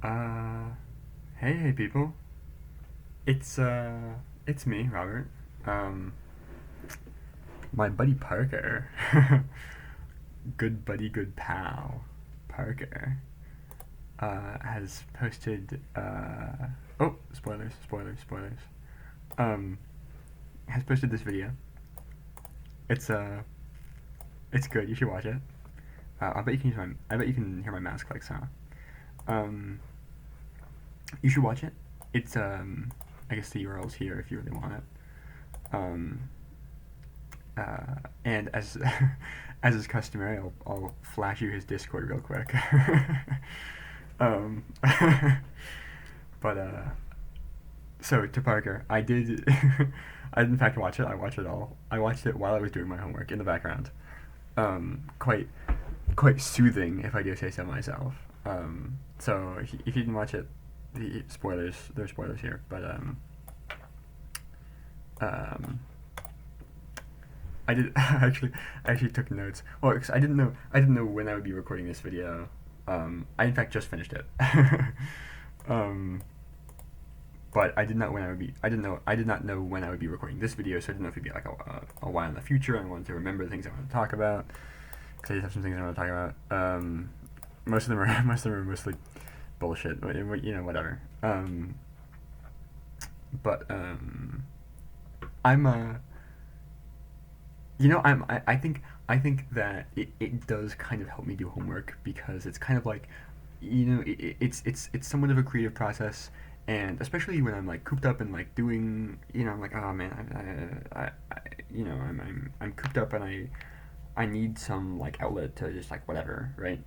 Uh, hey people. It's me, Robert. Um, my buddy Parker, good buddy, good pal, Parker, has posted. Oh, spoilers. Um, has posted this video. It's it's good. You should watch it. I bet you can I bet you can hear my mouse click sound. Um, you should watch it. It's I guess the URL's here if you really want it. Um, and as as is customary, I'll flash you his Discord real quick. um, but so to Parker, I did I did in fact watch it. I watched it all. I watched it while I was doing my homework in the background. Quite soothing, if I do say so myself. So if you didn't watch it, the spoilers. There's spoilers here, but um, I actually took notes. Well, 'cause I didn't know when I would be recording this video. I in fact just finished it. um, but I did not know when I would be recording this video, so I didn't know if it'd be like a while in the future. I wanted to remember the things I want to talk about because I just have some things I want to talk about. Most of them are mostly bullshit, but you know, whatever. But I'm you know, I think that it does kind of help me do homework because it's kind of like, you know, it's somewhat of a creative process, and especially when I'm like cooped up and like doing, you know, I'm like, oh man, you know, I'm cooped up and I need some like outlet to just like whatever, right?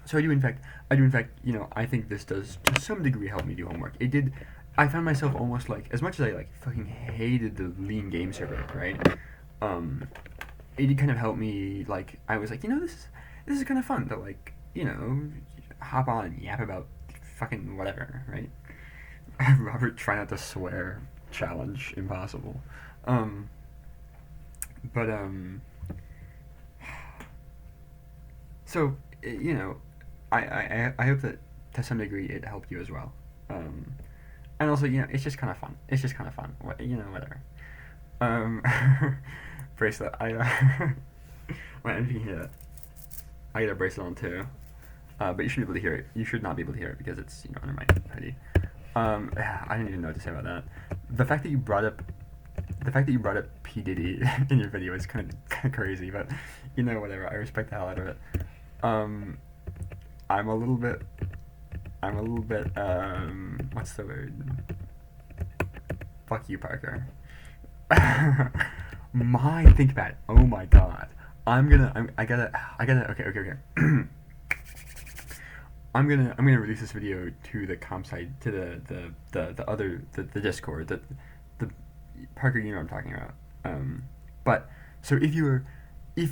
So I do in fact, you know, I think this does to some degree help me do homework. It did. I found myself almost like, as much as I like fucking hated the lean game server, right? Um, it did kind of help me. Like I was like, you know, this is kind of fun to like, you know, hop on and yap about fucking whatever, right? Robert, try not to swear. Challenge impossible. Um, but so you know, I hope that to some degree it helped you as well. Um, and also, you know, it's just kind of fun. It's just kind of fun. You know, whatever. Um, bracelet. Wait, if you can hear that, I got a bracelet on too. But you should be able to hear it. You should not be able to hear it because it's, you know, under my hoodie. I didn't even know what to say about that. The fact that you brought up P Diddy in your video is kind of crazy, but you know, whatever. I respect the hell out of it. Um, I'm a little bit. What's the word? Fuck you, Parker. My Thinkpad. Oh my god. I gotta. Okay. I'm gonna release this video to the comp site, to the other the Discord, the Parker, you know what I'm talking about. But so if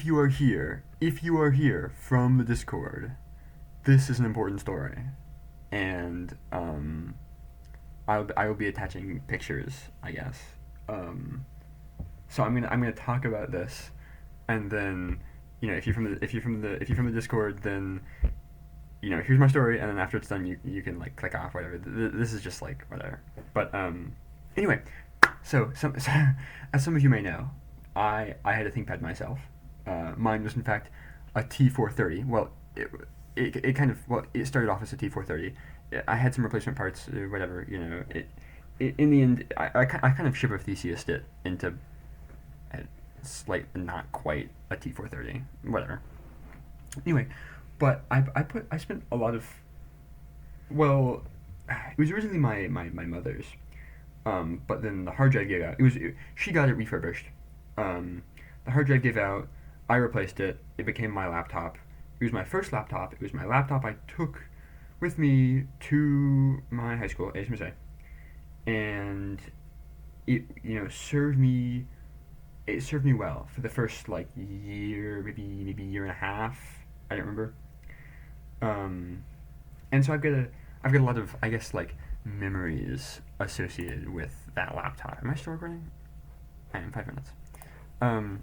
you are here from the Discord, this is an important story, and I will be attaching pictures, I guess. So I'm gonna talk about this, and then, you know, if you're from the Discord, then, you know, here's my story, and then after it's done, you can like click off, whatever. This is just like whatever. But anyway, so as some of you may know, I had a ThinkPad myself. Mine was in fact a T430. Well, it kind of, well, it started off as a T430. I had some replacement parts, whatever. You know, it in the end, I kind of ship of Theseused it into a slight, not quite a T430, whatever. Anyway, but I spent a lot of, well, it was originally my mother's, but then the hard drive gave out. She got it refurbished. The hard drive gave out. I replaced it. It became my laptop. It was my first laptop. It was my laptop I took with me to my high school, HMSA, and it, you know, served me. It served me well for the first like year, maybe year and a half. I don't remember. Um, and so I've got a lot of, I guess, like memories associated with that laptop. Am I still recording? I am, 5 minutes. Um,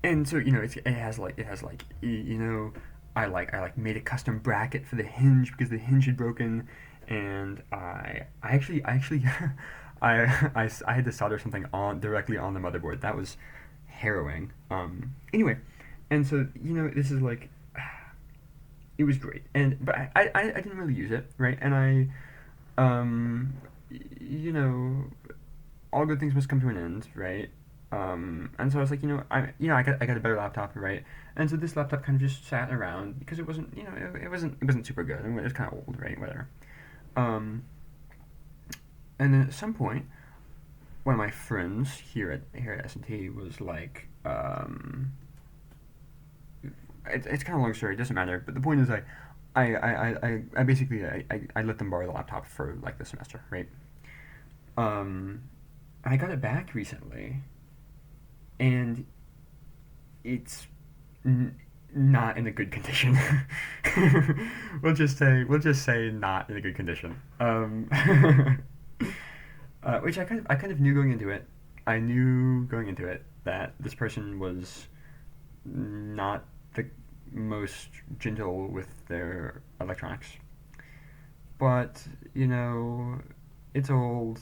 and so, you know, it has like you know, I made a custom bracket for the hinge because the hinge had broken, and I actually I had to solder something on directly on the motherboard. That was harrowing. Anyway, and so this is like it was great, and but I didn't really use it, right, and um you know all good things must come to an end, right? And so I was like, I got a better laptop, right? And so this laptop kind of just sat around because it wasn't, it wasn't super good. I mean, it was kind of old, right? Whatever. Um, and then at some point, one of my friends here at S&T was like, it's kind of a long story. It doesn't matter. But the point is, I basically I let them borrow the laptop for like the semester, right? Um, I got it back recently, and it's n- not in a good condition. We'll just say not in a good condition. Which I kind of knew going into it. I knew going into it that this person was not the most gentle with their electronics. But it's old.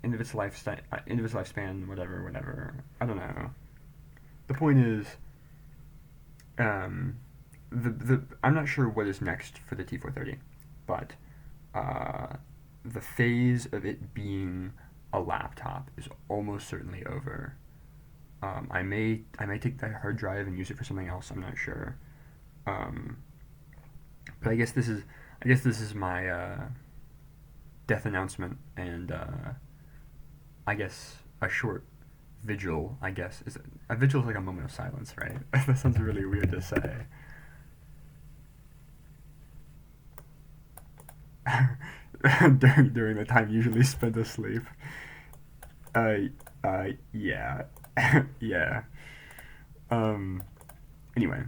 End of its lifespan, whatever, whatever. I don't know. The point is, um, the I'm not sure what is next for the T430, but uh, the phase of it being a laptop is almost certainly over. I may take the hard drive and use it for something else. I'm not sure. Um, but I guess this is my death announcement, and I guess a short vigil. I guess is a vigil is like a moment of silence, right? That sounds really weird to say. during the time usually spent asleep. Uh, yeah, yeah. Um, anyway,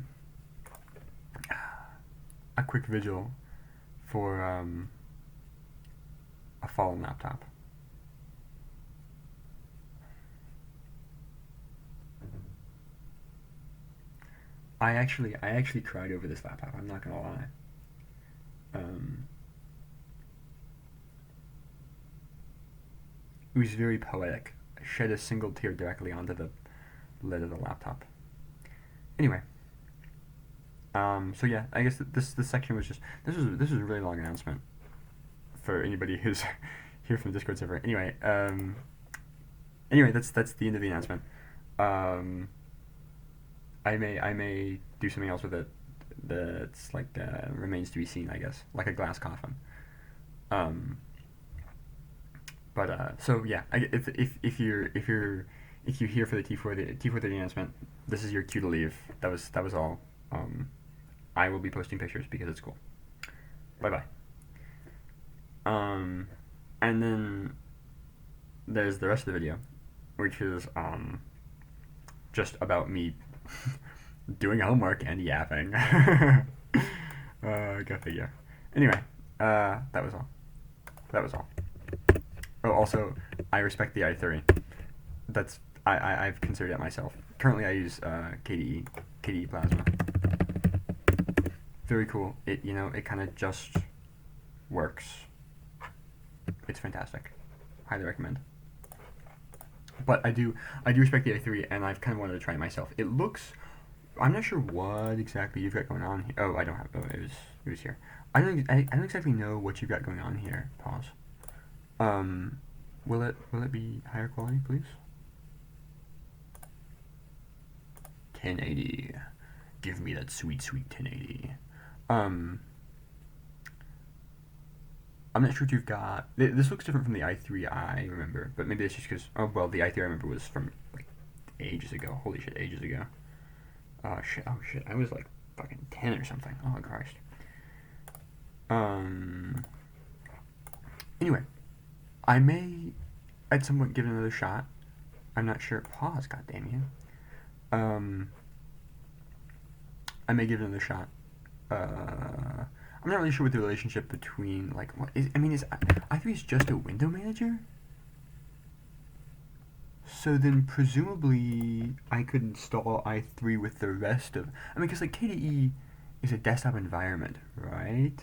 a quick vigil for a fallen laptop. I actually cried over this laptop. I'm not gonna lie. Um, it was very poetic. I shed a single tear directly onto the lid of the laptop. Anyway, so yeah, I guess this section was just this was a really long announcement for anybody who's here from the Discord server. Anyway, that's the end of the announcement. Um, I may do something else with it that's like remains to be seen. I guess like a glass coffin. Um, but so yeah, if you're here for the T430 announcement, this is your cue to leave. That was all. I will be posting pictures because it's cool. Bye bye. Um, and then there's the rest of the video, which is just about me doing homework and yapping. Go figure. Anyway, that was all. That was all. Oh, also, I respect the i3. I've considered it myself. Currently, I use KDE Plasma. Very cool. It kind of just works. It's fantastic. Highly recommend. But I do respect the i3, and I've kind of wanted to try it myself. It looks. I'm not sure what exactly you've got going on here. Oh, I don't have. Oh, it was here. I don't exactly know what you've got going on here. Pause. Um, will it be higher quality, please? 1080. Give me that sweet, sweet 1080. Um, I'm not sure what you've got. This looks different from the i3 I remember, but maybe it's just because. Oh well, the i3 I remember was from like ages ago. Holy shit, ages ago. Shit. Oh shit. I was like fucking 10 or something. Oh Christ. Um. Anyway, I may at some point give it another shot. I'm not sure. Pause. God damn you. I may give it another shot. I'm not really sure what the relationship between like what is. I mean, is i3 is just a window manager? So then presumably I could install i3 with the rest of. I mean, because like KDE. is a desktop environment, right?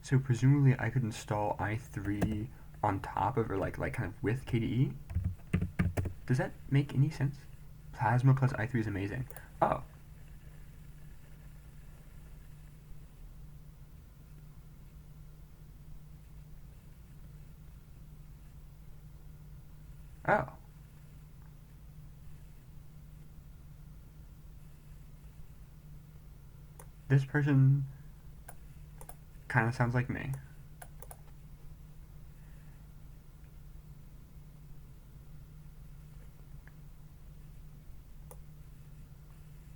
So presumably I could install i3 on top of, or like kind of with KDE. Does that make any sense? Plasma plus i3 is amazing. Oh. Oh. This person kind of sounds like me.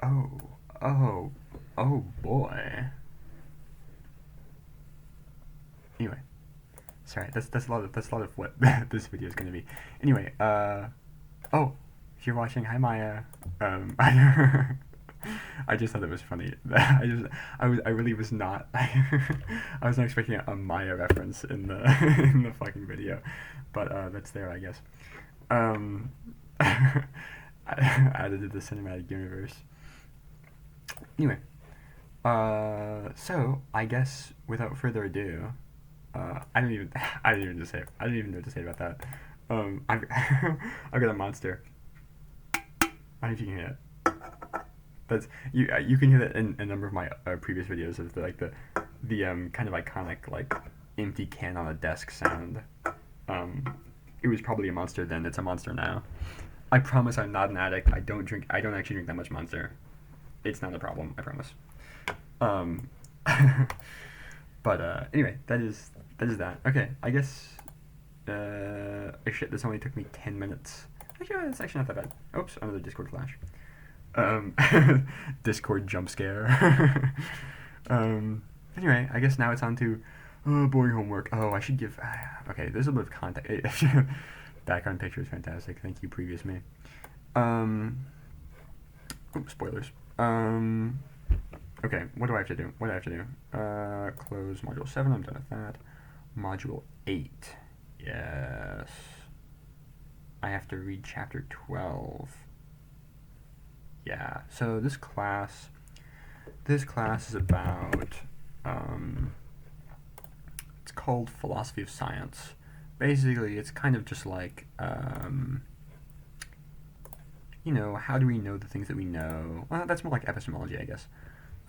Oh, oh, oh boy. Anyway, sorry. That's a lot of what this video is gonna be. Anyway, oh, if you're watching, hi Maya. I just thought it was funny. I really was not. I was not expecting a Maya reference in the in the fucking video, but that's there, I guess. Um, added to the cinematic universe. Anyway, so I guess without further ado, I don't even I don't even know what to say about that. I've I've got a monster. I don't know if you can hear it. That's you. You can hear that in a number of my previous videos of the kind of iconic like empty can on a desk sound. It was probably a monster then. It's a monster now. I promise I'm not an addict. I don't drink. I don't actually drink that much Monster. It's not a problem. I promise. Um, but anyway, that is that. Okay, I guess. Shit, this only took me 10 minutes. Actually, it's actually not that bad. Oops, another Discord flash. Um, Discord jump scare. Anyway, I guess now it's on to boring homework. Oh, I should give. Okay, there's a bit of context. Background picture is fantastic. Thank you, previous me. Oops, spoilers. Okay, what do I have to do? Close module 7. I'm done with that. Module 8. Yes. I have to read chapter 12. Yeah, so this class is about, it's called Philosophy of Science. Basically, it's kind of just like, how do we know the things that we know? Well, that's more like epistemology, I guess.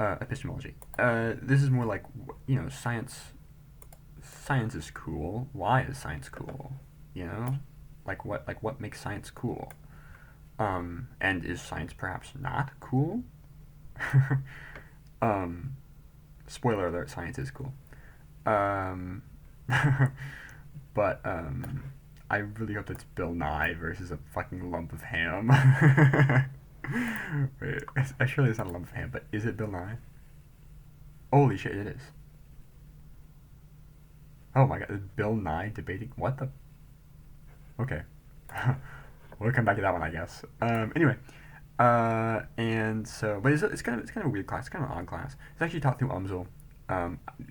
Epistemology. This is more like, science is cool. Why is science cool? What makes science cool? And is science perhaps not cool? Spoiler alert, science is cool. But, I really hope that's Bill Nye versus a fucking lump of ham. Wait, surely it's not a lump of ham, but is it Bill Nye? Holy shit, it is. Oh my god, is Bill Nye debating? What the? Okay. We'll come back to that one, I guess. Anyway, and so, but it's kind of a weird class. It's kind of an odd class. It's actually taught through UMSL.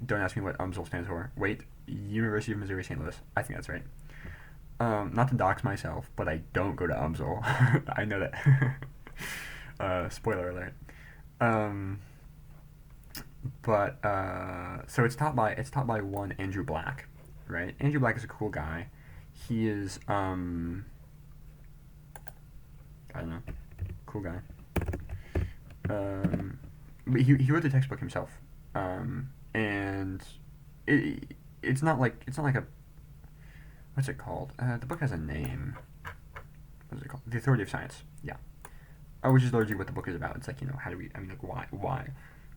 Don't ask me what UMSL stands for. Wait, University of Missouri St. Louis. I think that's right. Not to dox myself, but I don't go to UMSL. I know that. Spoiler alert. So it's taught by one Andrew Black, right? Andrew Black is a cool guy. He is I don't know, cool guy. But he wrote the textbook himself, and it's not like a, what's it called? The book has a name. What is it called? The Authority of Science. Yeah. Which is largely what the book is about. It's like, how do we? I mean, like why?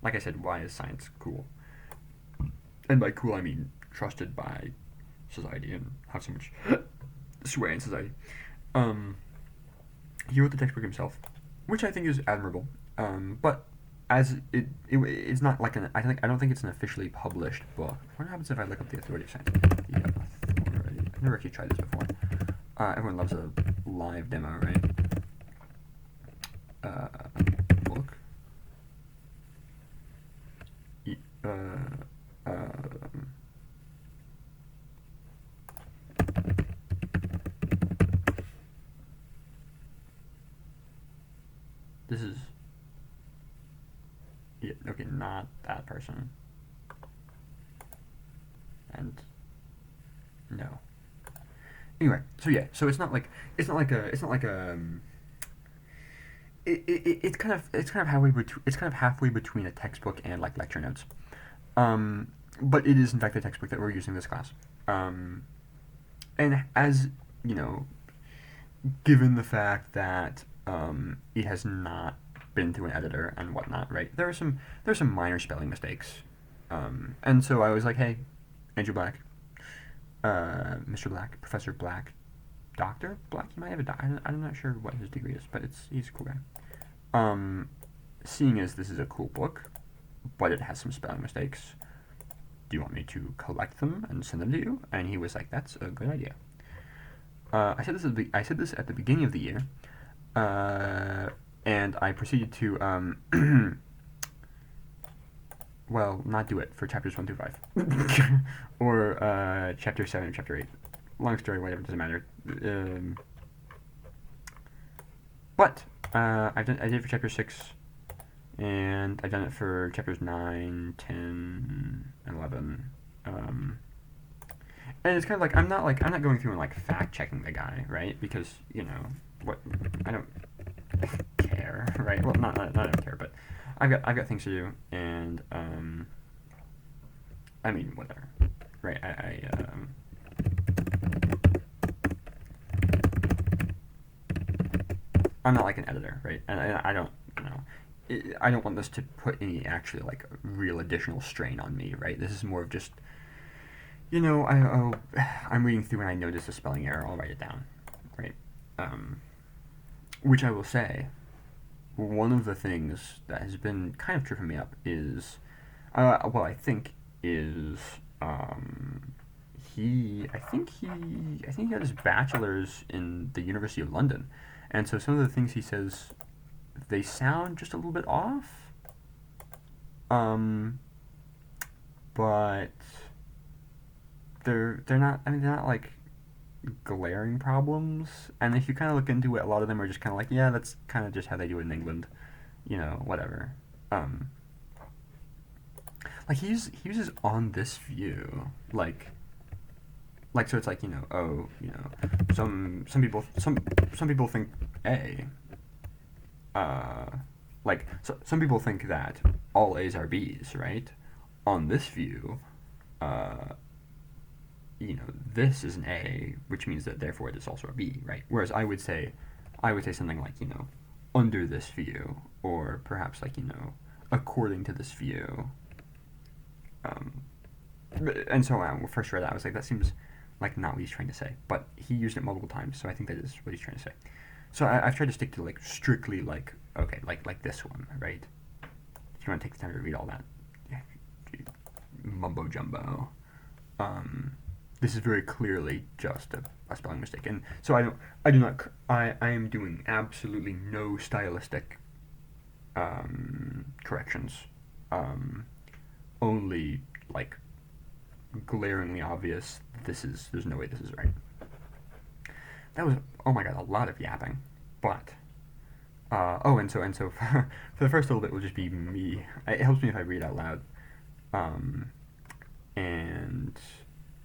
Like I said, why is science cool? And by cool, I mean trusted by society and have so much sway in society. He wrote the textbook himself, which I think is admirable. But as it's not like I don't think it's an officially published book. What happens if I look up the Authority of Science? The Authority. I've never actually tried this before. Everyone loves a live demo, right? Book. This is, yeah, okay, not that. that person. And no. Anyway, so yeah, so it's not like it's kind of halfway between a textbook and like lecture notes. But it is in fact the textbook that we're using this class. And as you know, given the fact that it has not been through an editor and whatnot, right? There's some minor spelling mistakes, and so I was like, hey, Andrew Black, Mr. Black, Professor Black, Doctor Black. He might have a doctor. I'm not sure what his degree is, but he's a cool guy. Seeing as this is a cool book, but it has some spelling mistakes, do you want me to collect them and send them to you? And he was like, that's a good idea. I said this at the beginning of the year, and I proceeded to well, not do it for chapters 1 through 5, or chapter 7 or chapter 8. Long story, whatever, doesn't matter. But I did it for chapter 6, and I've done it for chapters 9, 10, and 11. And it's kind of like I'm not going through and like fact checking the guy, right? Because what, I don't care, right? Well, not I don't care, but I've got things to do, and I mean whatever, right? I'm not like an editor, right? And I don't I don't want this to put any actually like real additional strain on me, right? This is more of just I'm reading through and I notice a spelling error, I'll write it down, right? Which I will say, one of the things that has been kind of tripping me up is, I think he got his bachelor's in the University of London, and so some of the things he says, they sound just a little bit off, but they're not. I mean, they're not like glaring problems. And if you kind of look into it, a lot of them are just kind of like, yeah, that's kind of just how they do it in England, whatever. Like he uses on this view, like so it's like some people think some people think that all A's are B's, right? On this view, this is an A, which means that therefore it is also a B, right? Whereas I would say something like, under this view, or perhaps like, according to this view. And so when I first read that, I was like, that seems like not what he's trying to say. But he used it multiple times, so I think that is what he's trying to say. So I've tried to stick to like strictly like, okay, like this one, right? If you want to take the time to read all that mumbo jumbo, this is very clearly just a spelling mistake. And so I am doing absolutely no stylistic corrections, only like glaringly obvious, there's no way this is right. That was, oh my god, a lot of yapping. But and so for the first little bit will just be me. It helps me if I read out loud, and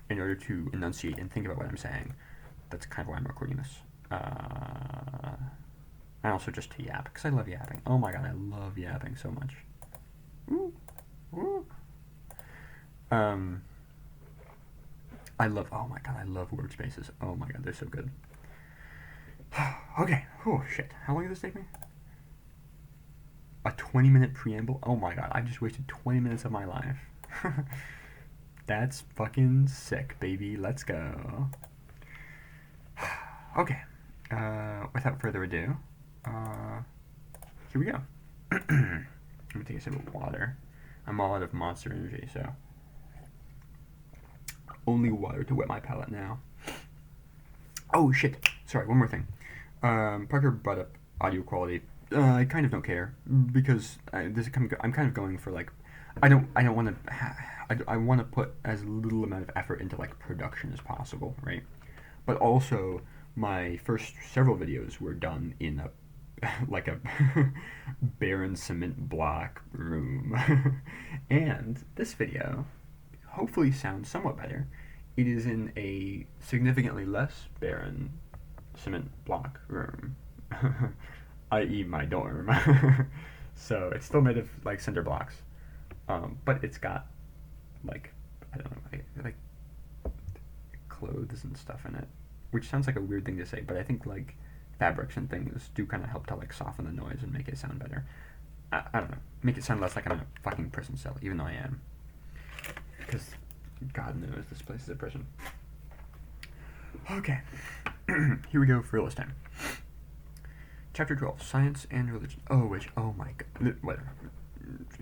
in order to enunciate and think about what I'm saying, that's kind of why I'm recording this. And also just to yap, because I love yapping. Oh my god, I love yapping so much. Ooh, ooh. I love word spaces. Oh my god, they're so good. Okay, oh shit, how long did this take me? A 20-minute preamble? Oh my god, I just wasted 20 minutes of my life. That's fucking sick, baby. Let's go. Okay, without further ado, here we go. Let me take a sip of water. I'm all out of Monster Energy, so only water to wet my palate now. Oh shit! Sorry, one more thing. Parker brought up audio quality. I kind of don't care because I'm kind of going for like, I don't want to. I want to put as little amount of effort into like production as possible, right? But also, my first several videos were done in like a barren cement block room. And this video hopefully sounds somewhat better. It is in a significantly less barren cement block room, i.e. my dorm. So it's still made of like cinder blocks, but it's got like, I don't know, like clothes and stuff in it, which sounds like a weird thing to say, but I think like fabrics and things do kind of help to like soften the noise and make it sound better. I don't know, make it sound less like I'm in a fucking prison cell, even though I am, because God knows this place is a prison. Okay, here we go for real this time. Chapter 12, Science and Religion. Oh my god, whatever.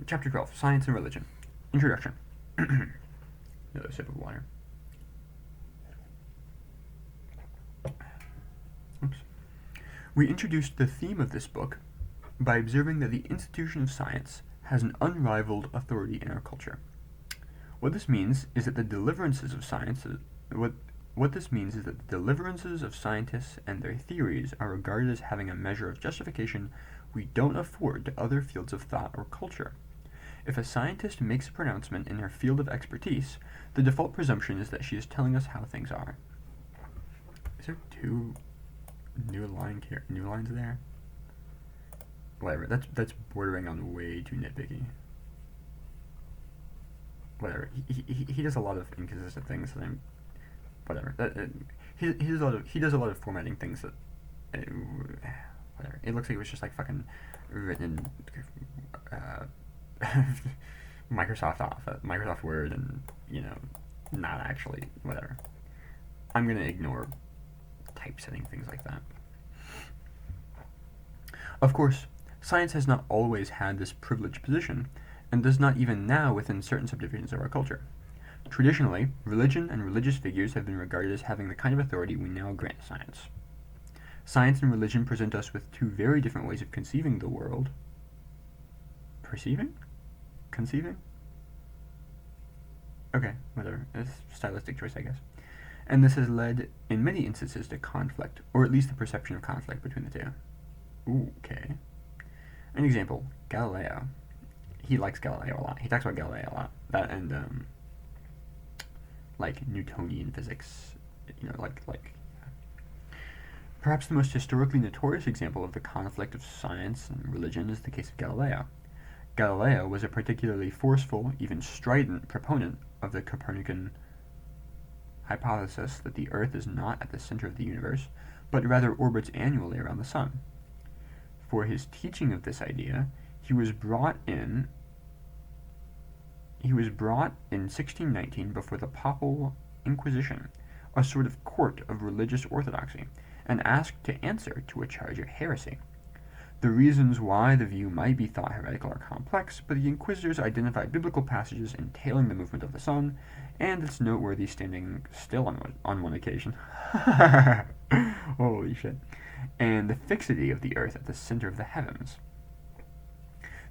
Chapter 12, Science and Religion. Introduction. Another sip of water. Oops. We introduced the theme of this book by observing that the institution of science has an unrivaled authority in our culture. What this means is that the deliverances of scientists and their theories are regarded as having a measure of justification we don't afford to other fields of thought or culture. If a scientist makes a pronouncement in her field of expertise, the default presumption is that she is telling us how things are. Is there two new lines there? Whatever. That's bordering on way too nitpicky. Whatever. He does a lot of inconsistent things, and I'm whatever. He does a lot of formatting things that whatever. It looks like it was just like fucking written in Microsoft Word, and not actually whatever. I'm gonna ignore typesetting things like that. Of course, science has not always had this privileged position, and does not even now within certain subdivisions of our culture. Traditionally, religion and religious figures have been regarded as having the kind of authority we now grant science. Science and religion present us with two very different ways of conceiving the world. Perceiving? Conceiving? Okay, whatever. It's a stylistic choice, I guess. And this has led, in many instances, to conflict, or at least the perception of conflict between the two. Ooh, okay. An example, Galileo. He likes Galileo a lot. He talks about Galileo a lot. That and, like Newtonian physics, like. Perhaps the most historically notorious example of the conflict of science and religion is the case of Galileo. Galileo was a particularly forceful, even strident proponent of the Copernican hypothesis that the Earth is not at the center of the universe, but rather orbits annually around the sun. For his teaching of this idea, he was brought in 1619 before the Papal Inquisition, a sort of court of religious orthodoxy, and asked to answer to a charge of heresy. The reasons why the view might be thought heretical are complex, but the inquisitors identified biblical passages entailing the movement of the sun, and its noteworthy standing still on one occasion. Holy shit. And the fixity of the earth at the center of the heavens.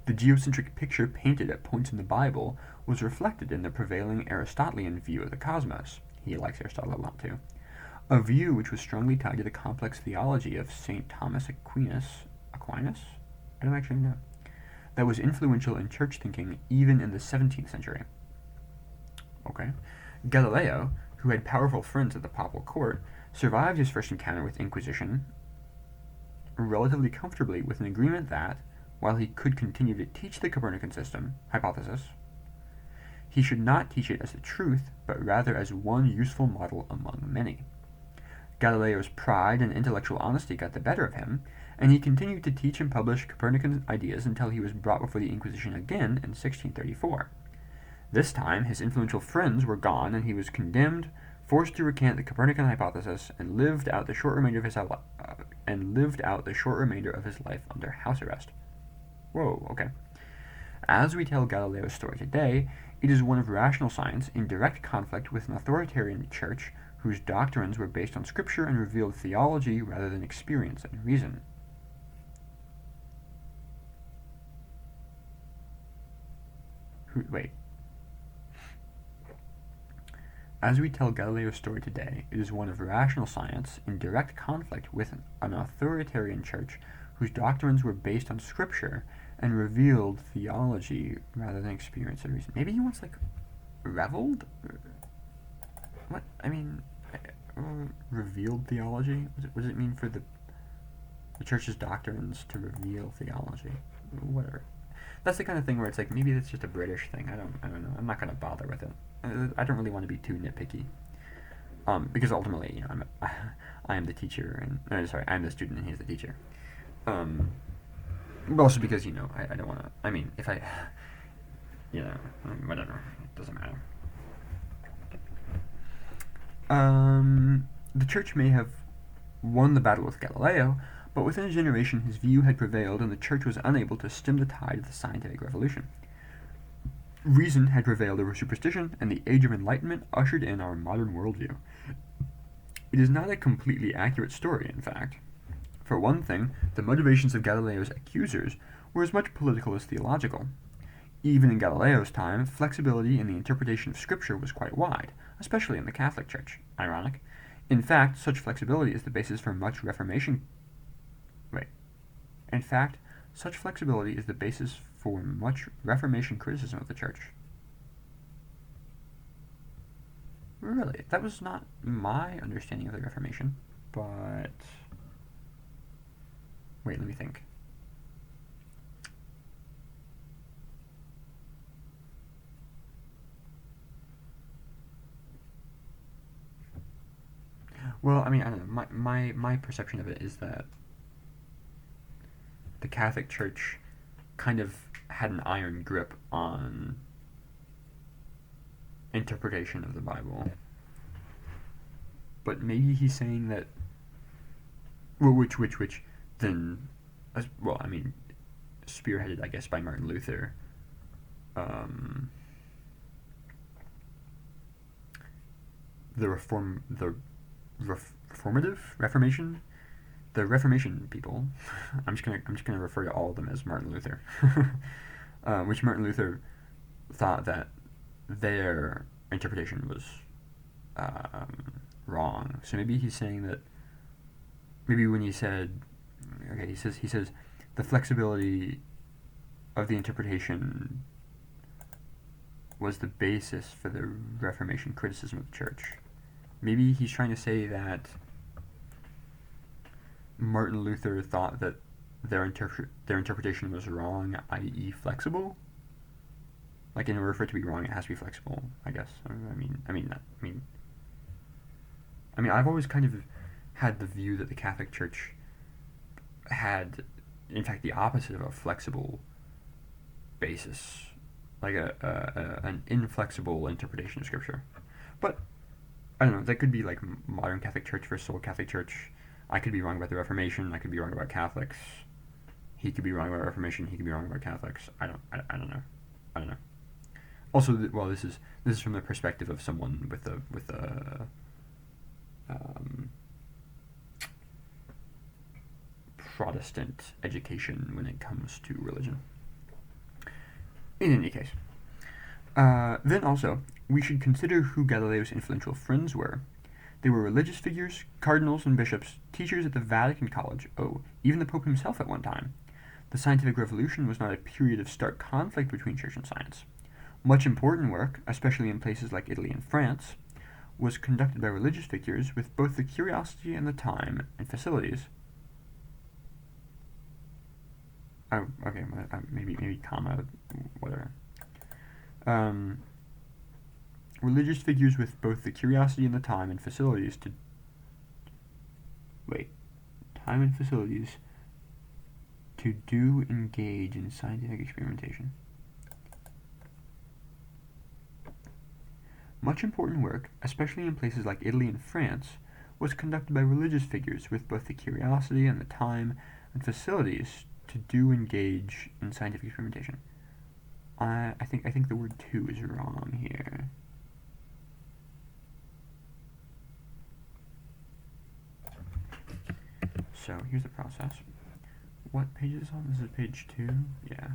The geocentric picture painted at points in the Bible was reflected in the prevailing Aristotelian view of the cosmos. He likes Aristotle a lot too. A view which was strongly tied to the complex theology of St. Thomas Aquinas? I don't actually know. That was influential in church thinking even in the 17th century. Okay. Galileo, who had powerful friends at the papal court, survived his first encounter with Inquisition relatively comfortably with an agreement that, while he could continue to teach the Copernican hypothesis, he should not teach it as the truth, but rather as one useful model among many. Galileo's pride and intellectual honesty got the better of him, and he continued to teach and publish Copernican ideas until he was brought before the Inquisition again in 1634. This time, his influential friends were gone, and he was condemned, forced to recant the Copernican hypothesis, and lived out the short remainder of his life under house arrest. Whoa, okay. As we tell Galileo's story today, it is one of rational science in direct conflict with an authoritarian church whose doctrines were based on scripture and revealed theology rather than experience and reason. As we tell Galileo's story today, it is one of rational science in direct conflict with an authoritarian church whose doctrines were based on scripture and revealed theology rather than experience or reason. Maybe he wants, like, reveled? What? I mean, revealed theology? What does it mean for the church's doctrines to reveal theology? Whatever. That's the kind of thing where it's like, maybe it's just a British thing. I don't know. I'm not gonna bother with it. I don't really want to be too nitpicky. Because ultimately, you know, I am the teacher, and sorry, I'm the student, and he's the teacher. But also because, you know, I don't want to. I mean, if I, you know, whatever, it doesn't matter. The church may have won the battle with Galileo, but within a generation his view had prevailed and the church was unable to stem the tide of the scientific revolution. Reason had prevailed over superstition, and the Age of Enlightenment ushered in our modern worldview. It is not a completely accurate story, in fact. For one thing, the motivations of Galileo's accusers were as much political as theological. Even in Galileo's time, flexibility in the interpretation of Scripture was quite wide, especially in the Catholic Church. Ironic. In fact, such flexibility is the basis for much Reformation. In fact, such flexibility is the basis for much Reformation criticism of the Church. Really? That was not my understanding of the Reformation, but... Wait, let me think. Well, I mean, I don't know. My perception of it is that the Catholic Church kind of had an iron grip on interpretation of the Bible. But maybe he's saying that, well, which then, well, I mean, spearheaded, I guess, by Martin Luther. The Reformation people. I'm just gonna refer to all of them as Martin Luther, which Martin Luther thought that their interpretation was wrong. So maybe he's saying that. Maybe when he said, okay, he says the flexibility of the interpretation was the basis for the Reformation criticism of the Church. Maybe he's trying to say that Martin Luther thought that their interpretation was wrong, i.e., flexible. Like, in order for it to be wrong, it has to be flexible, I guess. I've always kind of had the view that the Catholic Church had, in fact, the opposite of a flexible basis, like an inflexible interpretation of Scripture. But I don't know. That could be like modern Catholic Church versus old Catholic Church. I could be wrong about the Reformation. I could be wrong about Catholics. He could be wrong about Reformation. He could be wrong about Catholics. I don't know. Also, this is from the perspective of someone with a Protestant education when it comes to religion. In any case, then also we should consider who Galileo's influential friends were. They were religious figures, cardinals and bishops, teachers at the Vatican College, even the Pope himself at one time. The scientific revolution was not a period of stark conflict between church and science. Much important work, especially in places like Italy and France, was conducted by religious figures with both the curiosity and the time and facilities. Oh, okay, maybe comma, whatever. Religious figures with both the curiosity and the time and facilities to engage in scientific experimentation. Much important work, especially in places like Italy and France, was conducted by religious figures with both the curiosity and the time and facilities to engage in scientific experimentation. I think the word "to" is wrong here. So here's the process. What page is this on? This is page 2? Yeah.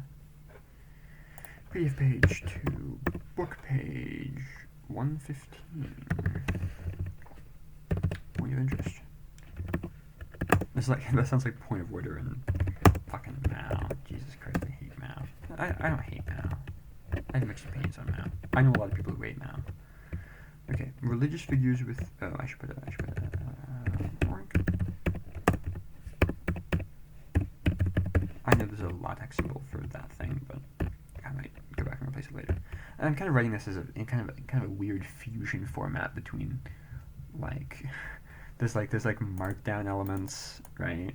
PDF page 2, book page 115. Point of interest. That sounds like point of order in I don't hate Mao. I have mixed opinions on Mao. I know a lot of people who hate Mao. Okay, religious figures with. Oh, I should put a. I know there's a LaTeX symbol for that thing, but I might go back and replace it later. And I'm kind of writing this as in kind of a weird fusion format between like there's like markdown elements, right,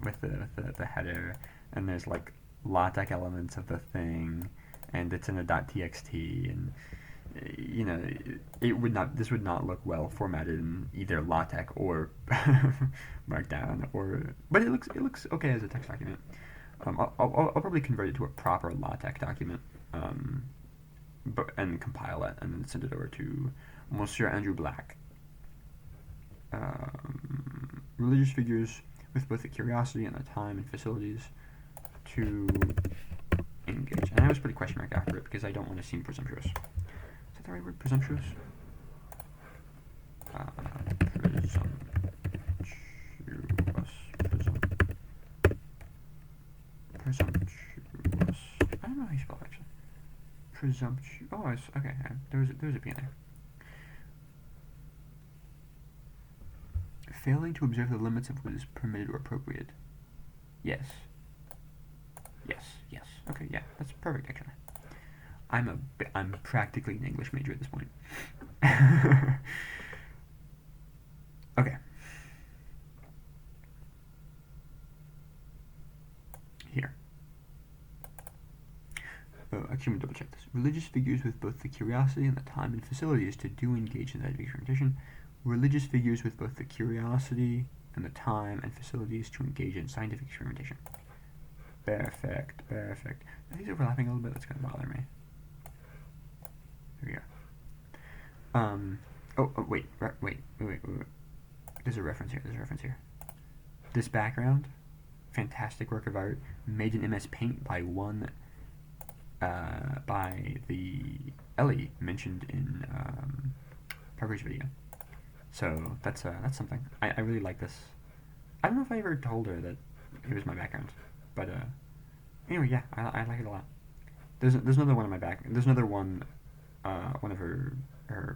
with the header, and there's like LaTeX elements of the thing, and it's in a .txt, and you know, this would not look well formatted in either LaTeX or Markdown, but it looks okay as a text document. I'll probably convert it to a proper LaTeX document, and compile it and then send it over to Monsieur Andrew Black. Religious figures with both the curiosity and the time and facilities to engage. And I always put a question mark after it because I don't want to seem presumptuous. Is that the right word? Presumptuous? Presumptuous. I don't know how you spell it actually. Presumptuous. Oh, it's okay. There was a P in there. Failing to observe the limits of what is permitted or appropriate. Yes. Okay, yeah, that's perfect actually. I'm practically an English major at this point. Okay. Here. Oh, actually, I'm going to double check this. Religious figures with both the curiosity and the time and facilities to engage in scientific experimentation. Religious figures with both the curiosity and the time and facilities to engage in scientific experimentation. Perfect. Are these overlapping a little bit? That's going to bother me. Here we go. Wait. There's a reference here. This background, fantastic work of art, made in MS Paint by the Ellie mentioned in Parker's video. So that's something. I really like this. I don't know if I ever told her that it was my background, but anyway, yeah, I like it a lot. There's another one in my back. There's another one, one of her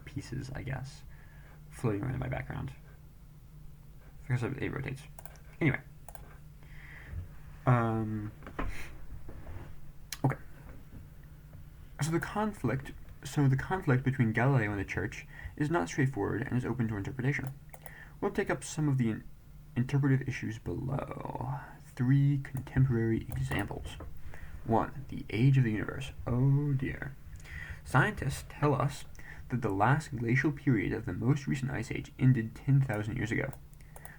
pieces, I guess, floating around in my background because it rotates. Anyway, okay. So the conflict between Galileo and the Church is not straightforward and is open to interpretation. We'll take up some of the interpretive issues below. 3 contemporary examples. 1. The age of the universe. Oh dear. Scientists tell us that the last glacial period of the most recent ice age ended 10,000 years ago.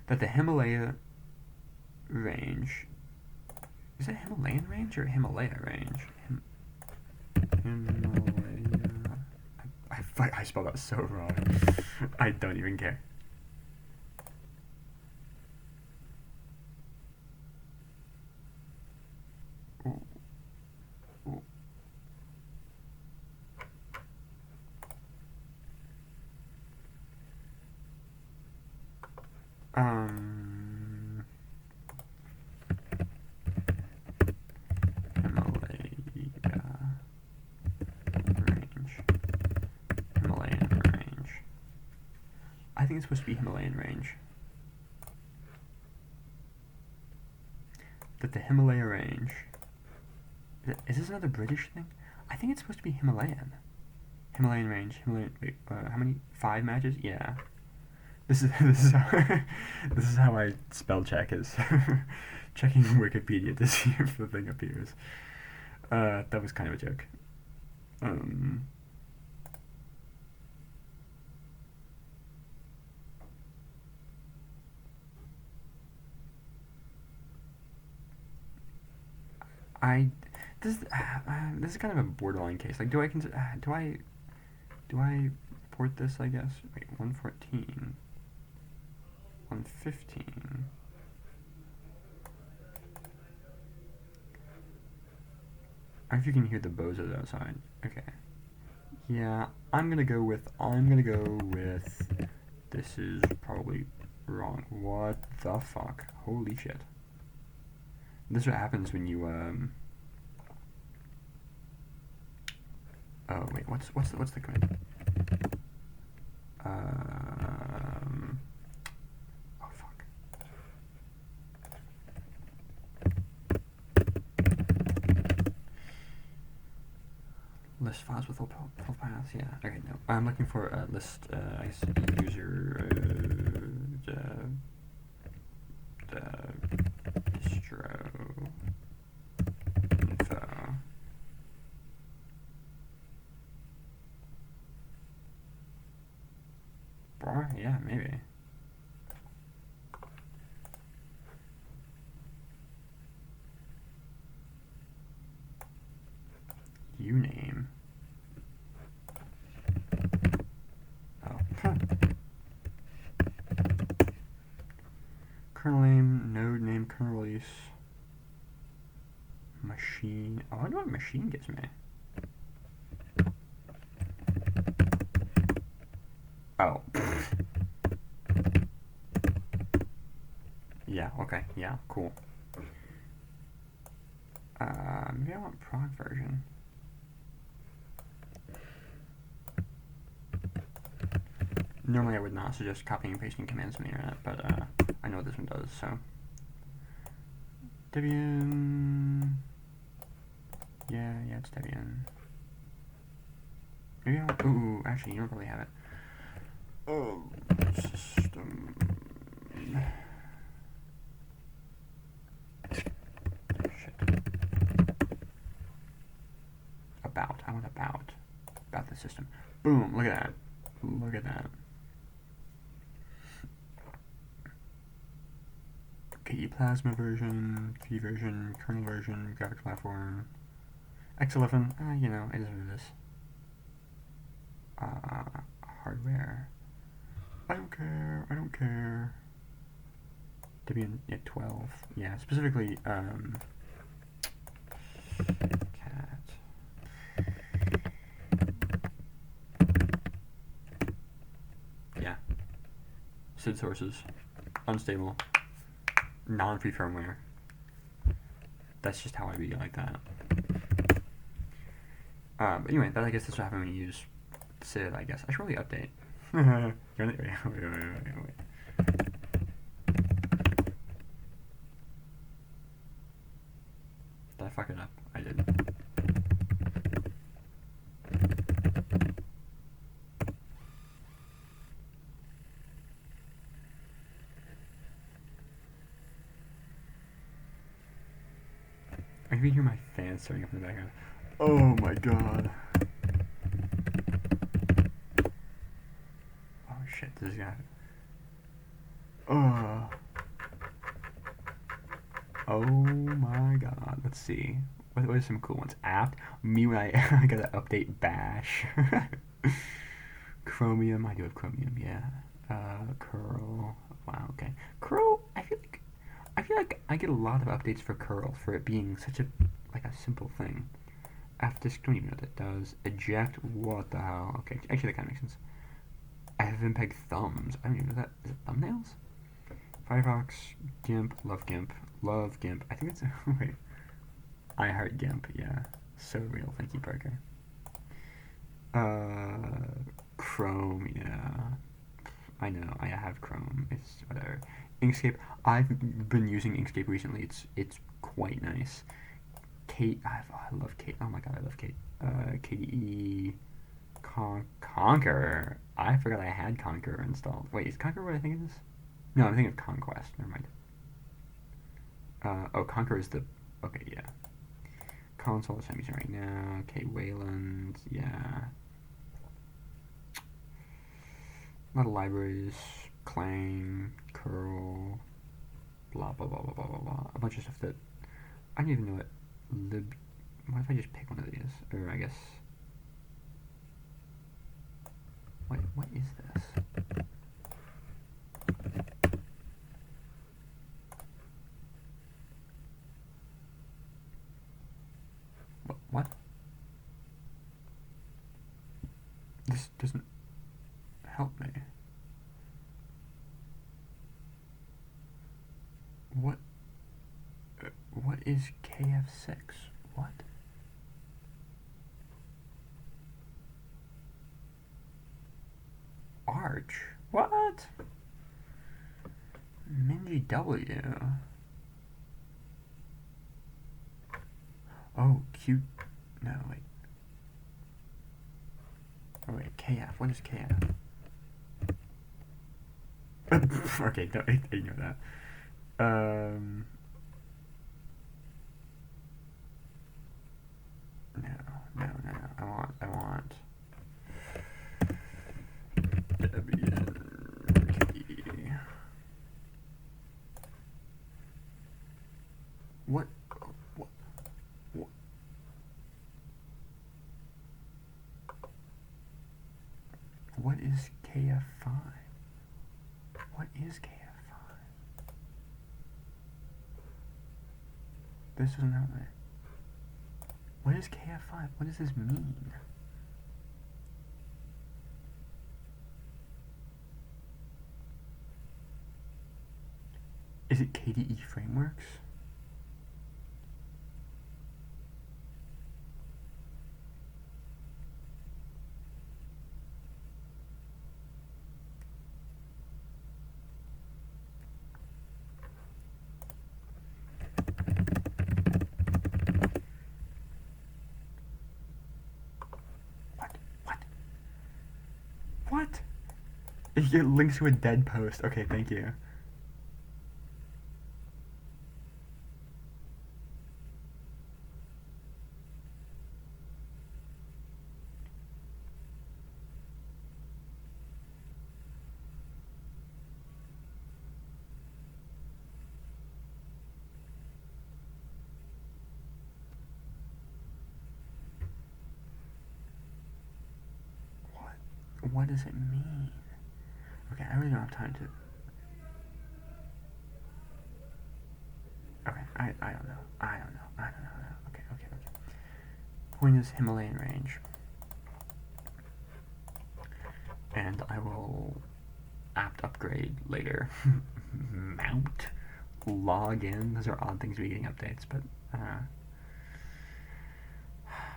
That the Himalaya range... Is that Himalayan range or Himalaya range? Himalaya... I spelled that so wrong. I don't even care. Himalayan range. I think it's supposed to be Himalayan range. That the Himalaya range... Is this another British thing? I think it's supposed to be Himalayan. Himalayan range. Wait, how many? 5 matches? Yeah. This is how I spell check is checking Wikipedia to see if the thing appears. That was kind of a joke. This is kind of a borderline case. Like, do I report this? I guess. Wait, 114. 115. I don't know if you can hear the bozos outside. Okay. Yeah, I'm gonna go with. This is probably wrong. What the fuck? Holy shit. This is what happens when you Oh wait, what's the command? Oh fuck. List files with all paths. Yeah. Okay. No, I'm looking for a list. I guess user distro info. Or yeah, maybe. Uname. Oh. Huh. Kernel name, node name, kernel release, machine. Oh, I wonder what machine gives me. Oh. Yeah, okay, yeah, cool. Maybe I want prog version. Normally I would not suggest copying and pasting commands from the internet, but I know what this one does, so. Debian. Yeah, it's Debian. Maybe I want, ooh, actually, you don't probably have it. Oh, system. Shit. I want about the system. Boom, look at that. Look at that. KE Plasma version, V version, kernel version, graphics platform, X11, you know, it is what it is. Hardware. I don't care. Debian, yeah, 12. Yeah, specifically, cat. Yeah. SID sources. Unstable. Non-free firmware. That's just how I be like that. But anyway, I guess that's what happened when you use SID, I guess. I should really update. wait. Did I fuck it up? I did. I can hear my fan starting up in the background. Oh my god. Oh shit, this is gonna happen. Oh my god. Let's see. What are some cool ones? Apt. Me when I gotta update Bash. Chromium. I do have Chromium. Yeah. Curl. Wow. Okay. Curl. I feel like I get a lot of updates for curl for it being such a simple thing. Fdisk. Don't even know what that does. Eject. What the hell? Okay. Actually, that kind of makes sense. Fmpeg thumbs. I don't even know that. Is it thumbnails? Firefox, GIMP, love GIMP. I think it's wait. I heart GIMP, yeah. So real, thank you, Parker. Chrome, yeah. I know, I have Chrome. It's whatever. Inkscape. I've been using Inkscape recently. It's quite nice. Kate, I love Kate. Oh my god, I love Kate. KDE. Conquer. I forgot I had Conquer installed. Wait, is Conquer what I think it is? No, I'm thinking of Conquest. Never mind. Conquer is the... Okay, yeah. Console, which I'm using right now. Okay, Wayland. Yeah. A lot of libraries. Clang. Curl. Blah, blah, blah, blah, blah, blah, blah. A bunch of stuff that... I don't even know what lib... What if I just pick one of these? Or, I guess... What is this? What? This doesn't help me. What is KF6? What? Arch? What? Mindy W. Oh, cute. No, wait. Oh, wait. KF. What is KF? Okay, don't ignore that. No. I want. WNKE. What? What? What? What is KF5? What is KF5? This doesn't have it. What is KF5? What does this mean? Is it KDE frameworks? What? It links to a dead post. Okay, thank you. What does it mean? Okay, I really don't have time to... Okay, I don't know. I don't know. Okay. Point is Himalayan range. And I will apt upgrade later. Mount. Log in. Those are odd things to be getting updates, but...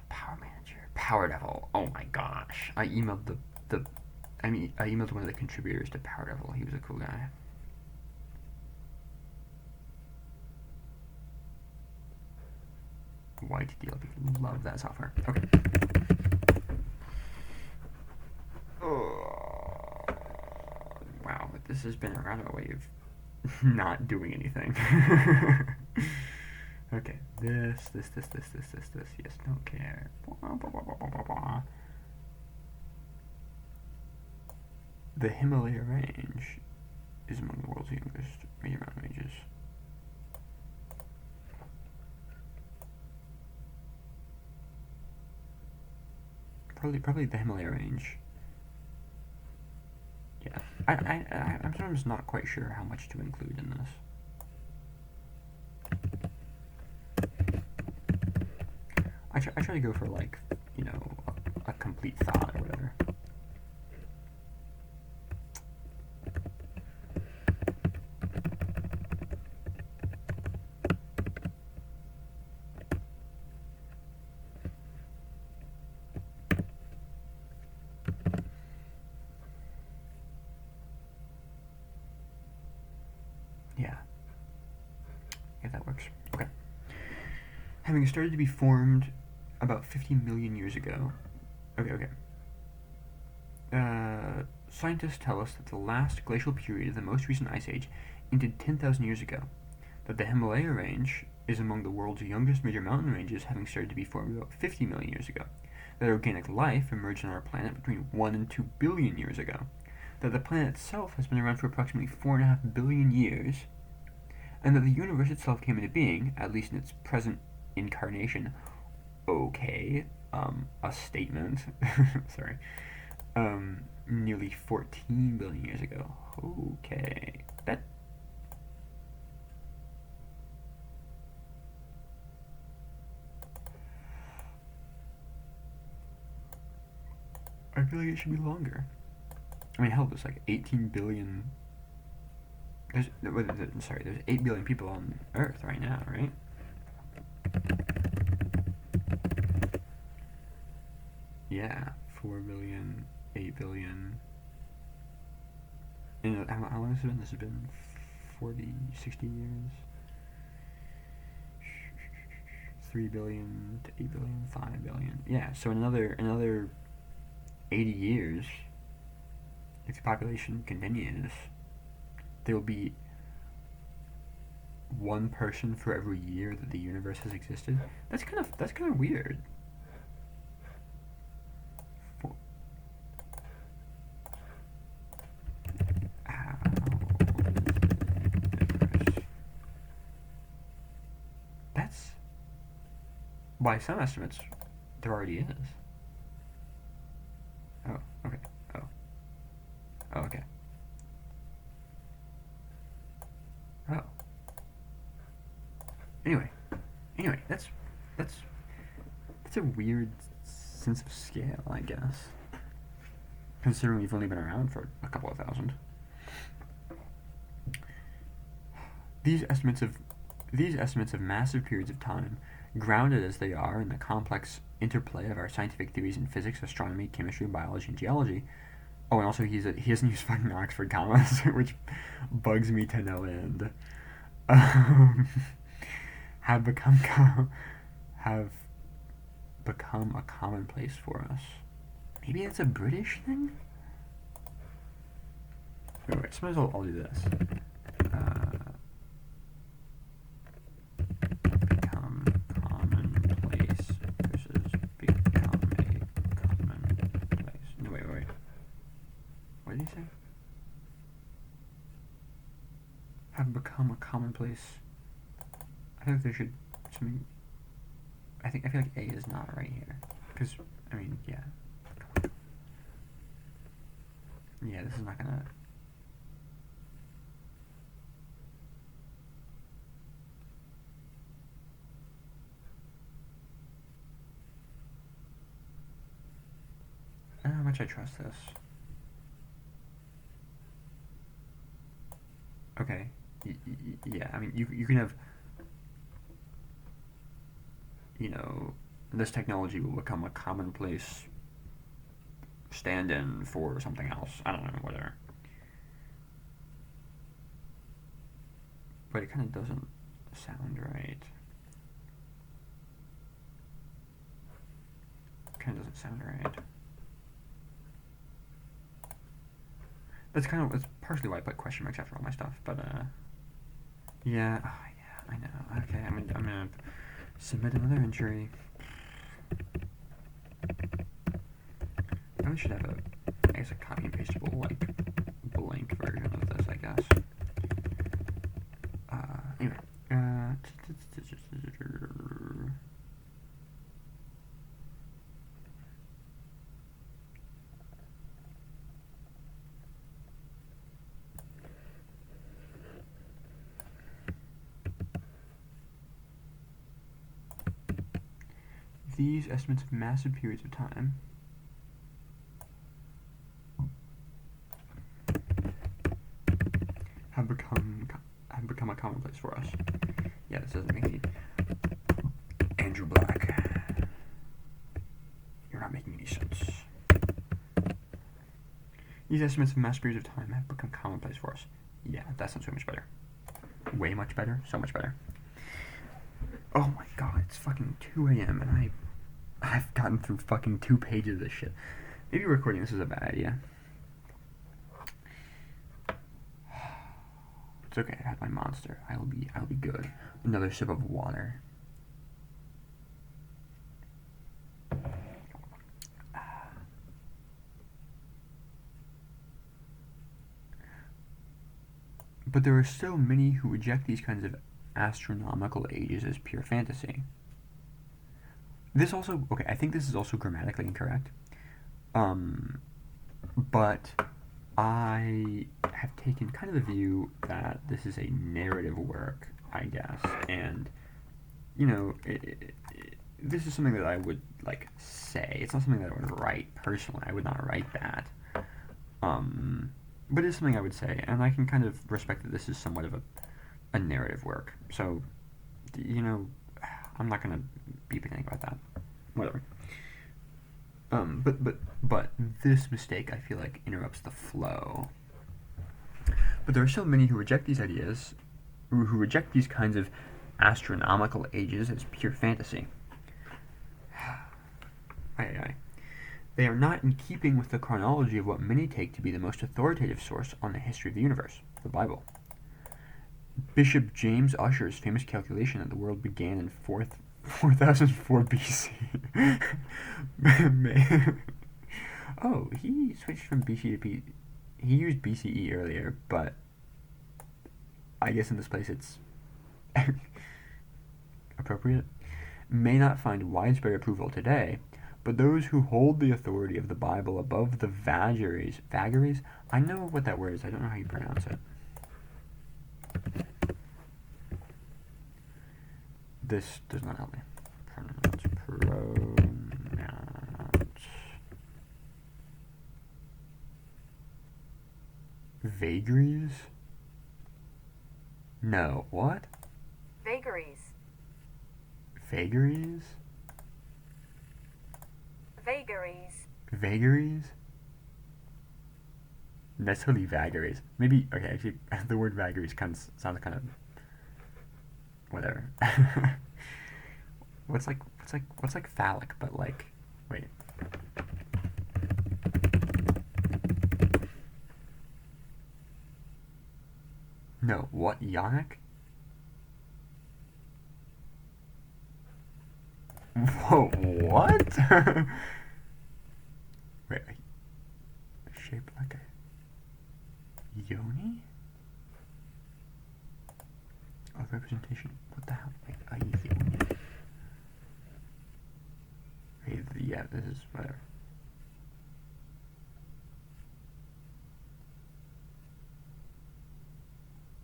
Power Manager. Power Devil. Oh my gosh. I emailed I emailed one of the contributors to Power Devil. He was a cool guy. White DLP. Love that software. Okay. Wow, this has been a roundabout way of not doing anything. Okay, this. Yes, don't care. The Himalaya range is among the world's youngest major mountain ranges. Probably the Himalaya range. Yeah, I'm sometimes not quite sure how much to include in this. I try to go for, like, you know, a complete thought or whatever. Yeah, that works. Okay. Having started to be formed about 50 million years ago. Okay. Scientists tell us that the last glacial period of the most recent ice age ended 10,000 years ago. That the Himalaya range is among the world's youngest major mountain ranges, having started to be formed about 50 million years ago. That organic life emerged on our planet between 1 and 2 billion years ago. That the planet itself has been around for approximately 4.5 billion years. And that the universe itself came into being, at least in its present incarnation. Okay, a statement. Sorry. Nearly 14 billion years ago. Okay. That... I feel like it should be longer. I mean, hell, there's like 18 billion... There's 8 billion people on Earth right now, right? Yeah, 4 billion, 8 billion. And how long has it been? This has been 40, 60 years. 3 billion to 8 billion, 5 billion. Yeah, so another 80 years, if the population continues, there will be one person for every year that the universe has existed. That's kind of weird. For, how that's by some estimates there already is. Oh, okay. Oh, oh, okay. Oh, anyway, that's that's a weird sense of scale, I guess. Considering we've only been around for a couple of thousand. These estimates of these estimates of massive periods of time, grounded as they are in the complex interplay of our scientific theories in physics, astronomy, chemistry, biology, and geology. Oh, and also he doesn't use fucking Oxford commas, which bugs me to no end. Um, have become have become a commonplace for us. Maybe it's a British thing. Wait, so might as well I'll do this. Become commonplace versus become a commonplace. No, wait. What did he say? Have become a commonplace. I think there should something. I feel like A is not right here, because I mean, yeah, this is not gonna. How much I trust this. Okay, yeah. I mean, you can have. This technology will become a commonplace stand-in for something else. I don't know, whatever. But it kind of doesn't sound right. Kind of doesn't sound right. That's partially why I put question marks after all my stuff. But yeah, I know. Okay, I'm gonna submit another entry. I should have a copy and pastable blank version of this, I guess. Anyway, these estimates of massive periods of time have become a commonplace for us. Yeah, this doesn't make any. Andrew Black, you're not making any sense. These estimates of massive periods of time have become commonplace for us. Yeah, that sounds so much better. Way much better. So much better. Oh my god, it's fucking 2 a.m. and I've gotten through fucking 2 pages of this shit. Maybe recording this is a bad idea. It's okay, I have my monster. I'll be good. Another sip of water. But there are still many who reject these kinds of astronomical ages as pure fantasy. This also, okay, I think this is also grammatically incorrect. But I have taken kind of the view that this is a narrative work, I guess, and, this is something that I would, say. It's not something that I would write personally. I would not write that. But it's something I would say, and I can kind of respect that this is somewhat of a narrative work. So, I'm not going to be beginning about that. Whatever. But this mistake, I feel like, interrupts the flow. But there are so many who reject these ideas, who reject these kinds of astronomical ages as pure fantasy. Aye. They are not in keeping with the chronology of what many take to be the most authoritative source on the history of the universe, the Bible. Bishop James Ussher's famous calculation that the world began in 4004 BC. Oh, he switched from BC to B. He used BCE earlier, but I guess in this place it's appropriate. May not find widespread approval today, but those who hold the authority of the Bible above the vagaries, I know what that word is, I don't know how you pronounce it. This does not help me. Pronounce. Vagaries? No, what? Vagaries. Vagaries? Vagaries. Vagaries? Necessarily vagaries. Maybe, okay, actually, the word vagaries sounds kind of whatever. what's like phallic, but like, wait. No, what, Yannick? Whoa, what? Wait, shaped like a yoni? A representation? What the hell? Wait, a yoni? Wait, yeah, this is whatever.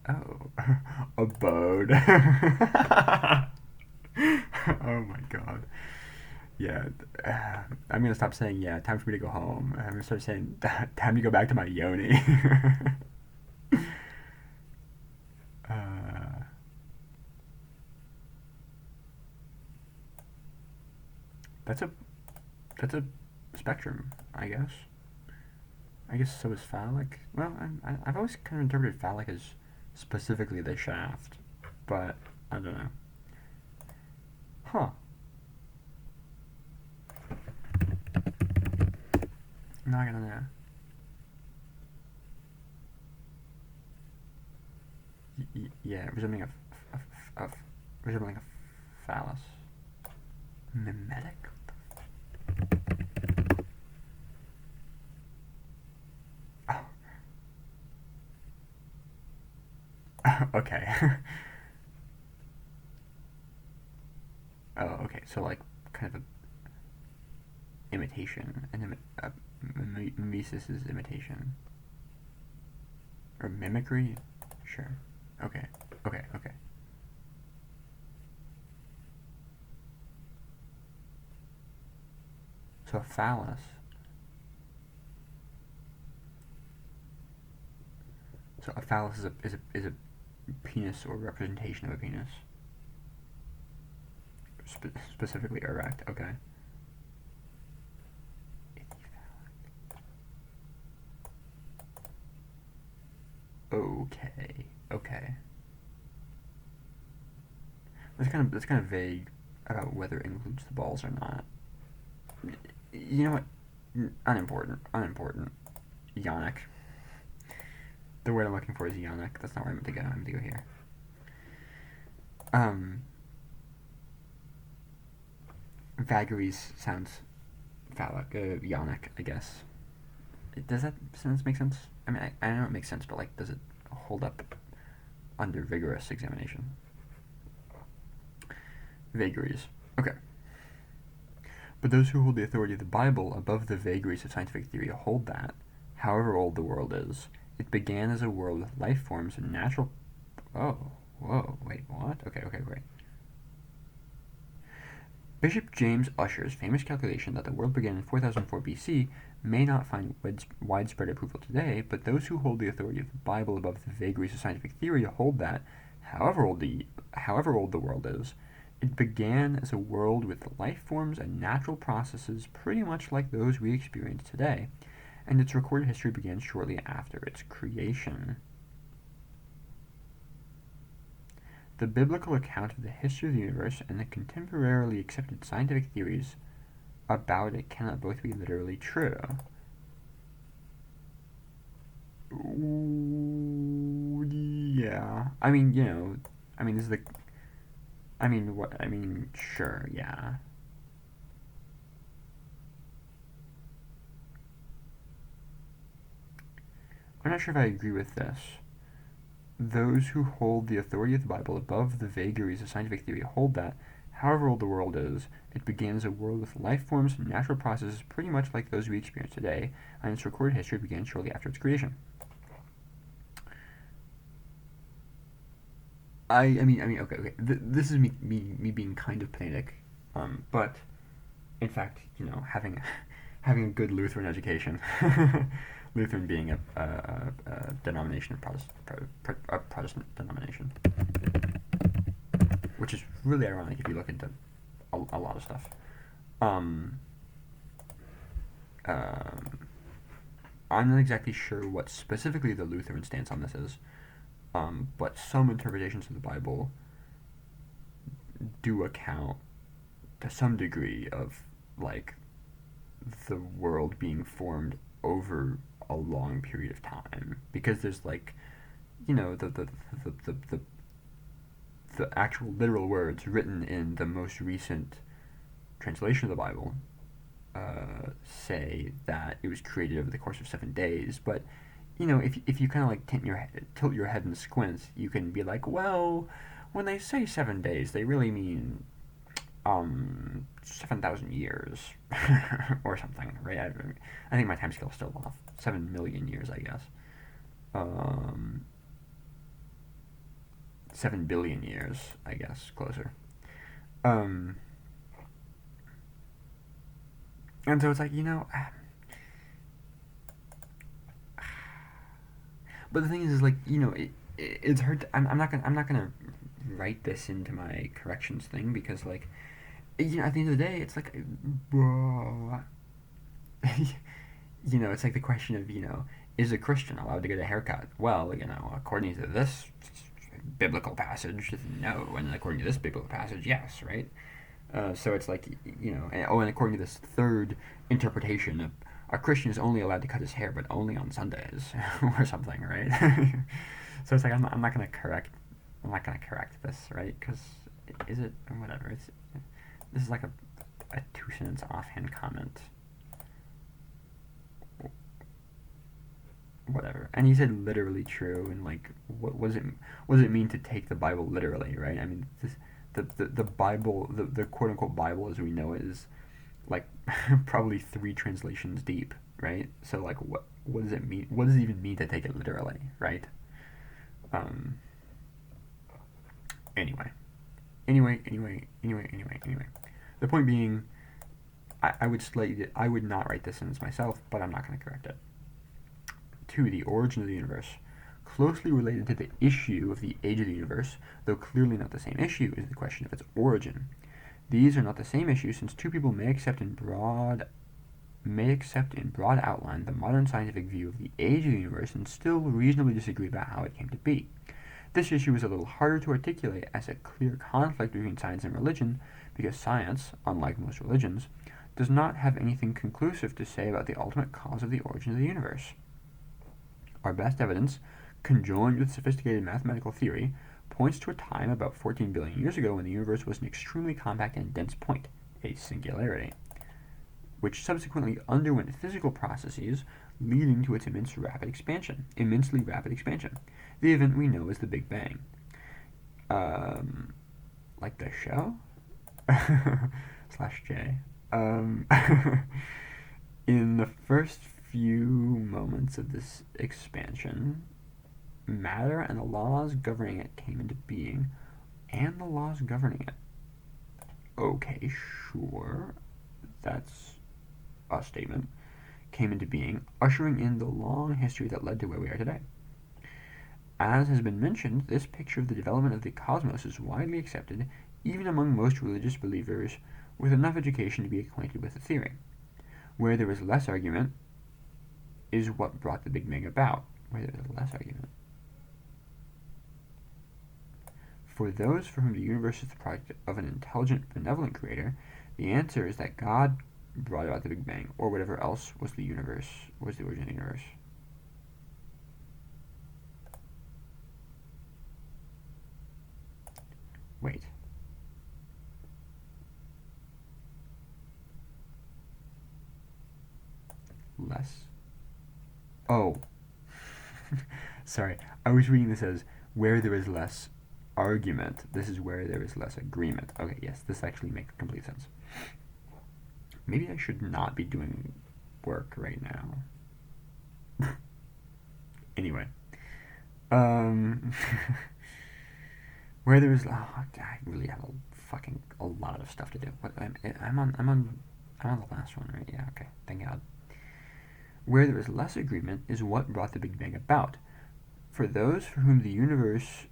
Oh, abode. Oh my god. Yeah, I'm gonna stop saying yeah. Time for me to go home. I'm gonna start saying time to go back to my yoni. uh, that's a spectrum, I guess. I guess so is phallic. Well, I've always kind of interpreted phallic as specifically the shaft, but I don't know. Huh. Not gonna know. Yeah, resembling resembling a phallus. Mimetic? Oh. Okay. Oh, okay. So like kind of a imitation, mimesis is imitation, or mimicry. Sure. Okay. So a phallus. So a phallus is a penis or representation of a penis. Specifically erect. Okay. Okay. That's kind of vague about whether it includes the balls or not. You know what? Unimportant. Yannick. The word I'm looking for is Yannick. That's not where I'm meant to go. I'm meant to go here. Vagaries sounds phallic. Yannick, I guess. Does that sentence make sense? I mean, I know it makes sense, but like, does it hold up under vigorous examination? Vagaries. Okay. But those who hold the authority of the Bible above the vagaries of scientific theory hold that, however old the world is, it began as a world with life forms and natural... Oh, whoa, wait, what? Okay, wait. Bishop James Ussher's famous calculation that the world began in 4004 BC may not find widespread approval today, but those who hold the authority of the Bible above the vagaries of scientific theory hold that, however old the world is, it began as a world with life forms and natural processes pretty much like those we experience today, and its recorded history began shortly after its creation. The biblical account of the history of the universe and the contemporarily accepted scientific theories about it cannot both be literally true. Ooh, yeah. I mean, this is the. Sure, yeah. I'm not sure if I agree with this. Those who hold the authority of the Bible above the vagaries of scientific theory hold that, however old the world is, it began as a world with life forms and natural processes pretty much like those we experience today, and its recorded history began shortly after its creation. Okay. This is me being kind of pedantic, but in fact, having a good Lutheran education, Lutheran being a denomination of a Protestant denomination, which is really ironic if you look into a lot of stuff. Um, um, I'm not exactly sure what specifically the Lutheran stance on this is, but some interpretations of the Bible do account to some degree of like the world being formed over a long period of time, because there's like the the actual literal words written in the most recent translation of the Bible say that it was created over the course of 7 days. But if you kind of like tilt your head and squint, you can be like, well, when they say 7 days, they really mean 7,000 years or something, right? I think my time scale is still off. 7 million years, I guess. 7 billion years, I guess, closer. Um, and so it's like, but the thing is like, it's hard. I'm not gonna write this into my corrections thing because like, at the end of the day, it's like, bro, it's like the question of, is a Christian allowed to get a haircut? Well, according to this biblical passage, no, and according to this biblical passage, yes, right? So it's like, and according to this third interpretation, a Christian is only allowed to cut his hair, but only on Sundays or something, right? So it's like I'm not gonna correct. I'm not gonna correct this, right? Because is it or whatever? This is like a 2 sentence offhand comment. Whatever. And he said literally true, and like, what does it mean to take the Bible literally, right? I mean, the Bible, the quote unquote Bible as we know it, is like probably 3 translations deep, right? So like, what does it mean? What does it even mean to take it literally, right? Um. Anyway, anyway. The point being, I would not write this sentence myself, but I'm not going to correct it. 2. The origin of the universe. Closely related to the issue of the age of the universe, though clearly not the same issue, is the question of its origin. These are not the same issue, since two people may accept in broad outline the modern scientific view of the age of the universe and still reasonably disagree about how it came to be. This issue is a little harder to articulate as a clear conflict between science and religion, because science, unlike most religions, does not have anything conclusive to say about the ultimate cause of the origin of the universe. Our best evidence, conjoined with sophisticated mathematical theory, points to a time about 14 billion years ago when the universe was an extremely compact and dense point, a singularity, which subsequently underwent physical processes leading to its immensely rapid expansion. The event we know as the Big Bang. Like the show? /J. In the first few moments of this expansion, matter and the laws governing it came into being, and the laws governing it. Okay, sure. That's a statement. Came into being, ushering in the long history that led to where we are today. As has been mentioned, this picture of the development of the cosmos is widely accepted, even among most religious believers with enough education to be acquainted with the theory. Where there is less argument is what brought the Big Bang about. For those for whom the universe is the product of an intelligent, benevolent creator, the answer is that God brought about the Big Bang, or whatever else was the origin of the universe. Wait. Less? Oh. Sorry. I was reading this as where there is less argument. This is where there is less agreement. Okay, yes, this actually makes complete sense. Maybe I should not be doing work right now. Anyway. Where there is, I really have a lot of stuff to do. But I'm on the last one, right? Yeah, okay. Thank God. Where there is less agreement is what brought the Big Bang about. For those for whom the universe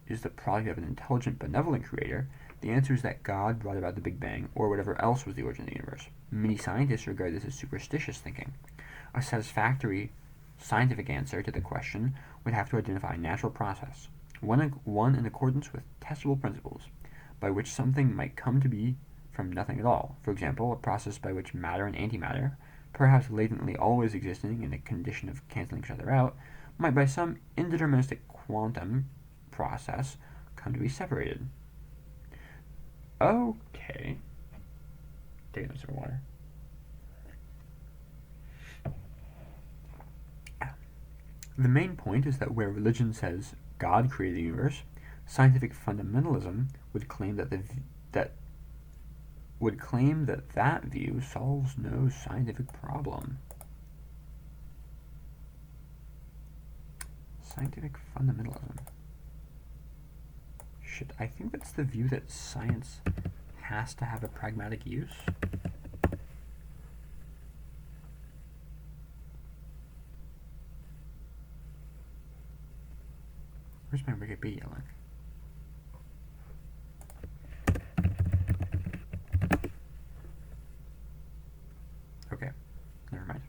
is the product of an intelligent, benevolent creator, the answer is that God brought about the Big Bang, or whatever else was the origin of the universe. Many scientists regard this as superstitious thinking. A satisfactory scientific answer to the question would have to identify a natural process, one in accordance with testable principles, by which something might come to be from nothing at all. For example, a process by which matter and antimatter, perhaps latently always existing in a condition of canceling each other out, might by some indeterministic quantum process come to be separated. Okay. Take another sip of water. The main point is that where religion says God created the universe, scientific fundamentalism would claim that that view solves no scientific problem. Scientific fundamentalism. Shit, I think that's the view that science has to have a pragmatic use. Where's my Wikipedia link? Okay, never mind.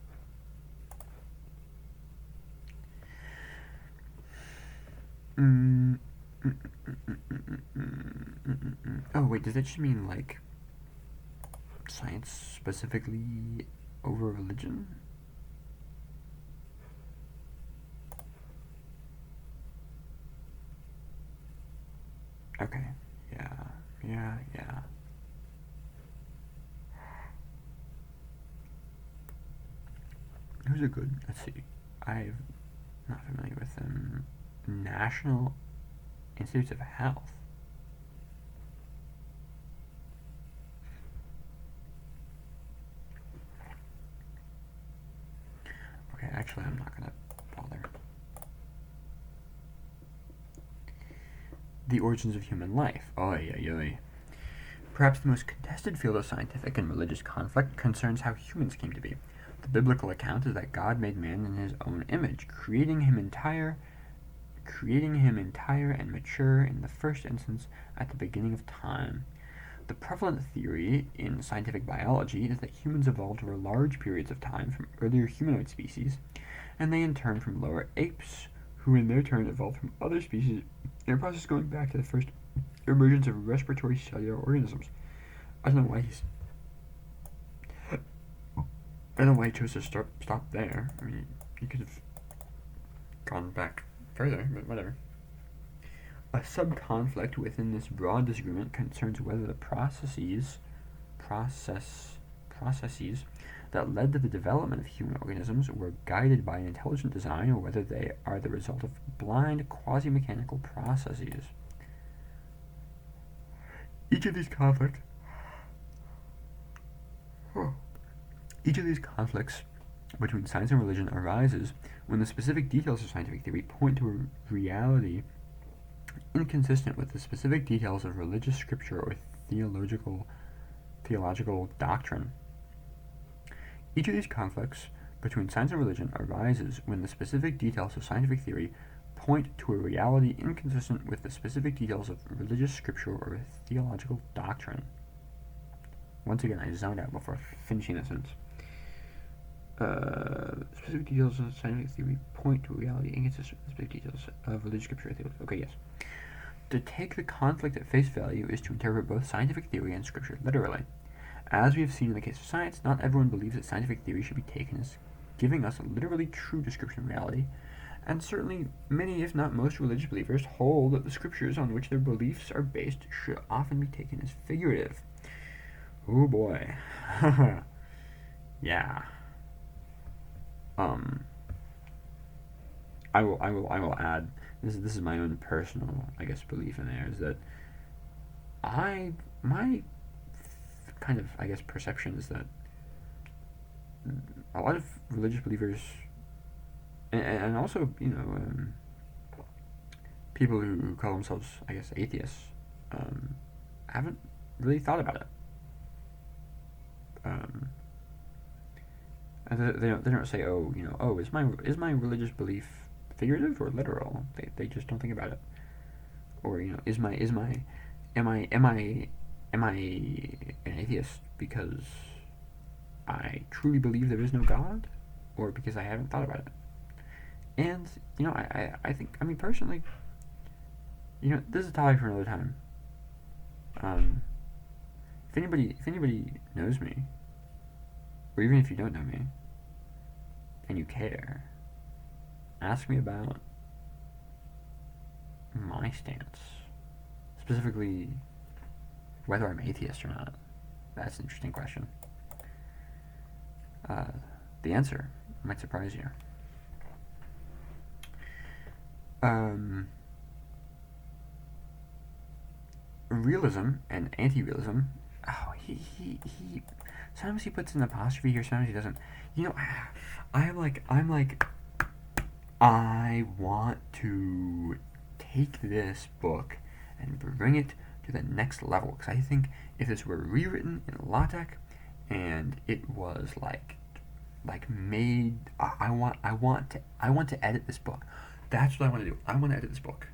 Oh wait, does that just mean like science specifically over religion? Okay, yeah. Who's a good, let's see, I'm not familiar with them. National Institutes of Health. Okay, actually I'm not gonna bother. The origins of human life. Oy. Perhaps the most contested field of scientific and religious conflict concerns how humans came to be. The biblical account is that God made man in his own image, creating him entire and mature in the first instance at the beginning of time. The prevalent theory in scientific biology is that humans evolved over large periods of time from earlier humanoid species, and they in turn from lower apes, who in their turn evolved from other species in a process going back to the first emergence of respiratory cellular organisms. I don't know why he chose to stop there. I mean, he could have gone back further, but whatever. A sub-conflict within this broad disagreement concerns whether the processes that led to the development of human organisms were guided by an intelligent design or whether they are the result of blind, quasi-mechanical processes. Each of these conflicts between science and religion arises when the specific details of scientific theory point to a reality inconsistent with the specific details of religious scripture or theological doctrine. Each of these conflicts between science and religion arises when the specific details of scientific theory point to a reality inconsistent with the specific details of religious scripture or theological doctrine. Once again, I zoned out before finishing the sentence. Specific details of scientific theory point to a reality inconsistent with the specific details of religious scripture or theological. Okay, yes. To take the conflict at face value is to interpret both scientific theory and scripture literally. As we have seen in the case of science, not everyone believes that scientific theory should be taken as giving us a literally true description of reality, and certainly many, if not most, religious believers hold that the scriptures on which their beliefs are based should often be taken as figurative. Oh boy. Yeah. Um, I will add, this is my own personal, I guess, belief in there, is that my kind of, I guess, perception is that a lot of religious believers, and also, people who call themselves, I guess, atheists, haven't really thought about it. And they don't say, oh, is my religious belief figurative or literal? They just don't think about it. Or, am I an atheist because I truly believe there is no God, or because I haven't thought about it? And I think, I mean, personally, this is a topic for another time. If anybody knows me, or even if you don't know me, and you care, ask me about my stance, specifically whether I'm atheist or not. That's an interesting question. The answer might surprise you. Realism and anti-realism. Oh, he sometimes he puts an apostrophe here, sometimes he doesn't. I'm like, I want to take this book and bring it to the next level, because I think if this were rewritten in LaTeX and it was like made, I want to edit this book. That's what I want to do. I want to edit this book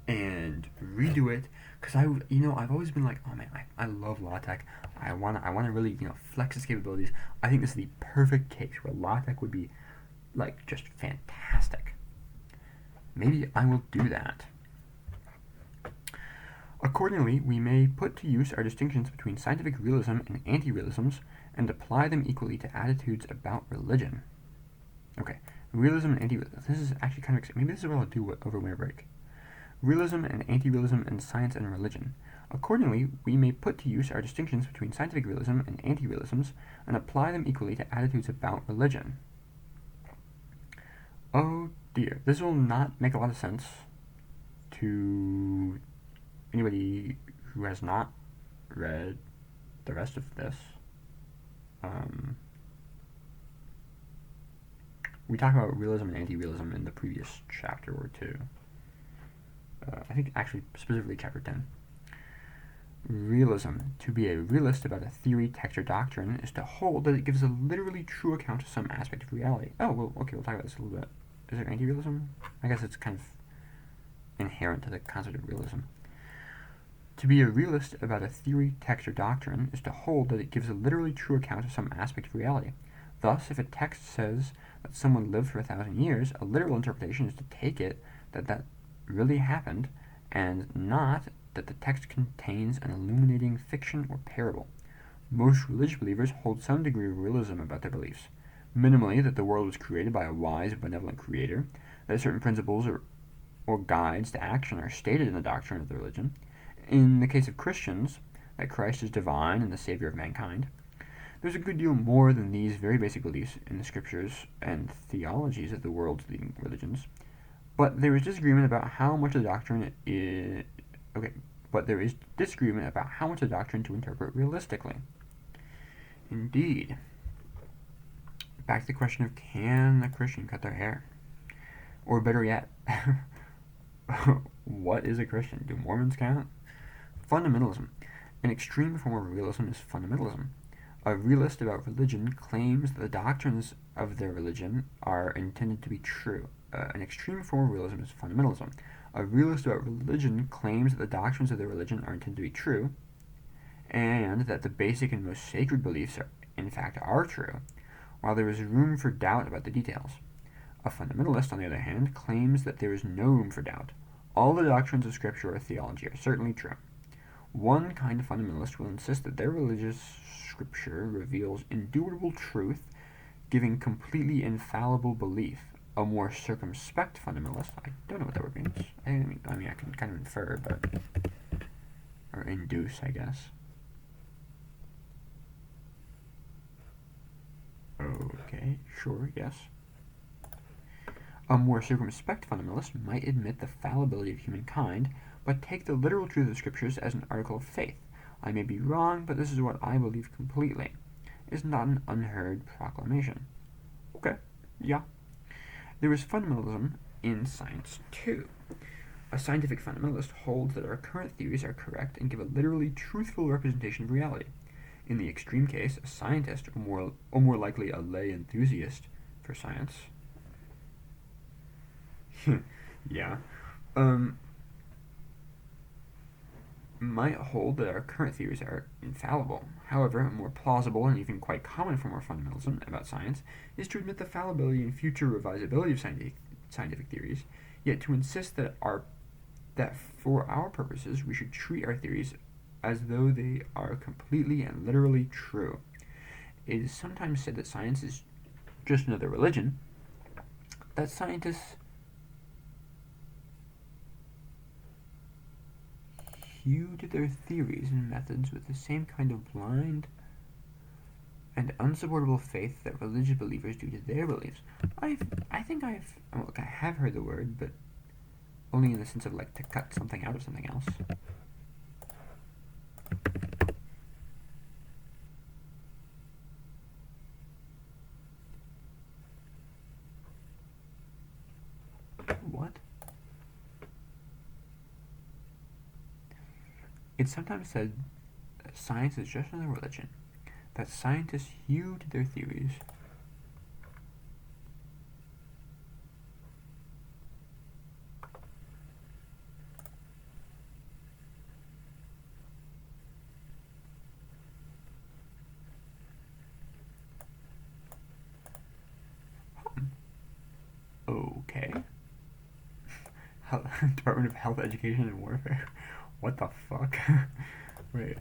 and redo it, because I've always been like, oh man, I love LaTeX. I want to really flex its capabilities. I think this is the perfect case where LaTeX would be like just fantastic. Maybe I will do that. Accordingly, we may put to use our distinctions between scientific realism and anti-realisms and apply them equally to attitudes about religion. Okay, realism and anti-realism. This is actually kind of, maybe this is what I'll do over winter break. Realism and anti-realism in science and religion. Accordingly, we may put to use our distinctions between scientific realism and anti-realisms and apply them equally to attitudes about religion. Oh dear, this will not make a lot of sense to anybody who has not read the rest of this. We talked about realism and anti-realism in the previous chapter or two. I think actually specifically chapter 10. Realism. To be a realist about a theory, text, or doctrine is to hold that it gives a literally true account of some aspect of reality. Oh, well, okay, we'll talk about this a little bit. Is there anti-realism? I guess it's kind of inherent to the concept of realism. To be a realist about a theory, text, or doctrine is to hold that it gives a literally true account of some aspect of reality. Thus, if a text says that someone lived for 1,000 years, a literal interpretation is to take it that really happened, and not that the text contains an illuminating fiction or parable. Most religious believers hold some degree of realism about their beliefs. Minimally, that the world was created by a wise, benevolent creator, that certain principles or guides to action are stated in the doctrine of the religion. In the case of Christians, that Christ is divine and the Savior of mankind. There's a good deal more than these very basic beliefs in the scriptures and theologies of the world's leading religions. But there is disagreement about how much of the doctrine is... Okay, but there is disagreement about how much of the doctrine to interpret realistically. Indeed. Back to the question of, can a Christian cut their hair? Or better yet, what is a Christian? Do Mormons count? Fundamentalism. An extreme form of realism is fundamentalism. A realist about religion claims that the doctrines of their religion are intended to be true. An extreme form of realism is fundamentalism. A realist about religion claims that the doctrines of their religion are intended to be true, and that the basic and most sacred beliefs in fact are true, while there is room for doubt about the details. A fundamentalist, on the other hand, claims that there is no room for doubt. All the doctrines of Scripture or theology are certainly true. One kind of fundamentalist will insist that their religious Scripture reveals indubitable truth, giving completely infallible belief. A more circumspect fundamentalist, I don't know what that word means. I mean, I can kind of infer, but or induce, I guess. Okay, sure, yes. A more circumspect fundamentalist might admit the fallibility of humankind, but take the literal truth of the Scriptures as an article of faith. I may be wrong, but this is what I believe completely. It's not an unheard proclamation. Okay, yeah. There is fundamentalism in science, too. A scientific fundamentalist holds that our current theories are correct and give a literally truthful representation of reality. In the extreme case, a scientist, or more likely a lay enthusiast for science, yeah, might hold that our current theories are infallible. However, a more plausible and even quite common form of fundamentalism about science is to admit the fallibility and future revisability of scientific theories, yet to insist that for our purposes we should treat our theories as though they are completely and literally true. It is sometimes said that science is just another religion, that scientists hew to their theories and methods with the same kind of blind and unsupportable faith that religious believers do to their beliefs. I have heard the word, but only in the sense of like to cut something out of something else. What? It's sometimes said that science is just another religion, that scientists hew to their theories. Okay. Department of Health, Education, and Warfare. What the fuck? Wait.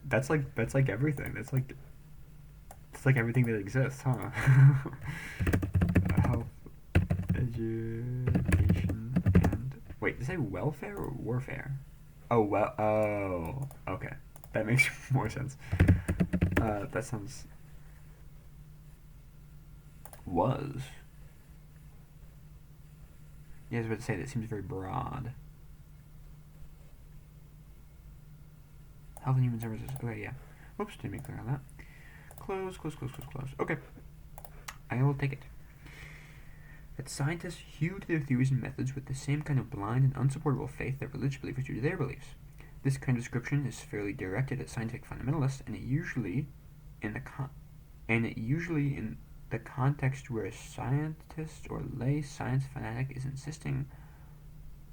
That's like everything. It's like everything that exists, huh? Health, education, and wait. Did it say welfare or warfare? Oh well. Oh, okay. That makes more sense. That sounds was. Yeah, I was about to say that seems very broad. Health and Human Services. Okay, yeah. Whoops, didn't make clear on that. Close. Okay. I will take it. That scientists hew to their theories and methods with the same kind of blind and unsupportable faith that religious believers do to their beliefs. This kind of description is fairly directed at scientific fundamentalists, and it usually in the context where a scientist or lay science fanatic is insisting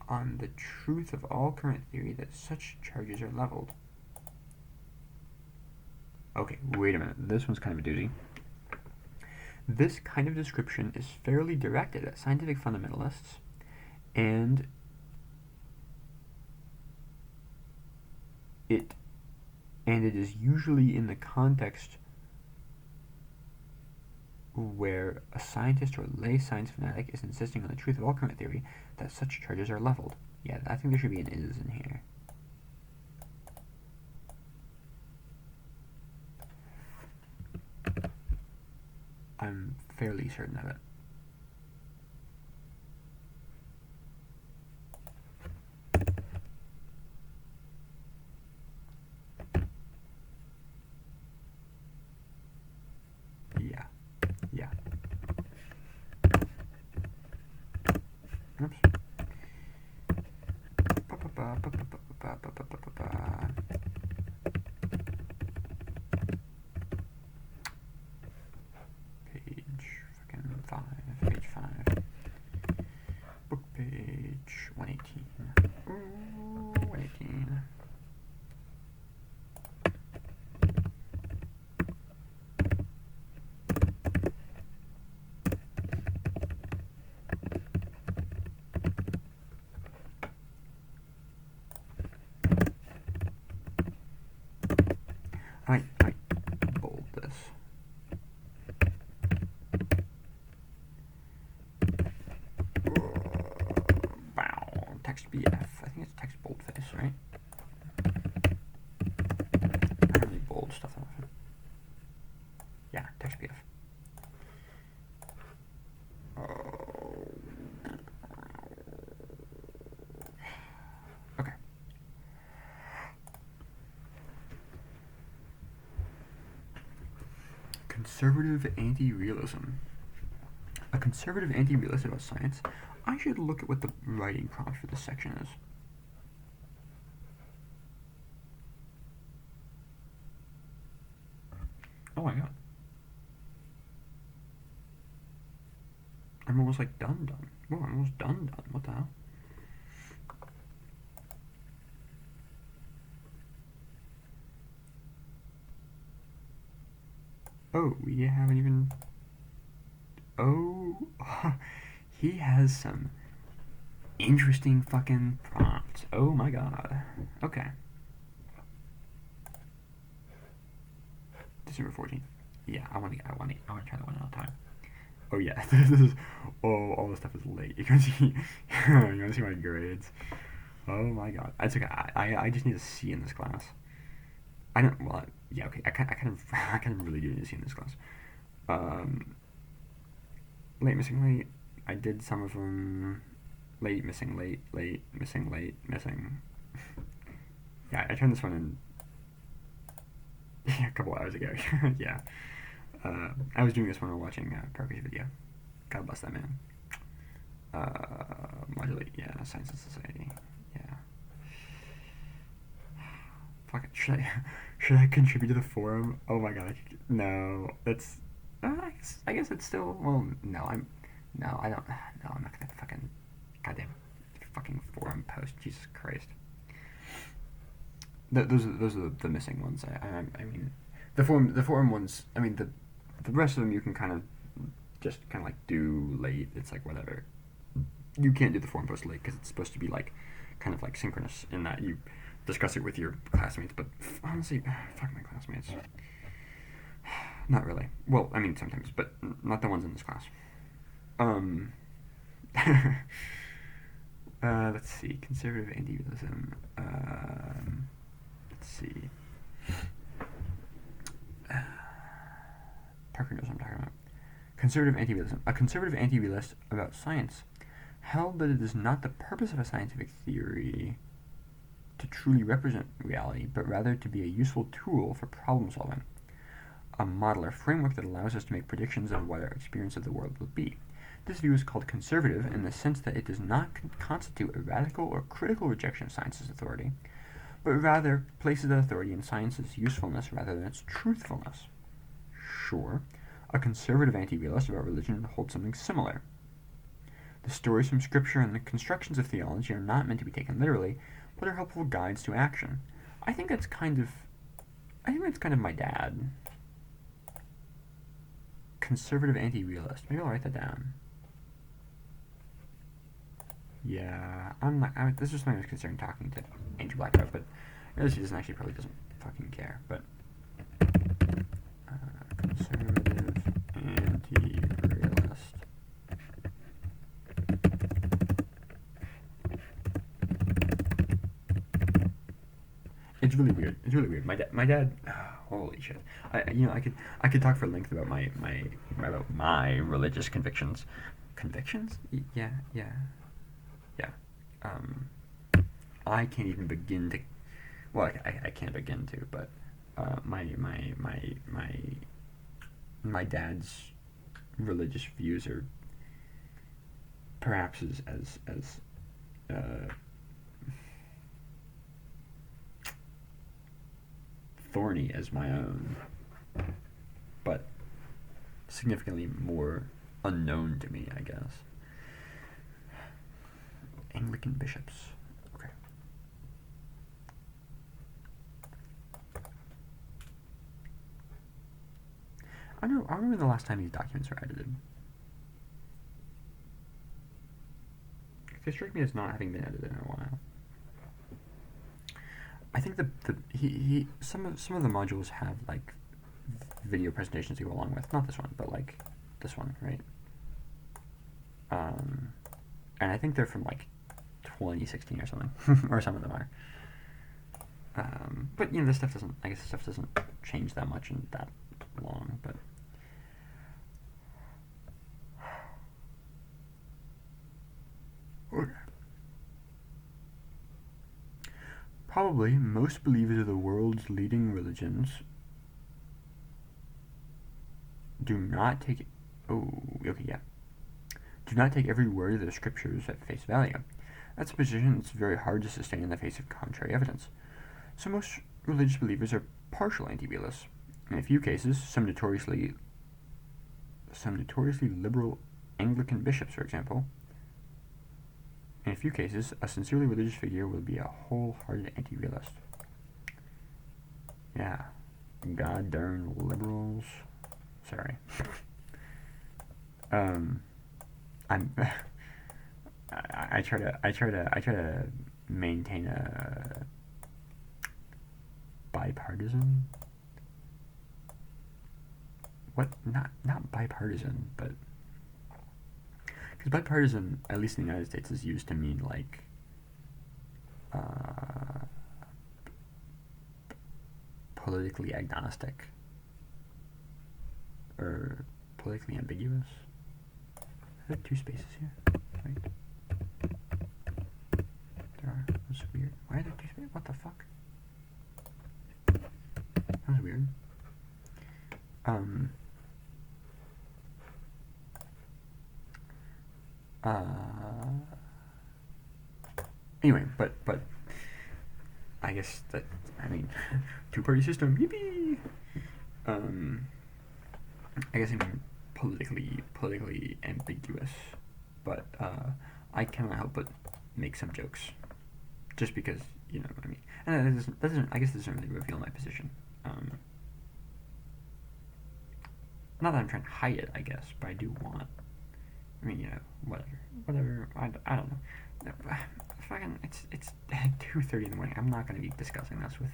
on the truth of all current theory, that such charges are leveled. Okay, wait a minute. This one's kind of a doozy. This kind of description is fairly directed at scientific fundamentalists, and it is usually in the context where a scientist or lay science fanatic is insisting on the truth of all current theory, that such charges are leveled. Yeah, I think there should be an is in here. I'm fairly certain of it. Yeah. Oops. Page fucking 5. conservative anti-realism. A conservative anti-realist about science. I should look at what the writing prompt for this section is. Oh my god. I'm almost like done. Whoa, I'm almost done. What the hell? Oh, we haven't even... Oh, he has some interesting fucking prompts. Oh my god. Okay. December 14th. Yeah, I want to try that one at a time. Oh yeah, this is all the stuff is late. You can see you can see my grades. Oh my god. It's okay. I just need a C in this class. I don't well yeah, okay. I kind of really do need a C in this class. Late missing late. I did some of them. Late missing late missing missing. Yeah, I turned this one in a couple hours ago. Yeah. I was doing this when we were watching Parker's video. God bless that man. Modulate, yeah, Science and Society, yeah. Fuck it, should I contribute to the forum? Oh my god, no, that's, I guess it's still, well, no, I don't, no, I'm not gonna fucking, goddamn, fucking forum post, Jesus Christ. Those are the missing ones. I mean, the forum ones. I mean, the rest of them you can kind of just kind of like do late. It's like whatever. You can't do the forum post late because it's supposed to be like kind of like synchronous in that you discuss it with your classmates. But honestly, fuck my classmates. Not really. Well, I mean sometimes, but not the ones in this class. Let's see. Conservative anti-realism. Let's see. Parker knows what I'm talking about. Conservative anti-realism. A conservative anti-realist about science held that it is not the purpose of a scientific theory to truly represent reality, but rather to be a useful tool for problem solving. A model or framework that allows us to make predictions of what our experience of the world will be. This view is called conservative in the sense that it does not constitute a radical or critical rejection of science's authority, but rather places that authority in science's usefulness rather than its truthfulness. Sure, a conservative anti-realist about religion holds something similar. The stories from Scripture and the constructions of theology are not meant to be taken literally, but are helpful guides to action. I think that's kind of my dad. Conservative anti-realist. Maybe I'll write that down. Yeah, this is something I was considering talking to Angel Blackout, but I realize he probably doesn't fucking care, but conservative anti-realist. It's really weird. My dad. Holy shit. I could talk for length about my religious convictions. Convictions? Yeah. I can't even begin to. Well, I can't begin to, but my dad's religious views are perhaps as thorny as my own, but significantly more unknown to me, I guess. Anglican bishops. Okay. I remember the last time these documents were edited. They strike me as not having been edited in a while. I think some of the modules have like video presentations to go along with. Not this one, but like this one, right? And I think they're from like 2016 or something, or some of them are. But this stuff doesn't. I guess this stuff doesn't change that much in that long. But okay. Probably most believers of the world's leading religions Do not take. Oh, okay, yeah. Do not take every word of the scriptures at face value. That's a position that's very hard to sustain in the face of contrary evidence. So most religious believers are partial anti-realists. In a few cases, some notoriously liberal Anglican bishops, for example. In a few cases, a sincerely religious figure will be a wholehearted anti-realist. Yeah, god darn liberals. Sorry. I'm. I try to maintain a bipartisan. What? Not bipartisan, but because bipartisan, at least in the United States, is used to mean like politically agnostic or politically ambiguous. Are there two spaces here? Right. There are. That's weird. Why are there two spaces? What the fuck? That was weird. Anyway, but I guess that, I mean, two-party system, yippee! I guess I mean politically ambiguous, but I cannot help but make some jokes, just because, you know what I mean. And that doesn't I guess this doesn't really reveal my position. Not that I'm trying to hide it, I guess, but I do want. I mean, you know, whatever. I don't know. No, fucking, it's 2:30 in the morning. I'm not gonna be discussing this with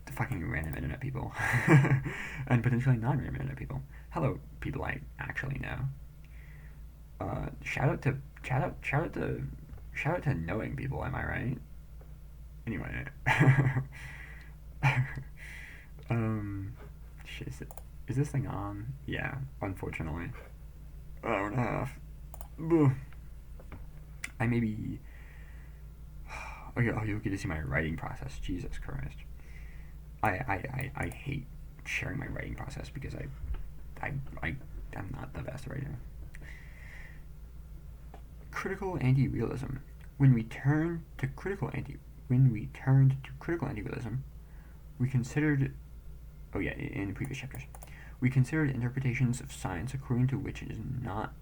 the fucking random internet people, and potentially non-random internet people. Hello, people I actually know. Shout out to knowing people. Am I right? Anyway, shit. Is this thing on? Yeah, unfortunately. Hour and a half. I maybe. Oh, you'll get to see my writing process. Jesus Christ. I hate sharing my writing process because I'm not the best writer. Critical anti-realism. When we turned to critical anti-realism, we considered. Oh yeah, in previous chapters. We considered interpretations of science according to which it is not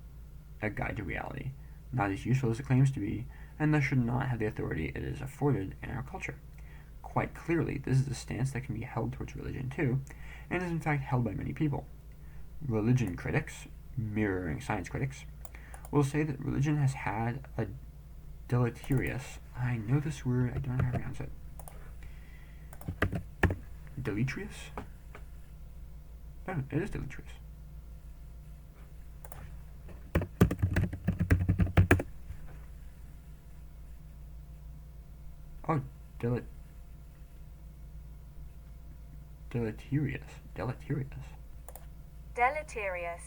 a guide to reality, not as useful as it claims to be, and thus should not have the authority it is afforded in our culture. Quite clearly, this is a stance that can be held towards religion too, and is in fact held by many people. Religion critics, mirroring science critics, will say that religion has had a deleterious, I know this word, I don't know how to pronounce it, deleterious? No, it is deleterious. Oh, deleterious. Deleterious. Deleterious.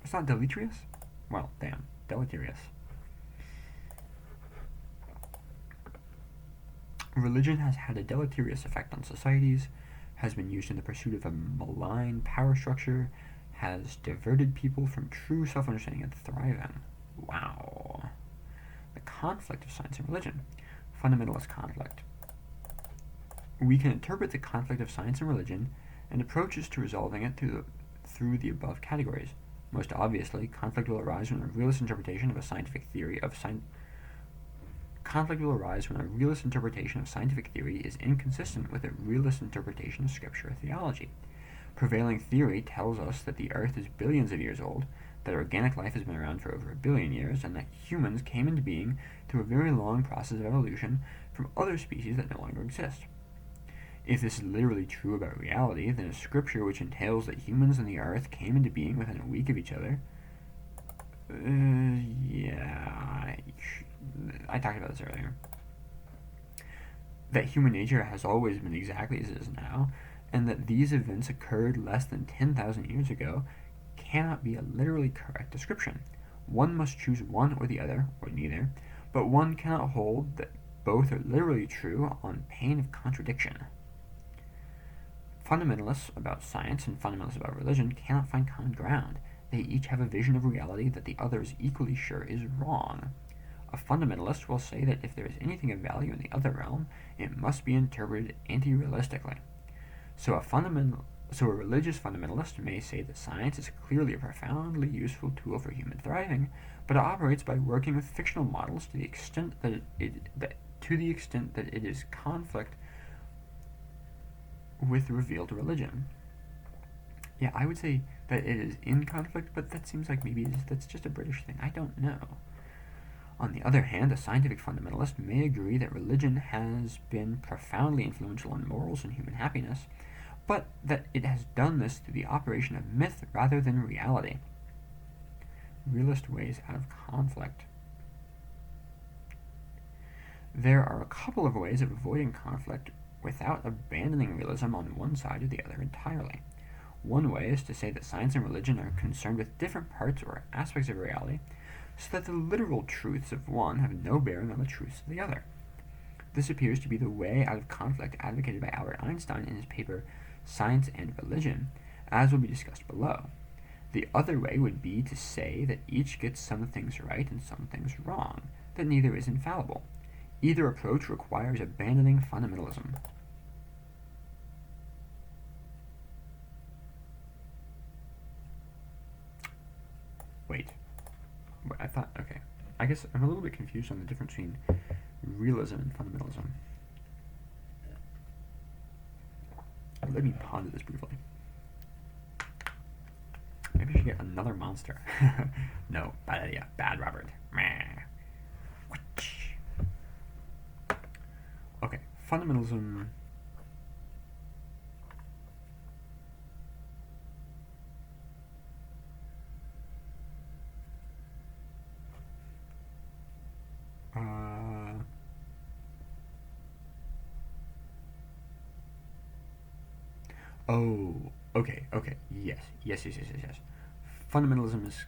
It's not deleterious? Well, damn. Deleterious. Religion has had a deleterious effect on societies, has been used in the pursuit of a malign power structure, has diverted people from true self-understanding and thriving. Wow. The conflict of science and religion. Fundamentalist conflict. We can interpret the conflict of science and religion and approaches to resolving it through the above categories. Most obviously, conflict will arise when a realist interpretation of a scientific theory is inconsistent with a realist interpretation of scripture or theology. Prevailing theory tells us that the earth is billions of years old, that organic life has been around for over 1 billion years, and that humans came into being through a very long process of evolution from other species that no longer exist. If this is literally true about reality, then a scripture which entails that humans and the earth came into being within a week of each other, yeah, I talked about this earlier. That human nature has always been exactly as it is now, and that these events occurred less than 10,000 years ago, cannot be a literally correct description. One must choose one or the other, or neither, but one cannot hold that Both are literally true on pain of contradiction. Fundamentalists about science and fundamentalists about religion cannot find common ground. They each have a vision of reality that the other is equally sure is wrong. A fundamentalist will say that if there is anything of value in the other realm, it must be interpreted anti-realistically. So a religious fundamentalist may say that science is clearly a profoundly useful tool for human thriving, but it operates by working with fictional models to the extent that it is conflict with revealed religion. Yeah, I would say that it is in conflict, but that seems like maybe that's just a British thing. I don't know. On the other hand, a scientific fundamentalist may agree that religion has been profoundly influential on morals and human happiness, but that it has done this through the operation of myth rather than reality. Realist ways out of conflict. There are a couple of ways of avoiding conflict without abandoning realism on one side or the other entirely. One way is to say that science and religion are concerned with different parts or aspects of reality, so that the literal truths of one have no bearing on the truths of the other. This appears to be the way out of conflict advocated by Albert Einstein in his paper Science and Religion, as will be discussed below. The other way would be to say that each gets some things right and some things wrong, that neither is infallible. Either approach requires abandoning fundamentalism. Wait, I thought, okay. I guess I'm a little bit confused on the difference between realism and fundamentalism. Let me ponder this briefly. Maybe I should get another monster. No, bad idea. Bad Robert. Okay, fundamentalism. Oh, okay, yes. Fundamentalism is.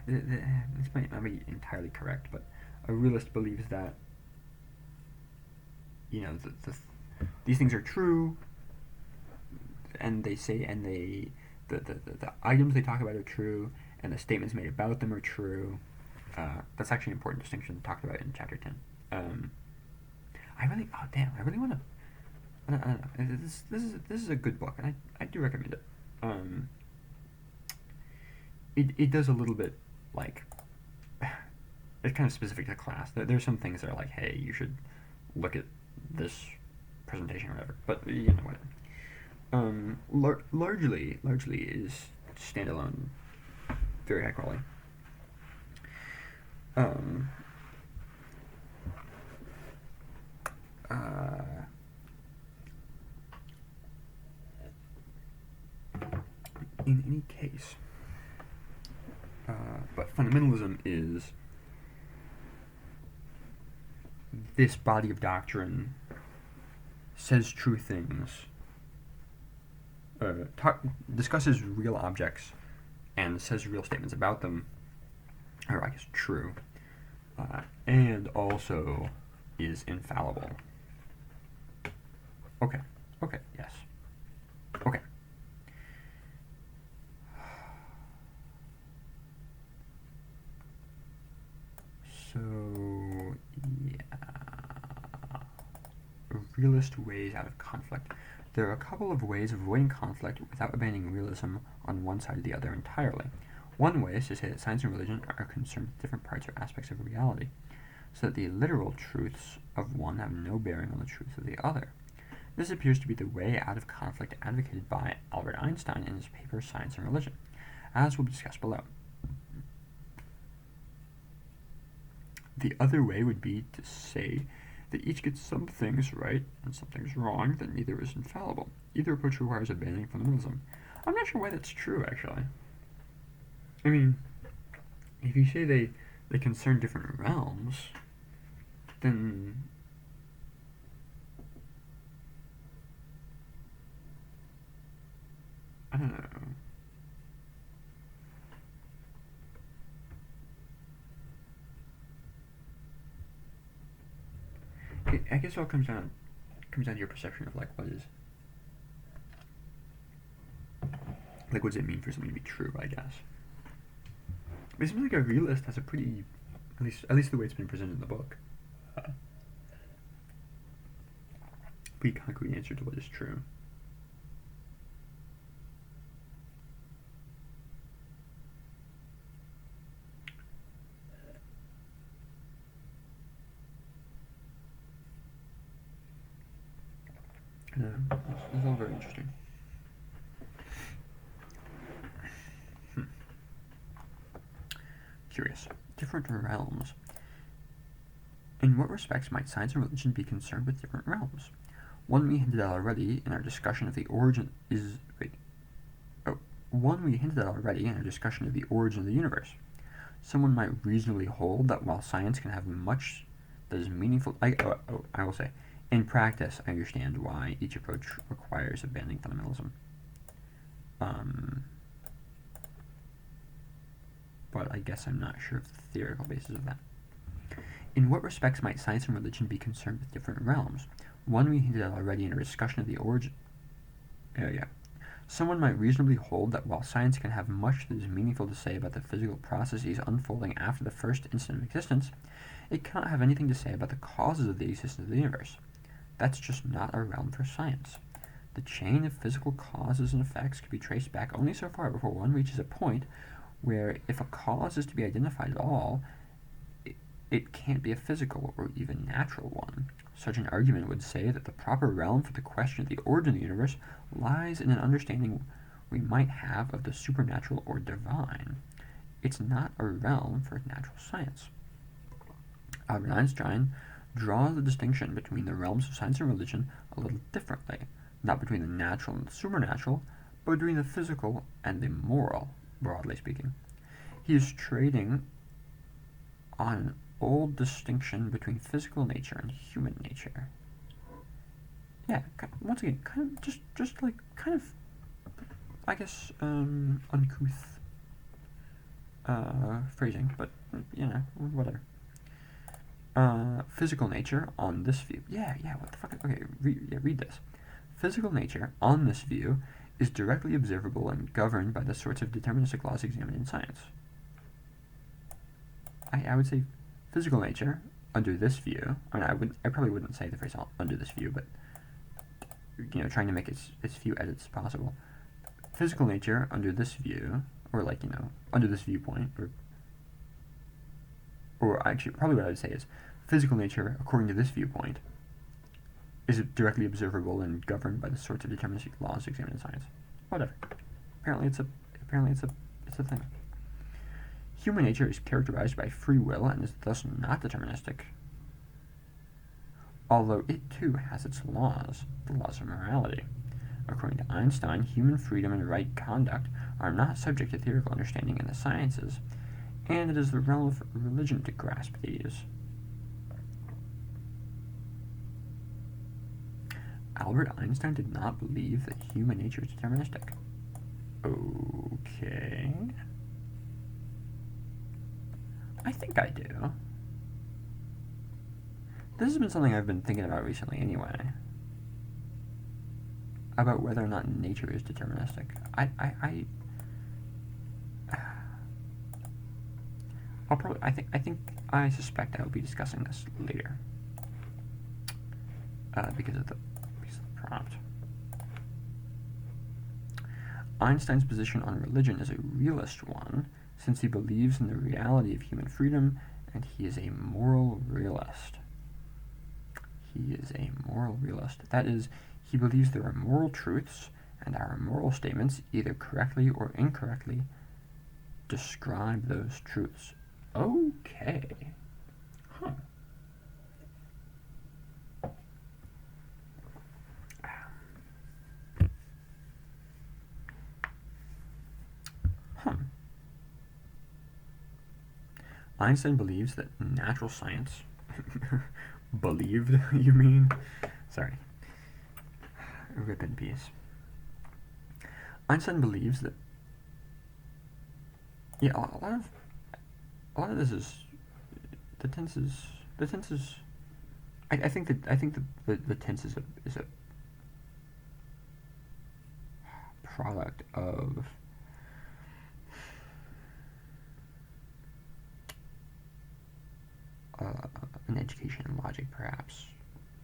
This might not be entirely correct, but a realist believes that, these things are true, and they say, and the items they talk about are true, and the statements made about them are true. That's actually an important distinction talked about in chapter 10. I really want to. I don't know. This is a good book, and I do recommend it. It does a little bit like it's kind of specific to class. There's some things that are like, hey, you should look at this presentation or whatever. But whatever. Largely is standalone, very high quality. In any case, but fundamentalism is this body of doctrine says true things, discusses real objects, and says real statements about them, or I guess true, and also is infallible. Okay, yes. Okay. So, yeah. Realist ways out of conflict. There are a couple of ways of avoiding conflict without abandoning realism on one side or the other entirely. One way is to say that science and religion are concerned with different parts or aspects of reality, so that the literal truths of one have no bearing on the truths of the other. This appears to be the way out of conflict advocated by Albert Einstein in his paper Science and Religion, as will be discussed below. The other way would be to say that each gets some things right and some things wrong, that neither is infallible. Either approach requires abandoning fundamentalism. I'm not sure why that's true, actually. I mean, if you say they concern different realms, then I don't know. I guess it all comes down to your perception of like what is like what does it mean for something to be true, I guess. It seems like a realist has a pretty, at least the way it's been presented in the book, pretty concrete answer to what is true. It's all very interesting. Curious. Different realms. In what respects might science and religion be concerned with different realms? One we hinted at already in our discussion of the origin One we hinted at already in our discussion of the origin of the universe. Someone might reasonably hold that while science can have much that is meaningful, I will say, in practice, I understand why each approach requires abandoning fundamentalism. But I guess I'm not sure of the theoretical basis of that. In what respects might science and religion be concerned with different realms? One we hinted at already in our discussion of the origin. Someone might reasonably hold that while science can have much that is meaningful to say about the physical processes unfolding after the first instant of existence, it cannot have anything to say about the causes of the existence of the universe. That's just not a realm for science. The chain of physical causes and effects can be traced back only so far before one reaches a point where, if a cause is to be identified at all, it can't be a physical or even natural one. Such an argument would say that the proper realm for the question of the origin of the universe lies in an understanding we might have of the supernatural or divine. It's not a realm for natural science. Albert Einstein draws the distinction between the realms of science and religion a little differently, not between the natural and the supernatural, but between the physical and the moral, broadly speaking. He is trading on an old distinction between physical nature and human nature. Yeah, once again, I guess, uncouth phrasing, but, whatever. Physical nature on this view. What the fuck? Okay, read this. Physical nature on this view is directly observable and governed by the sorts of deterministic laws examined in science. I would say physical nature under this view. I probably wouldn't say the phrase under this view, but trying to make as few edits as possible. Physical nature under this view, or under this viewpoint, or actually probably what I would say is physical nature according to this viewpoint is directly observable and governed by the sorts of deterministic laws examined in science. Whatever. Apparently it's a thing. Human nature is characterized by free will and is thus not deterministic, although it too has its laws, the laws of morality. According to Einstein, human freedom and right conduct are not subject to theoretical understanding in the sciences, and it is the realm of religion to grasp these. Albert Einstein did not believe that human nature is deterministic. Okay. I think I do. This has been something I've been thinking about recently anyway. About whether or not nature is deterministic. I suspect I will be discussing this later. Because of the prompt. Einstein's position on religion is a realist one, since he believes in the reality of human freedom, and he is a moral realist. That is, he believes there are moral truths, and our moral statements, either correctly or incorrectly, describe those truths. Okay. Huh. Einstein believes that natural science... Believed, you mean? Sorry. Rip in peace. Einstein believes that... Yeah, a lot of this is... The tense is the tense is a product of an education in logic, perhaps,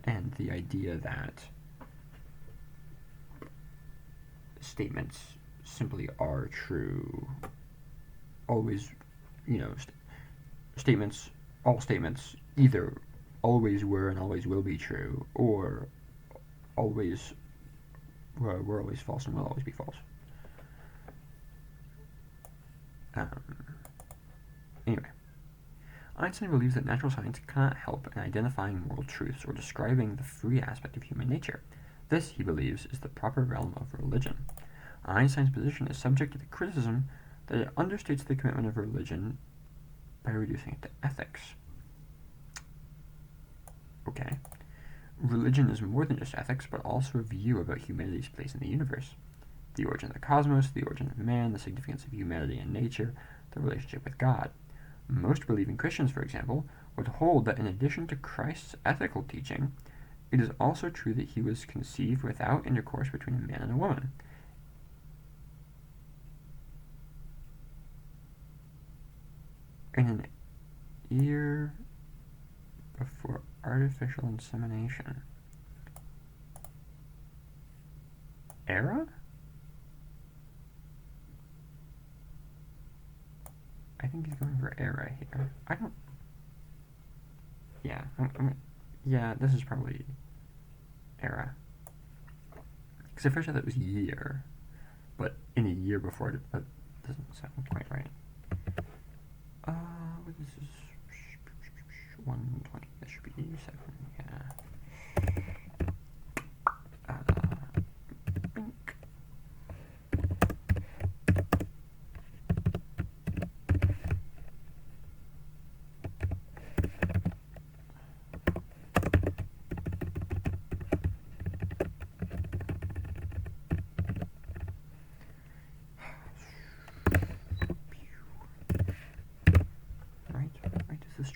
and the idea that statements simply are true. Always, statements, all statements either always were and always will be true, or always were always false and will always be false. Anyway, Einstein believes that natural science cannot help in identifying moral truths or describing the free aspect of human nature. This, he believes, is the proper realm of religion. Einstein's position is subject to the criticism that it understates the commitment of religion by reducing it to ethics. Okay. Religion is more than just ethics, but also a view about humanity's place in the universe. The origin of the cosmos, the origin of man, the significance of humanity and nature, the relationship with God. Most believing Christians, for example, would hold that in addition to Christ's ethical teaching, it is also true that he was conceived without intercourse between a man and a woman. In an year before artificial insemination. Era? I think he's going for era here. I don't... Yeah, yeah, this is probably era. Because at first I thought it was year, but in a year before it doesn't sound quite right. This is 120. That should be 87. Yeah. Bink.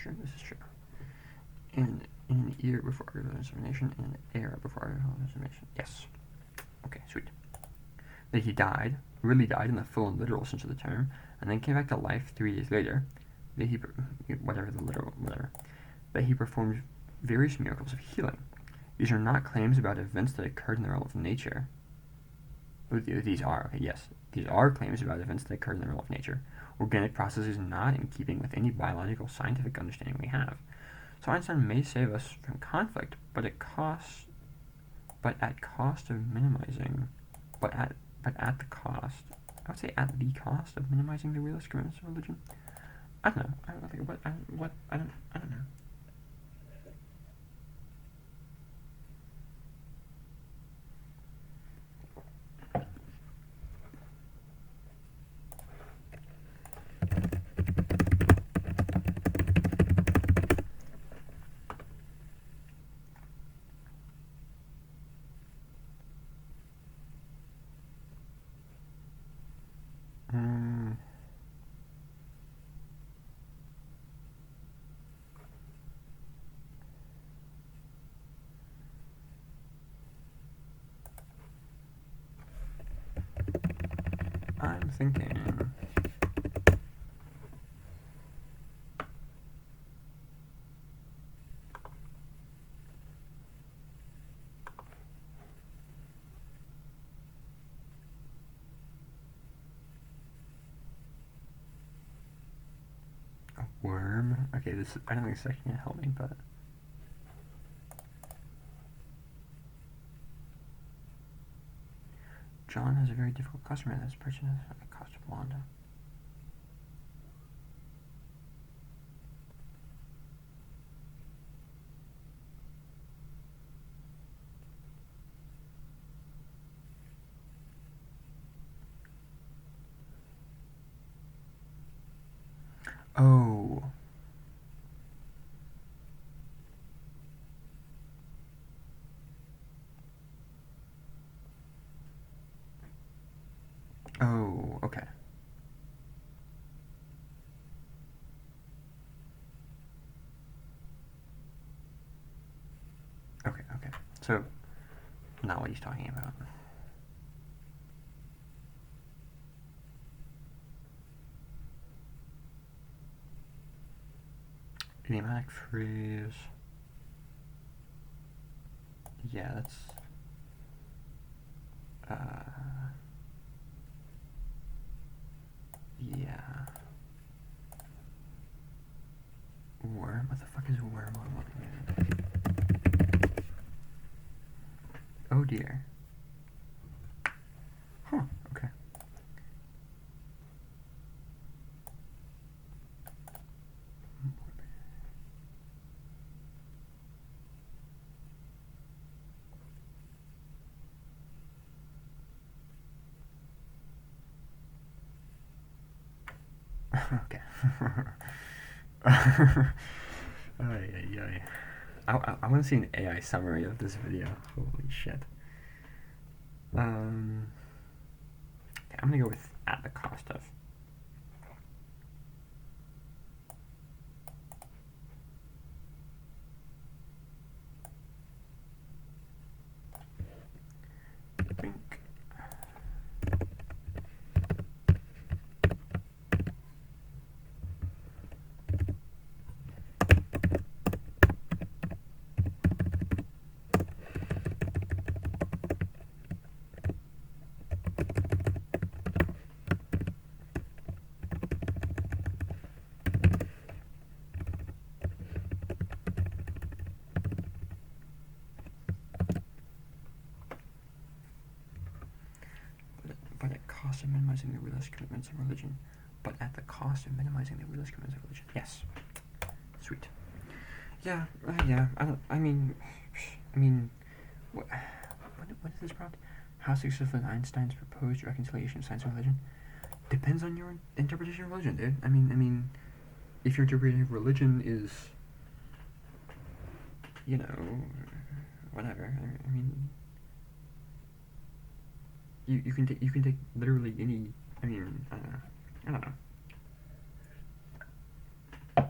This is true. In an year before artificial insemination, in an era before artificial insemination. Yes. Okay, sweet. That he died, really died in the full and literal sense of the term, and then came back to life 3 days later. That he, that he performed various miracles of healing. These are not claims about events that occurred in the realm of nature. These are claims about events that occurred in the realm of nature. Organic processes not in keeping with any biological scientific understanding we have. So Einstein may save us from conflict, but at cost of minimizing, I would say at the cost of minimizing the realist commitments of religion. I don't know. I don't know. I'm thinking. A worm? Okay, I don't think this actually can help me, but. John has a very difficult customer. This person is at the cost of Wanda. Oh. Oh, okay. also not what he's talking about. Idiomatic phrase. Yeah, that's yeah. Worm? What the fuck is worm? Oh dear. Huh, okay. Okay. I want to see an AI summary of this video. Holy shit. Okay, I'm gonna go with at the cost of. Bink. But at cost of minimizing the realistic commitments of religion. But at the cost of minimizing the realistic commitments of religion. Yes. Sweet. Yeah, yeah. I mean, what is this prompt? How successful is Einstein's proposed reconciliation of science and religion? Depends on your interpretation of religion, dude. I mean, if your interpretation of religion is, you know, whatever. I mean, you can take literally any. I mean, I don't know.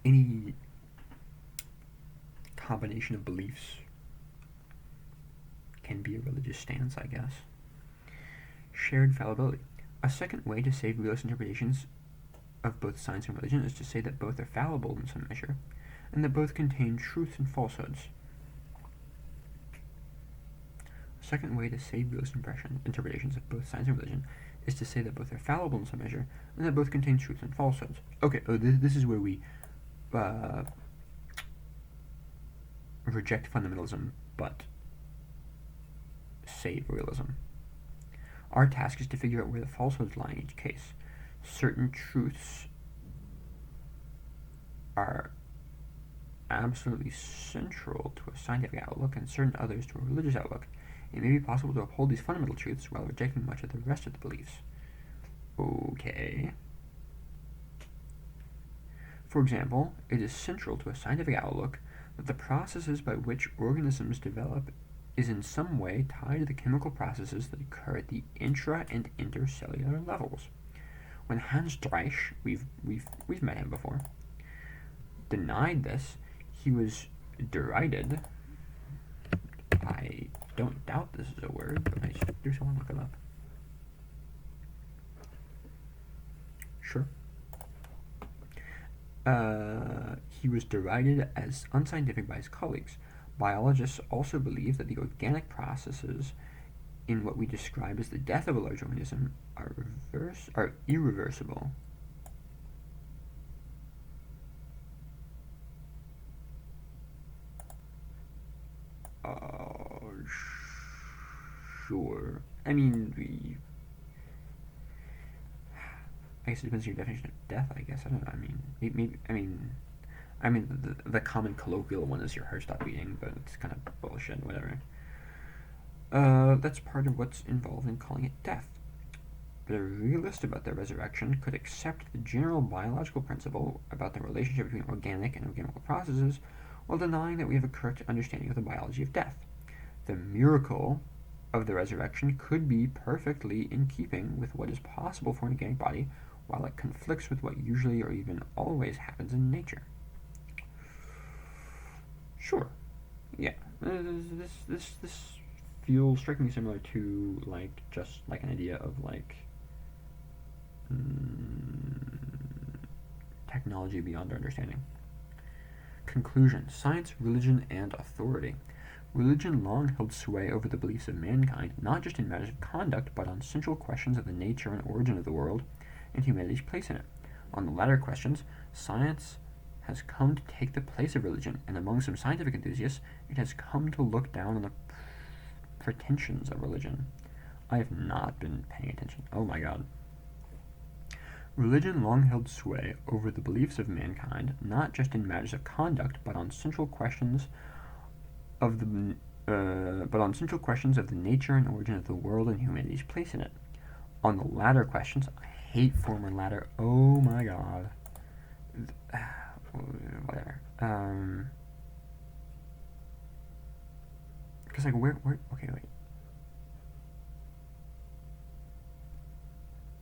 Any combination of beliefs can be a religious stance, I guess. Shared fallibility. A second way to save realist interpretations of both science and religion is to say that both are fallible in some measure, and that both contain truths and falsehoods. A second way to save realist interpretations of both science and religion is to say that both are fallible in some measure, and that both contain truths and falsehoods. Okay, this is where we reject fundamentalism, but save realism. Our task is to figure out where the falsehoods lie in each case. Certain truths are absolutely central to a scientific outlook and certain others to a religious outlook. It may be possible to uphold these fundamental truths while rejecting much of the rest of the beliefs. Okay. For example, it is central to a scientific outlook that the processes by which organisms develop is in some way tied to the chemical processes that occur at the intra and intercellular levels. When Hans Dreich, we've met him before, denied this, he was derided. I don't doubt this is a word, but I do so want to look it up. Sure. He was derided as unscientific by his colleagues. Biologists also believe that the organic processes in what we describe as the death of a large organism are irreversible. Sure. I mean, I guess it depends on your definition of death. I guess I don't know. I mean, the common colloquial one is your heart stop beating, but it's kind of bullshit. Whatever. That's part of what's involved in calling it death. But a realist about the resurrection could accept the general biological principle about the relationship between organic and organic processes, while denying that we have a correct understanding of the biology of death. The miracle of the resurrection could be perfectly in keeping with what is possible for an organic body, while it conflicts with what usually or even always happens in nature. Sure. Yeah. This feels strikingly similar to like just like an idea of like technology beyond our understanding. Conclusion: science, religion, and authority. Religion long held sway over the beliefs of mankind, not just in matters of conduct, but on central questions of the nature and origin of the world and humanity's place in it. On the latter questions, science has come to take the place of religion, and among some scientific enthusiasts, it has come to look down on the pretensions of religion. I have not been paying attention. Oh my god. Religion long held sway over the beliefs of mankind, not just in matters of conduct, but on central questions of the nature and origin of the world and humanity's place in it. On the latter questions, I hate former latter. Oh my god. Whatever. Because like where? Okay, wait.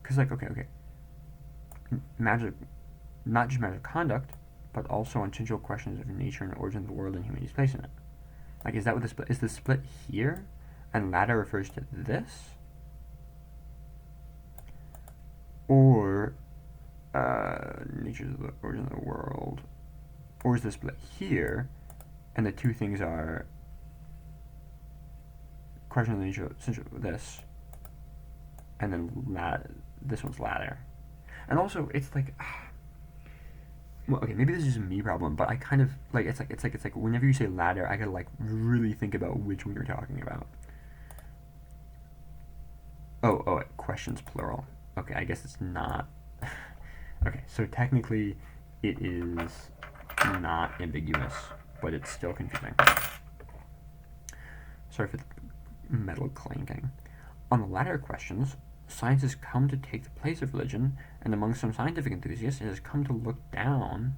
Because like okay. Magic, not just matter of conduct, but also on central questions of nature and origin of the world and humanity's place in it. Like, is that what the split is? The split here, and latter refers to this, or nature of the origin of the world, or is the split here, and the two things are question of the nature of this, and then this one's latter. And also, it's like, well, okay, maybe this is a me problem, but I kind of like it's like whenever you say ladder, I gotta like really think about which one you're talking about. Oh, questions plural. Okay, I guess it's not. Okay, so technically, it is not ambiguous, but it's still confusing. Sorry for the metal clanking. On the latter questions, science has come to take the place of religion, and among some scientific enthusiasts, it has come to look down.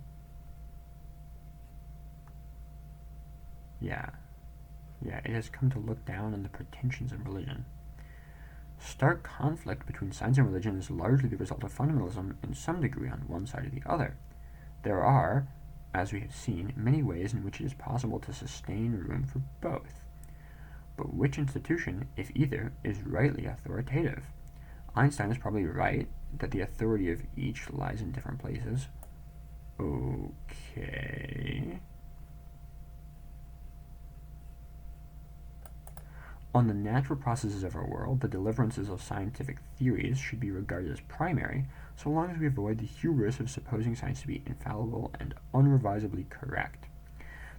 Yeah, it has come to look down on the pretensions of religion. Stark conflict between science and religion is largely the result of fundamentalism in some degree on one side or the other. There are, as we have seen, many ways in which it is possible to sustain room for both. But which institution, if either, is rightly authoritative? Einstein is probably right that the authority of each lies in different places. Okay. On the natural processes of our world, the deliverances of scientific theories should be regarded as primary, so long as we avoid the hubris of supposing science to be infallible and unrevisably correct.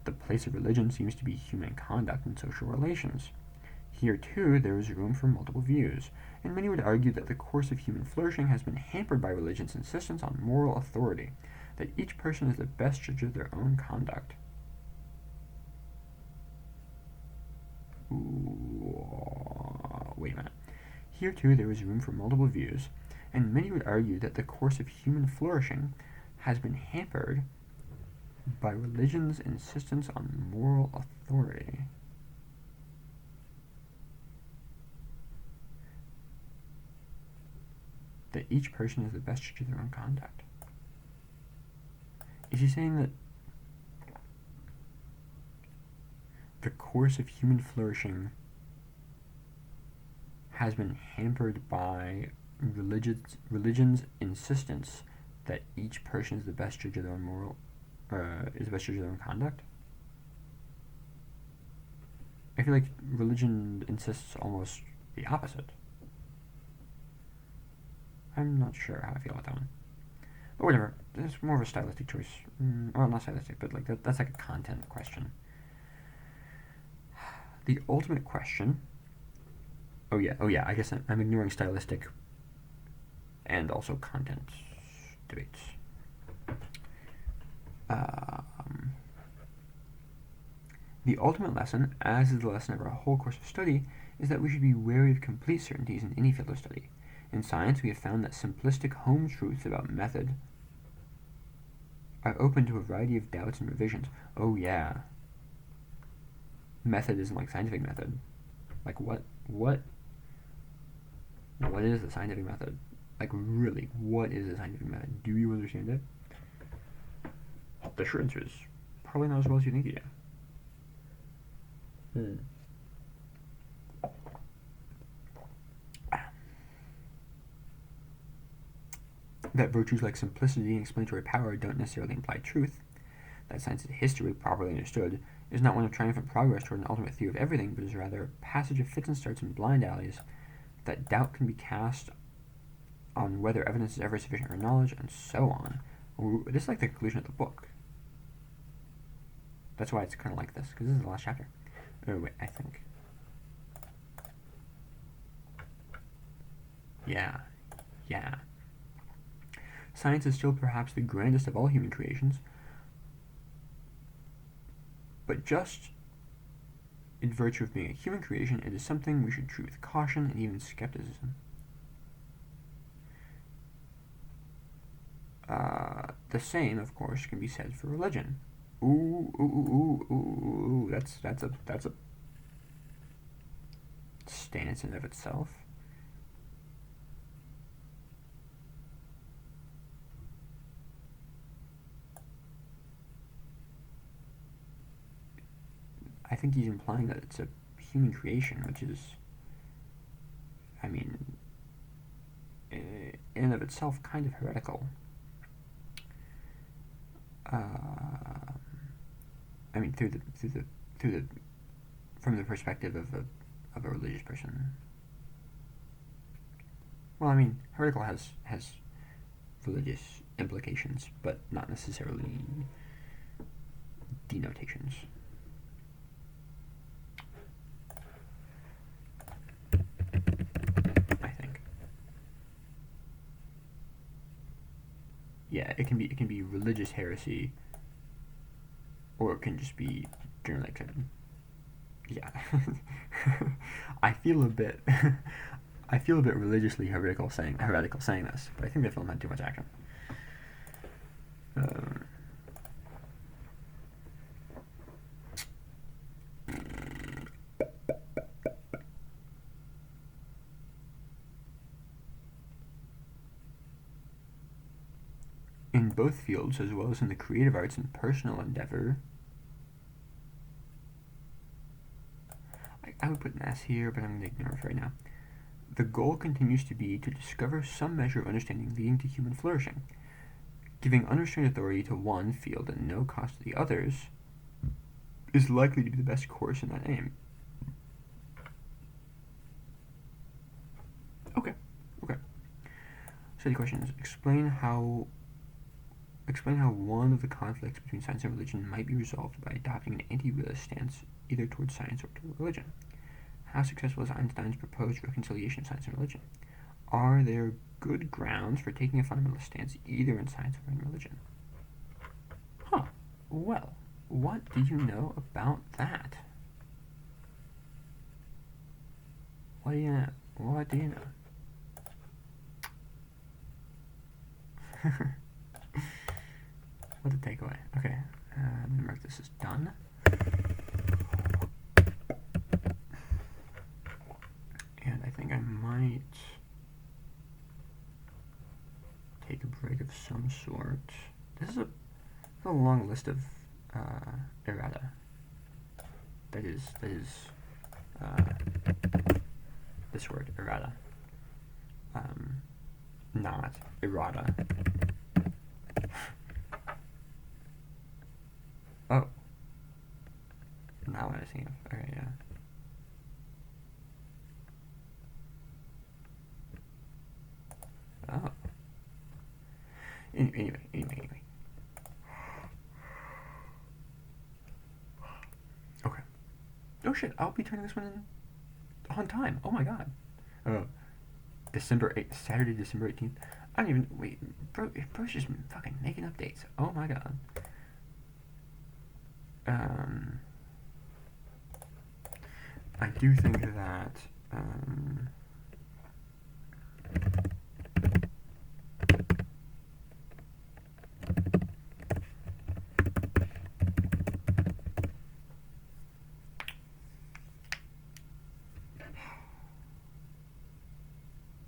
The place of religion seems to be human conduct and social relations. Here, too, there is room for multiple views, and many would argue that the course of human flourishing has been hampered by religion's insistence on moral authority, that each person is the best judge of their own conduct. Wait a minute. Here, too, there is room for multiple views, and many would argue that the course of human flourishing has been hampered by religion's insistence on moral authority. That each person is the best judge of their own conduct. Is he saying that the course of human flourishing has been hampered by religion's insistence that each person is the best judge of their own is the best judge of their own conduct? I feel like religion insists almost the opposite. I'm not sure how I feel about that one. But whatever, it's more of a stylistic choice. Well, not stylistic, but like that's like a content question. The ultimate question. Oh yeah, I guess I'm ignoring stylistic and also content debates. The ultimate lesson, as is the lesson of our whole course of study, is that we should be wary of complete certainties in any field of study. In science, we have found that simplistic home truths about method are open to a variety of doubts and revisions. Oh yeah. Method isn't like scientific method. Like what is the scientific method? Like really, what is the scientific method? Do you understand it? The short answer is probably not as well as you think you do. That virtues like simplicity and explanatory power don't necessarily imply truth, that science's history, properly understood, is not one of triumphant progress toward an ultimate theory of everything, but is rather a passage of fits and starts and blind alleys, that doubt can be cast on whether evidence is ever sufficient for knowledge, and so on. This is like the conclusion of the book. That's why it's kind of like this, because this is the last chapter. Oh, wait, I think. Yeah. Science is still perhaps the grandest of all human creations, but just in virtue of being a human creation, it is something we should treat with caution and even skepticism. The same, of course, can be said for religion. Ooh, that's a stance in and of itself. I think he's implying that it's a human creation, which is, I mean, in and of itself, kind of heretical. I mean, from the perspective of a religious person. Well, I mean, heretical has religious implications, but not necessarily denotations. I think. Yeah, it can be religious heresy, or it can just be generally yeah. I feel a bit religiously heretical saying this, but I think the film had too much action. In both fields, as well as in the creative arts and personal endeavor, I would put an S here, but I'm going to ignore it right now. The goal continues to be to discover some measure of understanding leading to human flourishing. Giving unrestrained authority to one field and no cost to the others is likely to be the best course in that aim. Okay. Study questions. Explain how one of the conflicts between science and religion might be resolved by adopting an anti-realist stance either towards science or toward religion. How successful is Einstein's proposed reconciliation of science and religion? Are there good grounds for taking a fundamentalist stance either in science or in religion? Huh. Well, what do you know about that? What do you know? What the takeaway? Okay, I'm gonna mark this as done. And I think I might take a break of some sort. This is a long list of errata. That is this word, errata. Not errata. Oh. Now what I think of. Okay, yeah. Oh. Anyway. Okay. Oh shit, I'll be turning this one in on time. Oh my god. Saturday, December 18th. I don't even, wait, bro's just fucking making updates. Oh my god. I do think that,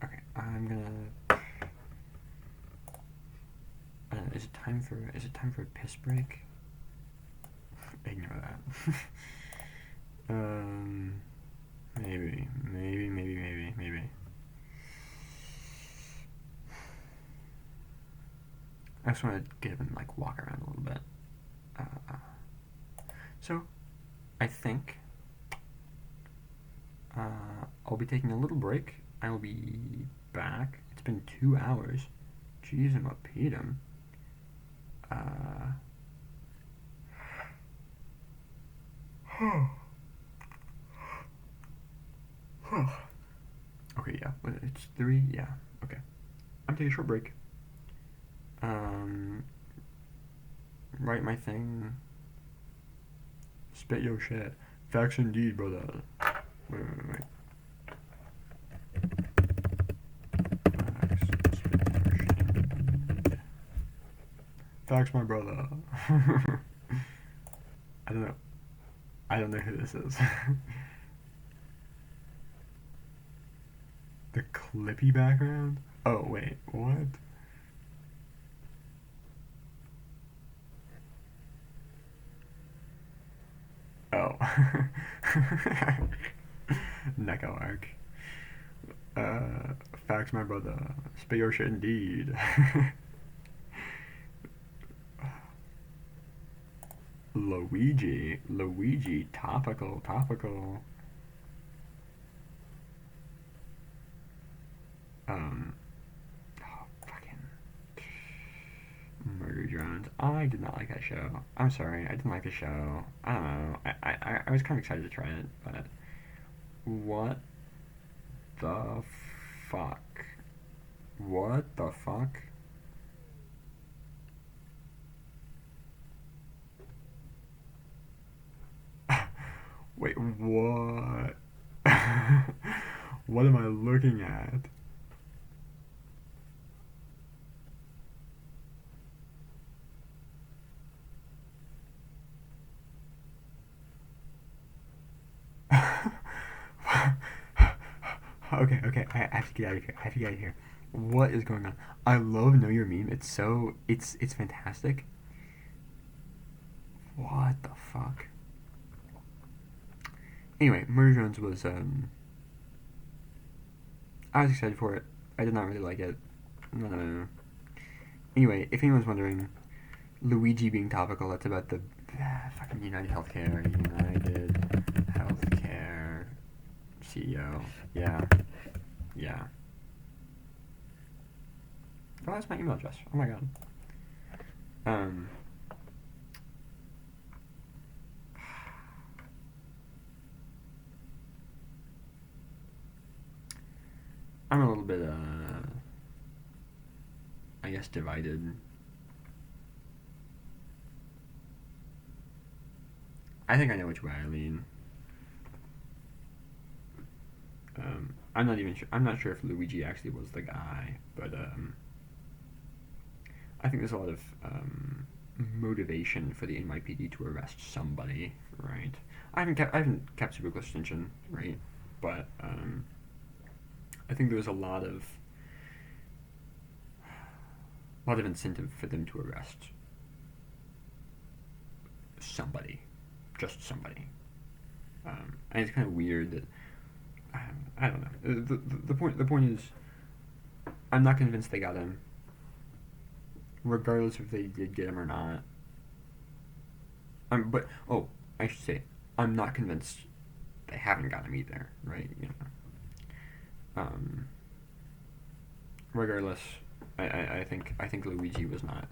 okay, I'm gonna, is it time for a piss break? Ignore that. Maybe. I just want to get up and like walk around a little bit. So, I think I'll be taking a little break. I will be back. It's been 2 hours. Jeez, and what paid him? Okay, yeah. It's 3. Yeah. Okay. I'm taking a short break. Write my thing. Spit your shit. Facts indeed, brother. Wait. Facts. Spit your shit. Facts, my brother. I don't know. I don't know who this is. The clippy background? Oh, wait. What? Oh. Neko arc. Facts, my brother. Spit your shit indeed. Luigi, topical. Fucking Murder Drones. I did not like that show. I'm sorry, I didn't like the show. I don't know. I was kind of excited to try it, but what the fuck? What the fuck? Wait, what? What am I looking at? Okay, I have to get out of here. What is going on? I love Know Your Meme. It's fantastic. What the fuck? Anyway, Murder Drones was I was excited for it. I did not really like it. No. Anyway, if anyone's wondering, Luigi being topical, that's about the fucking United Healthcare CEO. Yeah. Oh, that's my email address. Oh my god. I'm a little bit, I guess, divided. I think I know which way I lean. I'm not sure if Luigi actually was the guy, but I think there's a lot of motivation for the NYPD to arrest somebody, right? I haven't kept super close attention, right? But I think there's a lot of incentive for them to arrest somebody, just somebody. And it's kind of weird that I don't know. The point is, I'm not convinced they got him, regardless if they did get him or not. I should say, I'm not convinced they haven't got him either, right? Regardless, I think Luigi was not.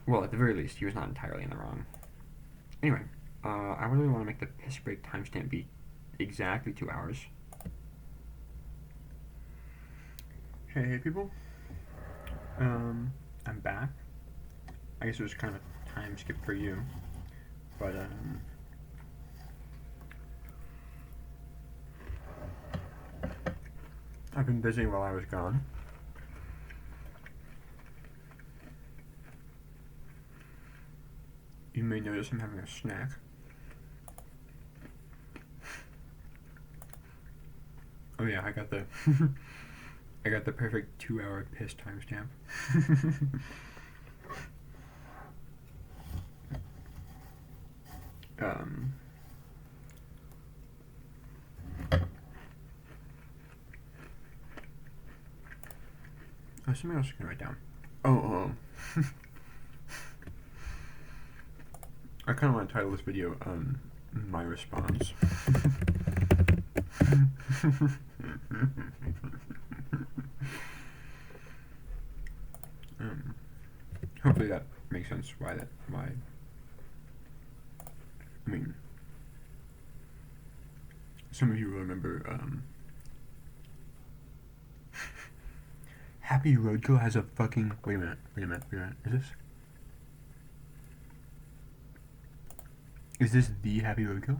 Well, at the very least, he was not entirely in the wrong. Anyway, I really want to make the piss break timestamp be exactly 2 hours. Hey people. I'm back. I guess it was kind of a time skip for you, but I've been busy while I was gone. You may notice I'm having a snack. Oh yeah, I got the I got the perfect 2-hour piss timestamp. There's something else I can write down. Oh. I kind of want to title this video, my response. Hopefully that makes sense. Why? I mean, some of you will remember, Happy Roadkill has a fucking. Wait a minute. Is this the Happy Roadkill?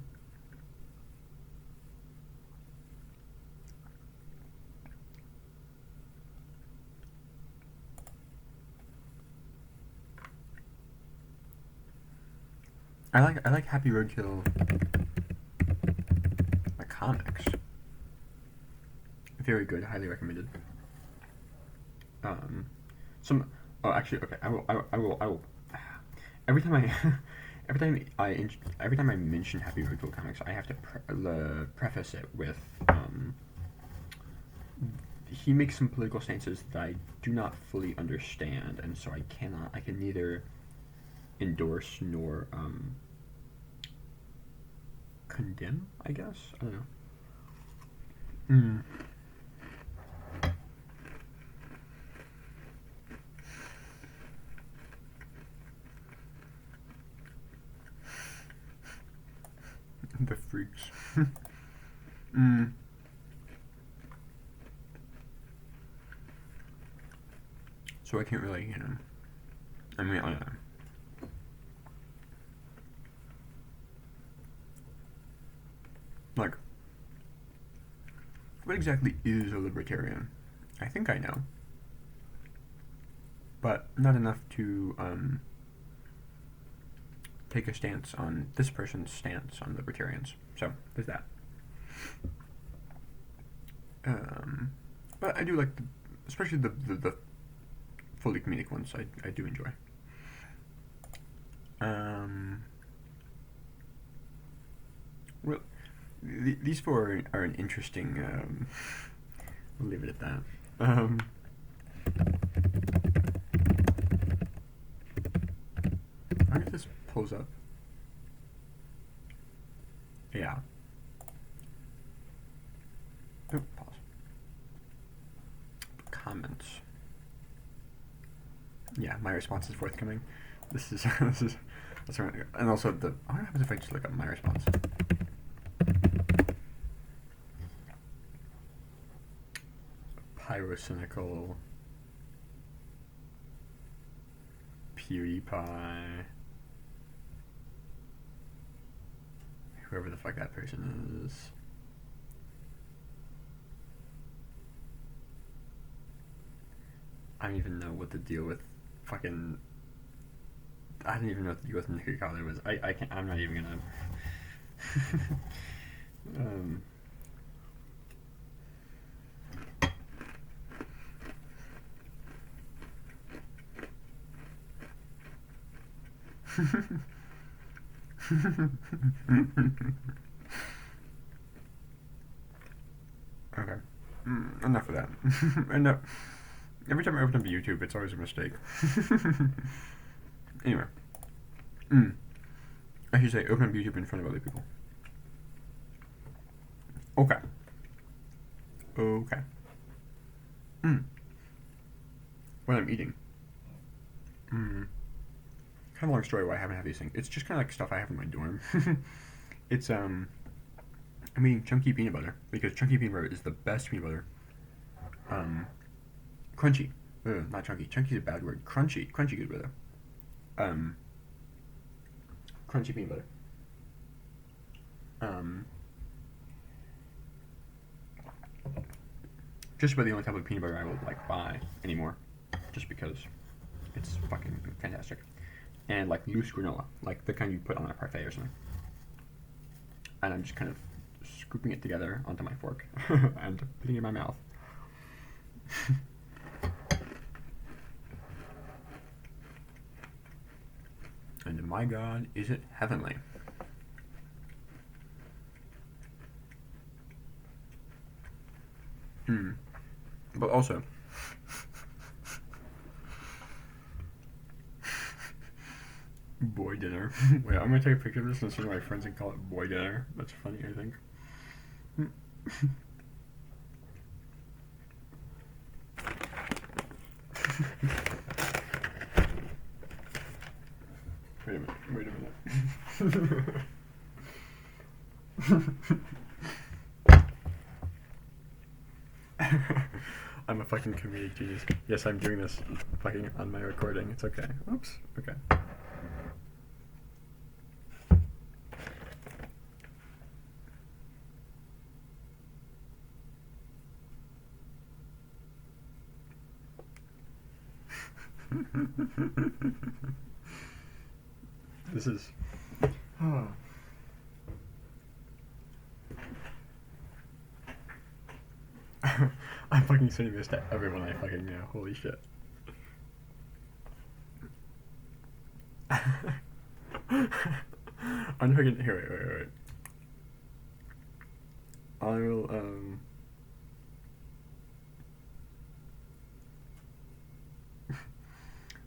I like Happy Roadkill, like comics. Very good, highly recommended. Actually, okay. I will. Every time I mention Happy Roadkill comics, I have to preface it with he makes some political stances that I do not fully understand, and so I can neither endorse nor condemn, I guess. I don't know. The freaks. So I can't really, I mean, I don't know. Like, what exactly is a libertarian? I think I know. But not enough to, take a stance on this person's stance on libertarians. So, there's that. But I do like, especially the fully comedic ones, I do enjoy. Well, these four are an interesting, we'll leave it at that. I wonder if this pulls up. Yeah. Oh, pause. Comments. Yeah, my response is forthcoming. That's right. And also what happens if I just look up my response? Pyrocynical. PewDiePie. Whoever the fuck that person is. I don't even know what to deal with fucking. I don't even know what to deal with Nicky Collar was. I can't. I'm not even gonna. Okay. Enough of that. Enough. Every time I open up YouTube, it's always a mistake. Anyway. I should say, open up YouTube in front of other people. Okay. What I'm eating. Kind of a long story why I haven't had these things. It's just kind of like stuff I have in my dorm. It's, I'm eating chunky peanut butter, because chunky peanut butter is the best peanut butter. Crunchy. Not chunky. Chunky is a bad word. Crunchy. Crunchy good weather. Crunchy peanut butter. Just about the only type of peanut butter I will buy anymore, just because it's fucking fantastic. And loose granola, like the kind you put on a parfait or something. And I'm just kind of scooping it together onto my fork and putting it in my mouth. And my God, is it heavenly? But also, Boy dinner. Wait, I'm gonna take a picture of this and send my friends and call it boy dinner. That's funny, I think. Wait a minute. Wait a minute. I'm a fucking comedic genius. Yes, I'm doing this fucking on my recording. It's okay. Oops. Okay. This is. Oh. I'm fucking sending this to everyone I fucking know. Holy shit. I'm fucking. Here, wait. I will,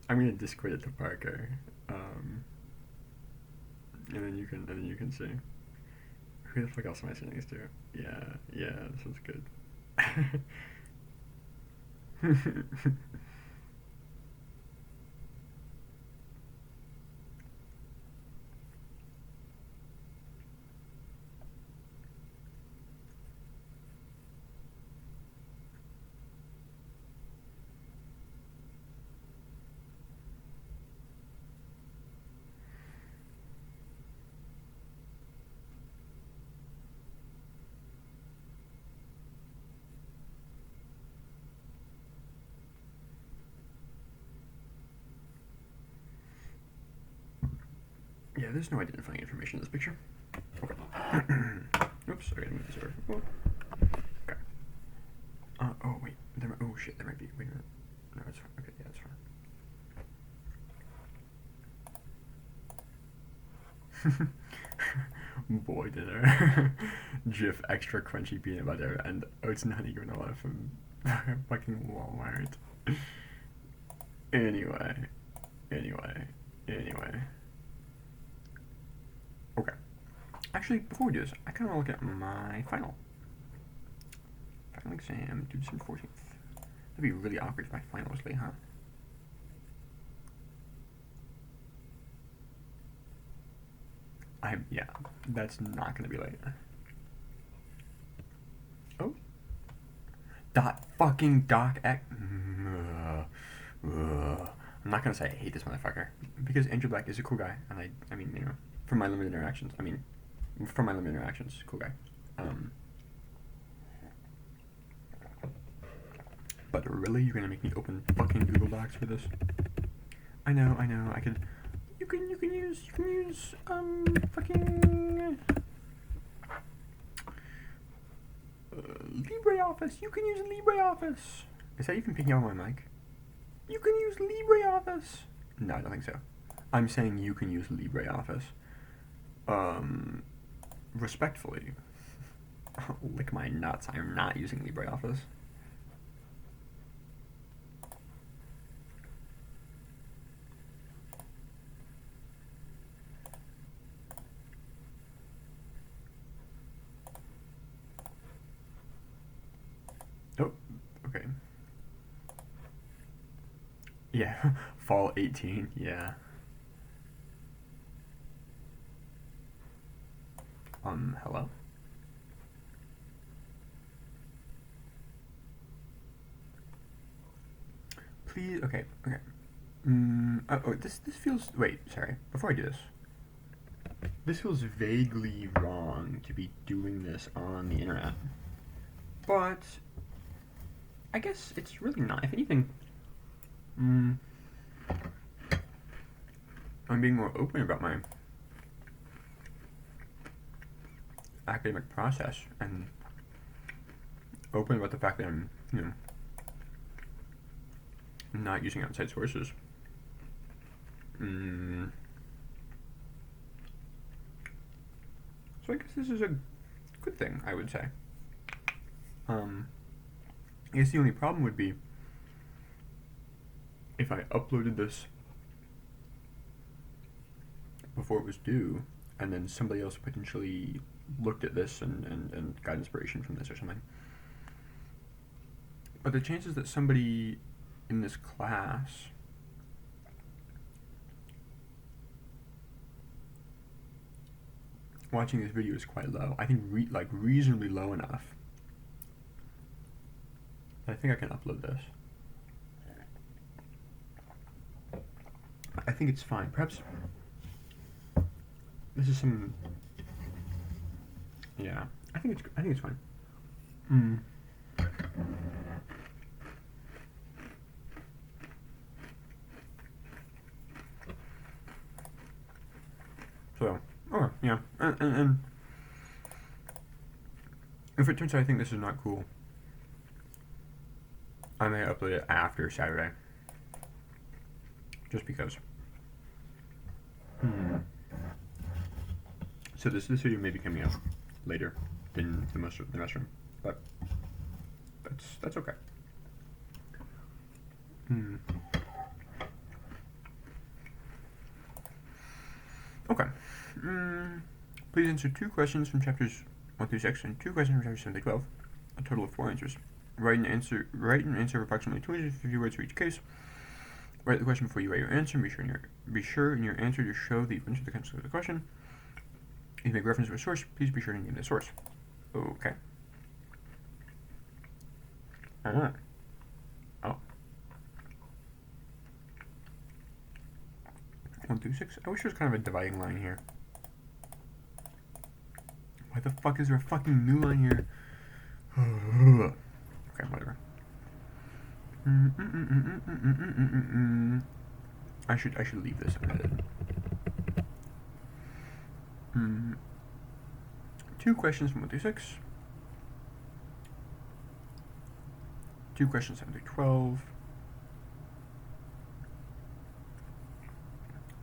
I'm gonna Discord it to Parker. And then you can see. Who the fuck else am I sending this to? Yeah, this one's good. Yeah, there's no identifying information in this picture. Okay. Oops, I gotta move this over. Oh. Okay. Oh wait, oh shit, there might be. Wait a minute. No, it's fine. Okay, yeah, it's fine. Boy dinner. Jif extra crunchy peanut butter and oats nutty granola from fucking Walmart. Anyway. Okay. Actually, before we do this, I kind of want to look at my final exam, due December 14th. That'd be really awkward if my final was late, huh? Yeah, that's not gonna be late. Oh. Doc X. I'm not gonna say I hate this motherfucker because Andrew Black is a cool guy, and I mean, you know, from my limited interactions, cool guy. But really, you're gonna make me open fucking Google Docs for this? I know. I could. You can use fucking LibreOffice. You can use LibreOffice. Is that even picking up on my mic? You can use LibreOffice. No, I don't think so. I'm saying you can use LibreOffice. Respectfully, lick my nuts. I'm not using LibreOffice. Oh, okay. Yeah, fall 18, yeah. Hello? Please, okay. This feels, wait, sorry, before I do this. This feels vaguely wrong to be doing this on the internet. But I guess it's really not. If anything, I'm being more open about my academic process and open about the fact that I'm, you know, not using outside sources. So I guess this is a good thing, I would say. I guess the only problem would be if I uploaded this before it was due, and then somebody else potentially looked at this and got inspiration from this or something. But the chances that somebody in this class watching this video is quite low. I think reasonably low enough. I think I can upload this. I think it's fine. Perhaps this is some. Yeah, I think it's fine. So, yeah, and if it turns out I think this is not cool, I may upload it after Saturday, just because. So this video may be coming out later than the rest of them, but that's okay. Okay. Please answer 2 questions from chapters 1 through 6 and 2 questions from chapters 7 to 12. A total of 4 answers. Write an answer of approximately 250 words for each case. Write the question before you write your answer. Be sure in your answer to show the events of the context of the question. If you make reference to a source, please be sure to name the source. Okay. Alright. Oh. 1 through 6. I wish there was kind of a dividing line here. Why the fuck is there a fucking new line here? Okay, whatever. I should leave this unedited. 2 questions from 1 through 6. 2 questions 7 through 12.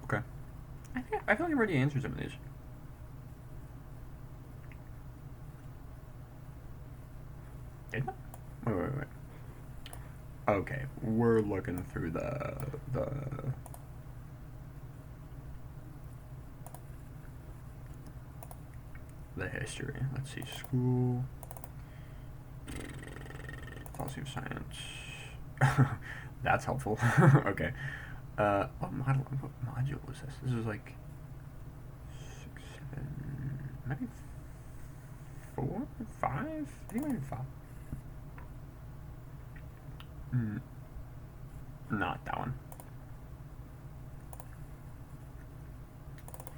Okay. I feel like I've already answered some of these. Did I? Wait. Okay, we're looking through the history. Let's see, school, philosophy of science. That's helpful. Okay. What module was this? This is like 6, 7, maybe 4, 5? I think maybe 5. Not that one.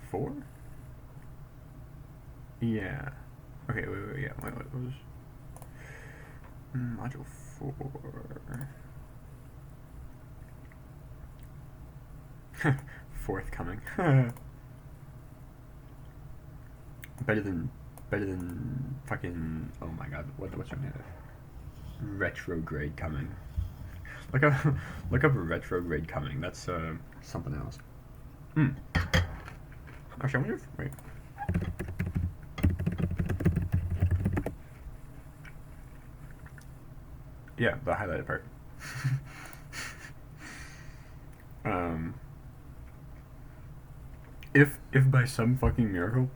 4? Yeah. Okay, wait, yeah. What was... Module 4. Forthcoming. better than fucking... Oh my god, what's her name? Retrograde coming. Look up retrograde coming. That's something else. Actually, I wonder if... Wait. Yeah, the highlighted part. If by some fucking miracle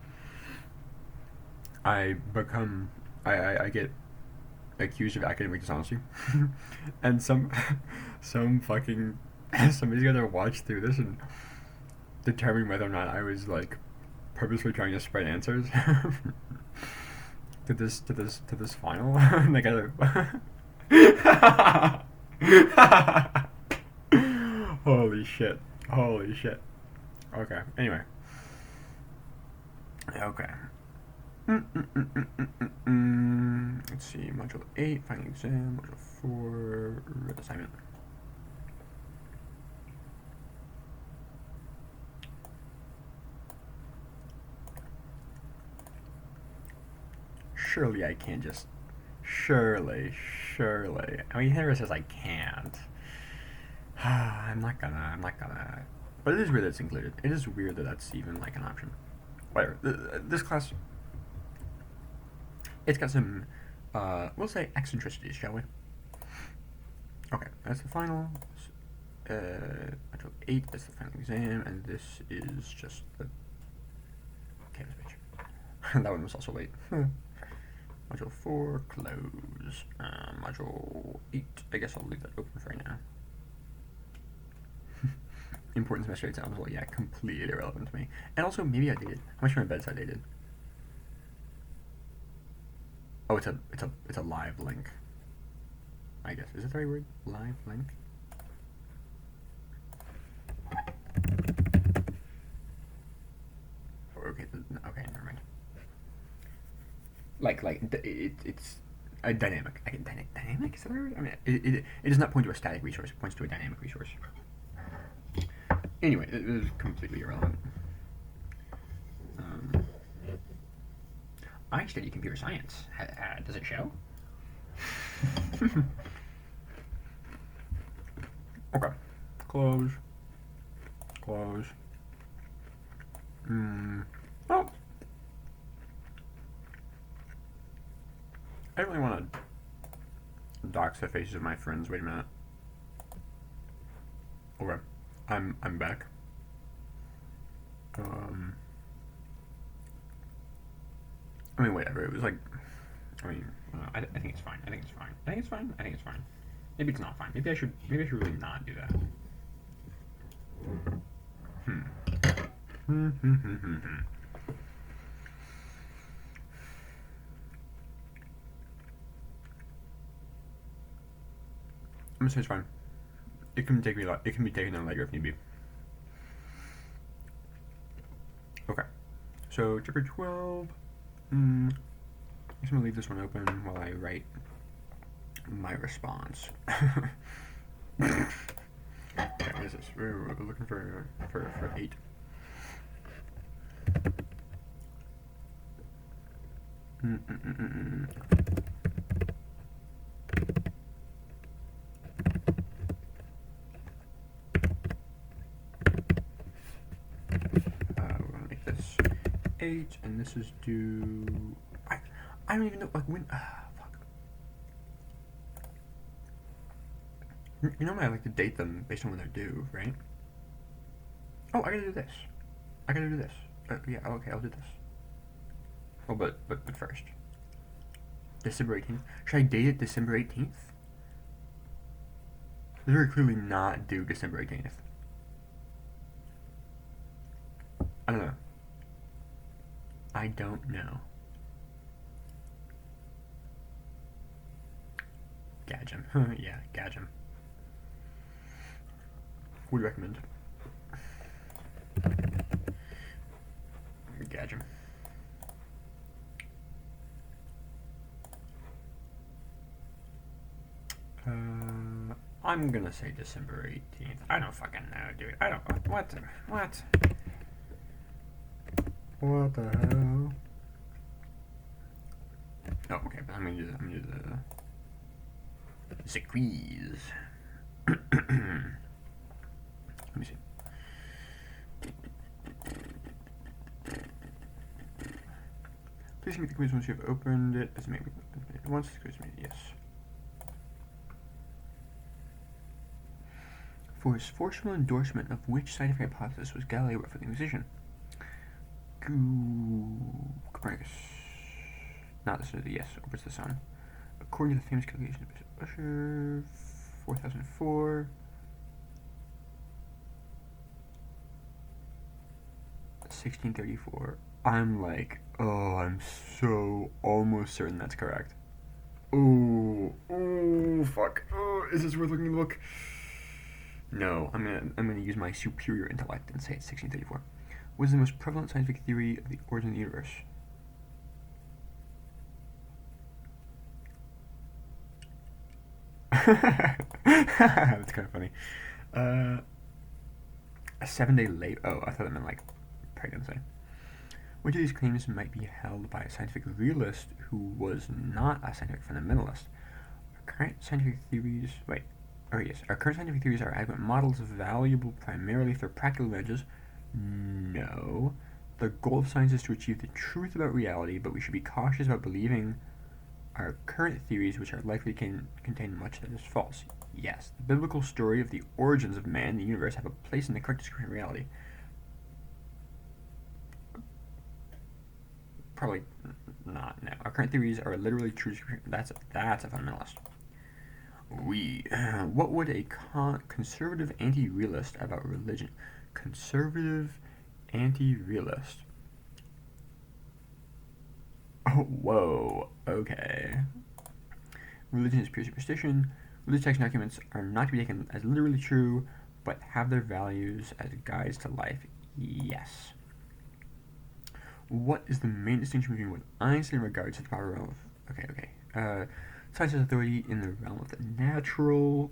I get accused of academic dishonesty, and some fucking somebody's gonna watch through this and determine whether or not I was like purposely trying to spread answers to this final, and they gotta holy shit. Okay, anyway. Okay. Let's see, module 8, final exam, module 4, red assignment. Surely I can't just... Surely. I mean, Henry says I can't. I'm not gonna... But it is weird that it's included. It is weird that that's even, like, an option. Whatever. This class... It's got some, we'll say eccentricities, shall we? Okay, that's the final. Module 8, that's the final exam, and this is just the That one was also late. Module 4, close. Module 8, I guess I'll leave that open for right now. Important semester exams, well, yeah, completely irrelevant to me. And also, maybe I dated. How much for my bedside dated? Oh, it's a live link. I guess. Is that the right word? Live link? Okay, okay, never mind. It's a dynamic. Dynamic? Is that the right word? I mean, it does not point to a static resource. It points to a dynamic resource. Anyway, it is completely irrelevant. I study computer science. Does it show? Okay. Close. Close. Oh. I really want to dox the faces of my friends. Wait a minute. Okay. I'm back. I mean, whatever. It was like, I think it's fine. I think it's fine. I think it's fine. I think it's fine. Maybe it's not fine. Maybe I should really not do that. I'm gonna say it's fine. It can be taken down later if need be. Okay. So chapter 12. I'm just gonna leave this one open while I write my response. Okay, what is this? We're looking for 8. We're gonna make this 8, and this is due. I don't even know, like, when. Fuck. You know, I like to date them based on when they're due, right? Oh, I gotta do this. Yeah, okay, I'll do this. Oh, but first. December 18th. Should I date it December 18th? They're very clearly not due December 18th. I don't know. I don't know. Gadge him. Yeah, gadge him. Would recommend. Gadge him. I'm gonna say December 18th. I don't fucking know, dude. I don't. What? What the hell? Oh, okay, but I'm gonna do the quiz. Let me see. Please make the quiz once you have opened it. Once the quiz made, yes. For his forceful endorsement of which scientific hypothesis was Galileo right for the Inquisition? Copernicus. Not this, yes, orbits the sun. According to the famous calculation of Bishop Usher, 4004. 1634. I'm so almost certain that's correct. Oh, fuck. Oh, is this worth looking at the book? No, I'm gonna use my superior intellect and say it's 1634. What is the most prevalent scientific theory of the origin of the universe? That's kind of funny. A 7-day late. Oh, I thought it meant like pregnancy. Which of these claims might be held by a scientific realist who was not a scientific fundamentalist? Our current scientific theories. Our current scientific theories are adequate models valuable primarily for practical advantages. No. The goal of science is to achieve the truth about reality, but we should be cautious about believing our current theories, which are likely contain much that is false. Yes. The biblical story of the origins of man and the universe have a place in the correct description of reality. Probably not. No, our current theories are literally true. That's a fundamentalist. What would a conservative anti-realist about religion? Conservative anti-realist. Oh, whoa. Okay. Religion is pure superstition. Religious texts and documents are not to be taken as literally true, but have their values as guides to life. Yes. What is the main distinction between what Einstein regards as the proper realm of... Okay. Science has authority in the realm of the natural...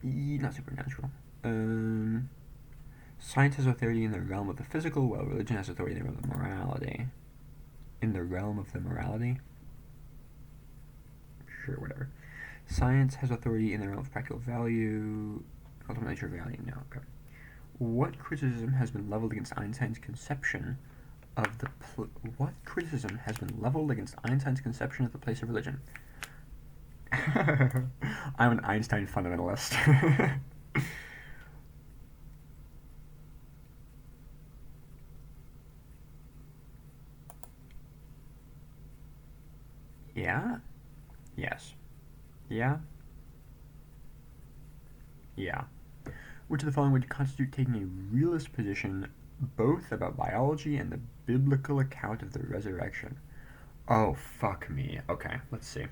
not supernatural. Science has authority in the realm of the physical, while religion has authority in the realm of morality. In the realm of the morality? Sure, whatever. Science has authority in the realm of practical value. Ultimate nature of reality? No, okay. What criticism has been leveled against Einstein's conception of the... what criticism has been leveled against Einstein's conception of the place of religion? I'm an Einstein fundamentalist. Yeah? Yes. Yeah? Yeah. Which of the following would constitute taking a realist position both about biology and the biblical account of the resurrection? Oh, fuck me. Okay, let's see.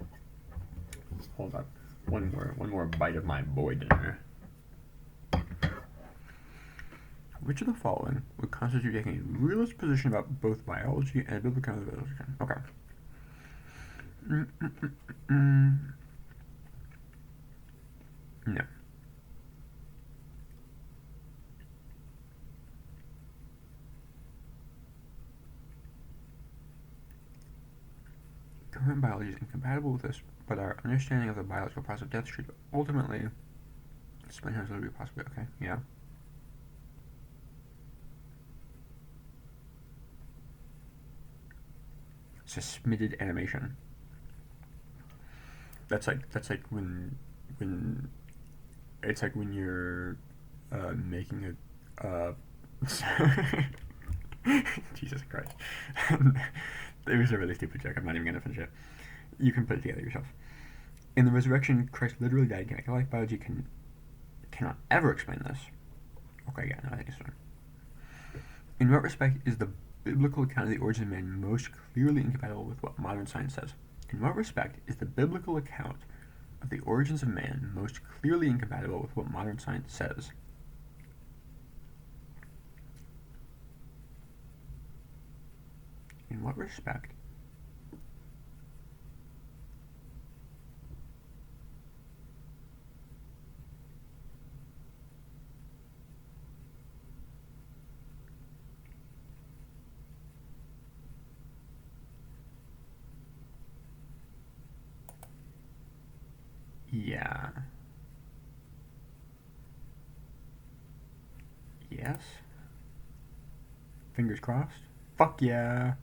Hold up. One more bite of my boy dinner. Which of the following would constitute taking a realist position about both biology and the biblical account of the resurrection? Okay. No. Current biology is incompatible with this, but our understanding of the biological process of death should ultimately explain how it would be possible. Okay, yeah. Suspended animation. That's like when it's like when you're making a Jesus Christ. It was a really stupid joke. I'm not even gonna finish it. You can put it together yourself. In the resurrection, Christ literally died to make life. Biology cannot ever explain this. Okay, yeah, no, I think it's fine. In what respect is the biblical account of the origin of man most clearly incompatible with what modern science says? In what respect is the biblical account of the origins of man most clearly incompatible with what modern science says? In what respect? Yeah. Yes. Fingers crossed. Fuck yeah.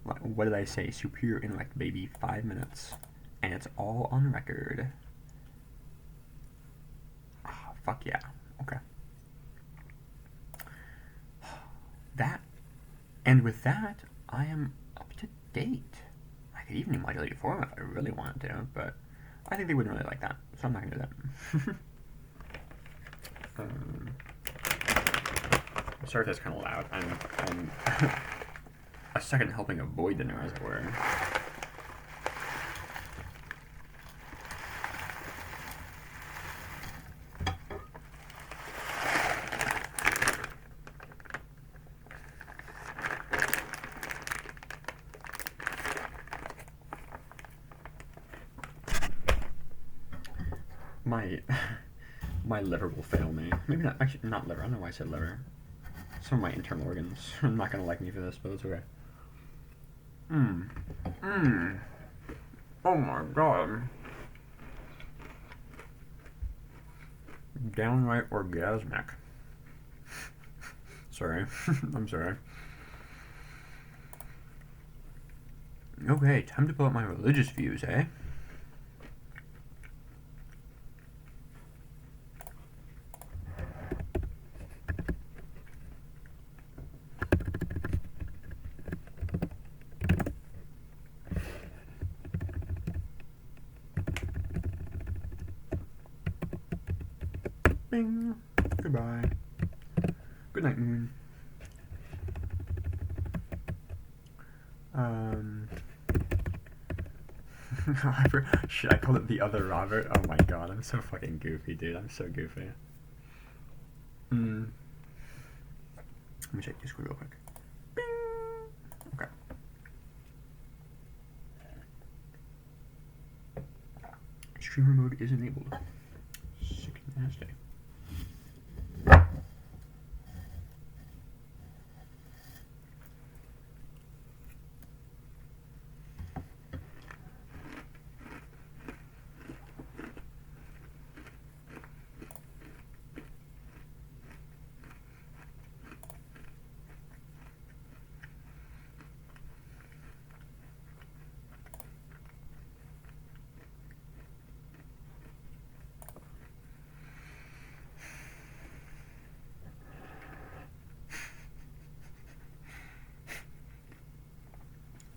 What did I say? Superior intellect, baby. 5 minutes. And it's all on record. Oh, fuck yeah. Okay. And with that, I am up to date. I could even modulate it for them if I really wanted to, but I think they wouldn't really like that, so I'm not gonna do that. Sorry if that's kind of loud. I'm a second helping of boy dinner, as it were. My liver will fail me. Maybe not. Actually, not liver. I don't know why I said liver. Some of my internal organs are not gonna like me for this, but it's okay. Oh my god. Downright orgasmic. Sorry. I'm sorry. Okay, time to pull out my religious views, eh? Bing. Goodbye. Good night, moon. Shit, I called it the other Robert. Oh my god, I'm so fucking goofy, dude. I'm so goofy. Let me check Discord real quick. Bing. Okay. Streamer mode is enabled. Sick and nasty.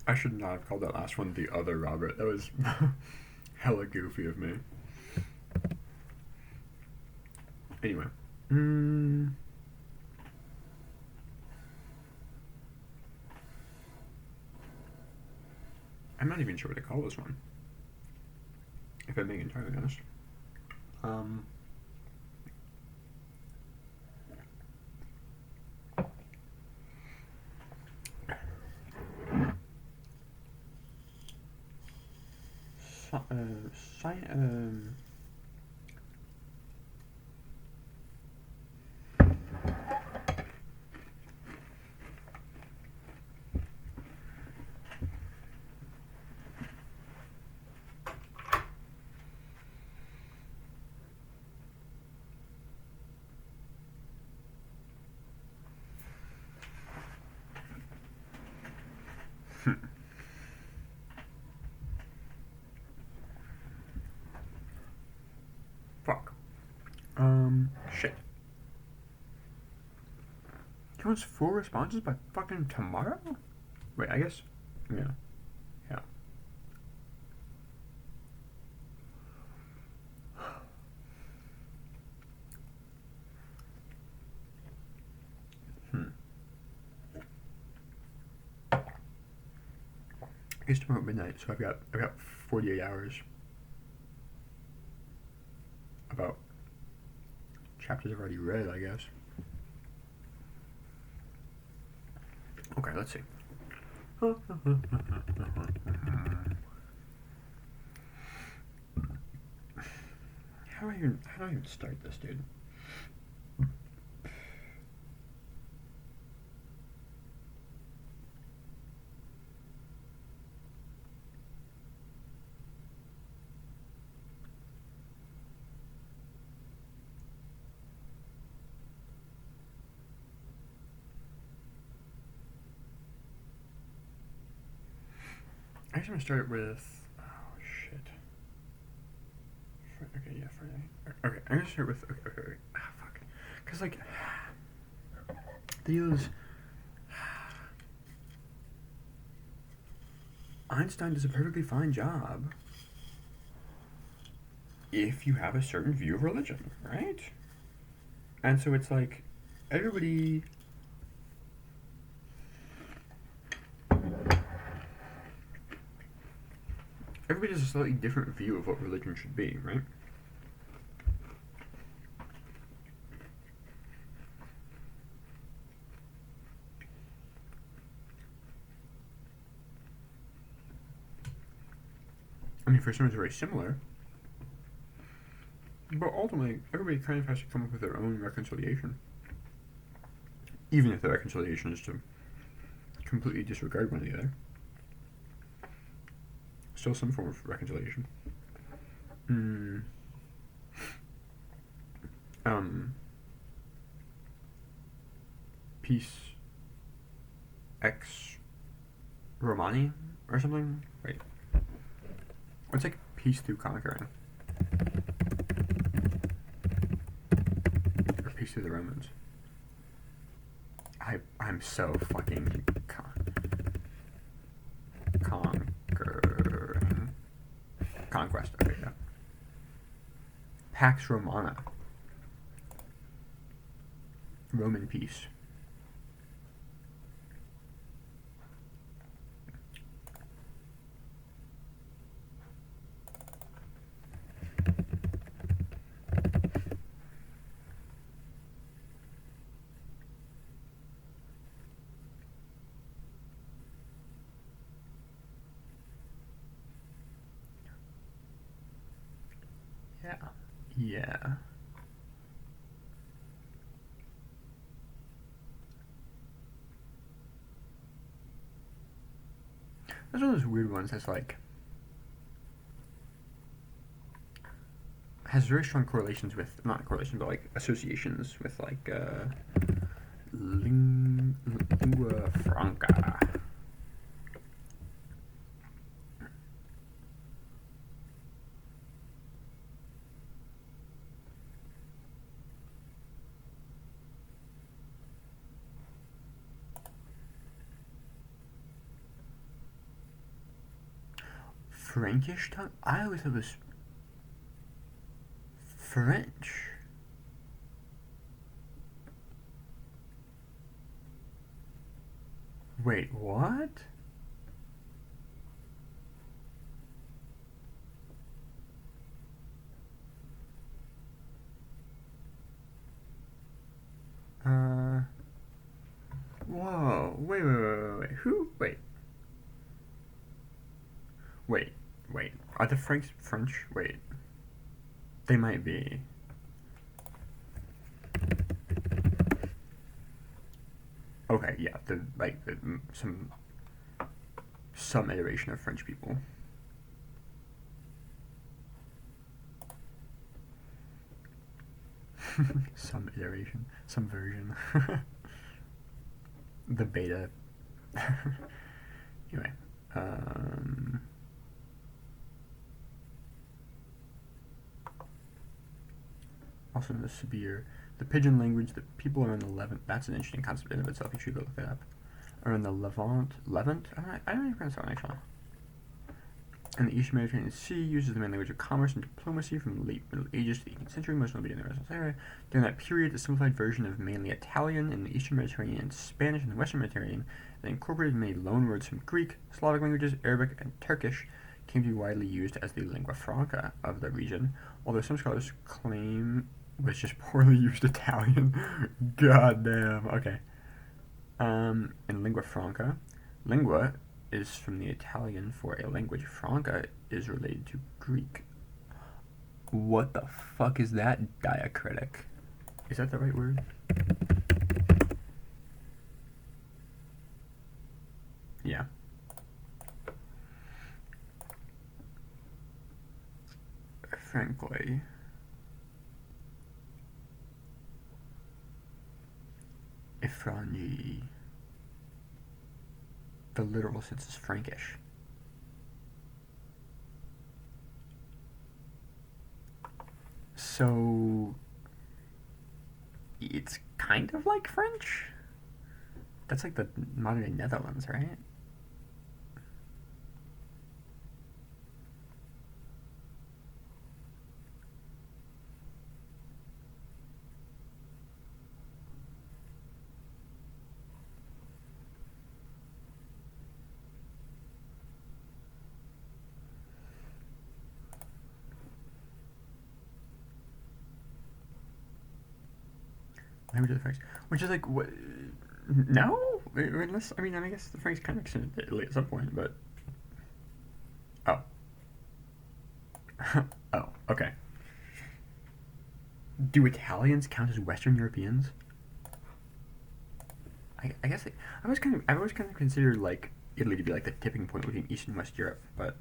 I should not have called that last one the other Robert. That was hella goofy of me. Anyway. I'm not even sure what to call this one, if I'm being entirely honest. Fuck. Shit. He wants 4 responses by fucking tomorrow? Wait, I guess. Yeah. Yeah. I guess tomorrow at midnight, so I've got 48 hours. About chapters I've already read, I guess. Okay, let's see. How do I even start this, dude? I guess I'm gonna start with. Oh shit. Okay, yeah, Friday. Okay, I'm gonna start with. Okay. Ah, fuck. Cause like, these. Einstein does a perfectly fine job if you have a certain view of religion, right? And so it's like, everybody. Everybody has a slightly different view of what religion should be, right? I mean, for some it's very similar, but ultimately, everybody kind of has to come up with their own reconciliation. Even if the reconciliation is to completely disregard one or the other. Still some form of reconciliation. Peace ex Romani or something? Wait. What's like peace through conquering? Or peace through the Romans? I'm so fucking conquering. Conquest, okay, yeah. Pax Romana. Roman peace. Yeah. Yeah. That's one of those weird ones that's like has very strong correlations with not correlation but like associations with like lingua franca. Frankish tongue? I always thought it was French. Wait, what? Whoa, wait. Who? Wait. Are the Franks French? Wait. They might be. Okay, yeah, some iteration of French people. Some iteration, some version. The beta. Anyway, also in the severe, the Pidgin language, the people are in the Levant. That's an interesting concept in of itself. You should go look that up. Are in the Levant. I don't even pronounce that one actually. And the Eastern Mediterranean Sea uses the main language of commerce and diplomacy from the late Middle Ages to the 18th century, most notably in the Renaissance era. During that period, a simplified version of mainly Italian in the Eastern Mediterranean and Spanish in the Western Mediterranean that incorporated many loanwords from Greek, Slavic languages, Arabic, and Turkish came to be widely used as the lingua franca of the region, although some scholars claim was just poorly used Italian. God damn. Okay. In lingua franca, lingua is from the Italian for a language. Franca is related to Greek. What the fuck is that diacritic? Is that the right word? Yeah. Frankly. Ifrangi. The literal sense is Frankish. So it's kind of like French. That's like the modern day Netherlands, right? Language of the Franks, which is like what? No, unless I guess the Franks kind of extended to Italy at some point, but oh, oh, okay. Do Italians count as Western Europeans? I guess I've always kind of considered like Italy to be like the tipping point between East and West Europe, but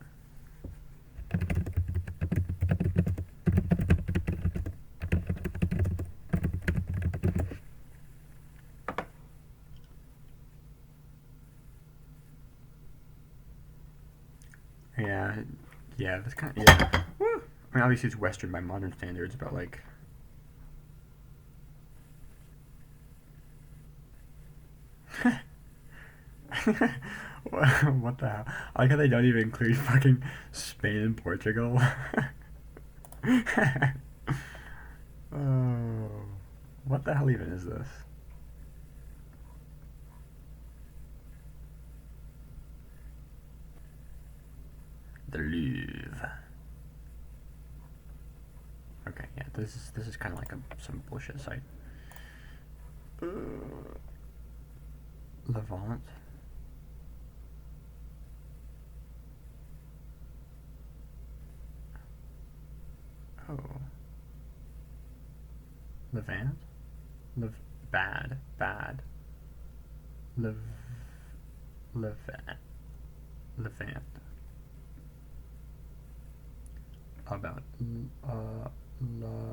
yeah, yeah, that's kind of yeah. Woo. I mean, obviously it's Western by modern standards, but like. What the hell? I like how they don't even include fucking Spain and Portugal. Oh, what the hell even is this? the Louvre. Okay, yeah, this is kind of like some bullshit site. Levant. Oh. Levant? Bad. Levant. About Levant.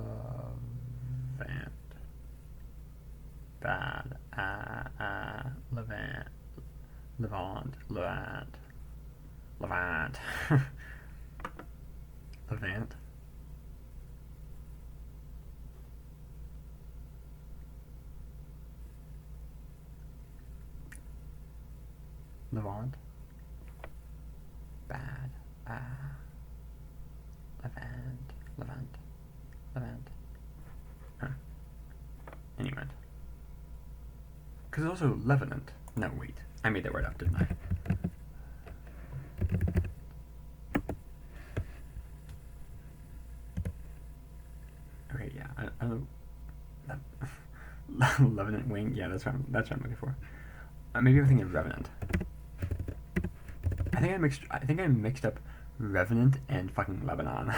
Bad. Levant. Levant. Levant. Levant. Levant. Bad. Levant. Huh. Anyway. Because it's also Levenant. No, wait. I made that word up, didn't I? Okay, yeah. I don't know. Levenant wing. Yeah, that's what I'm looking for. Maybe I'm thinking Revenant. I think I mixed up Revenant and fucking Lebanon.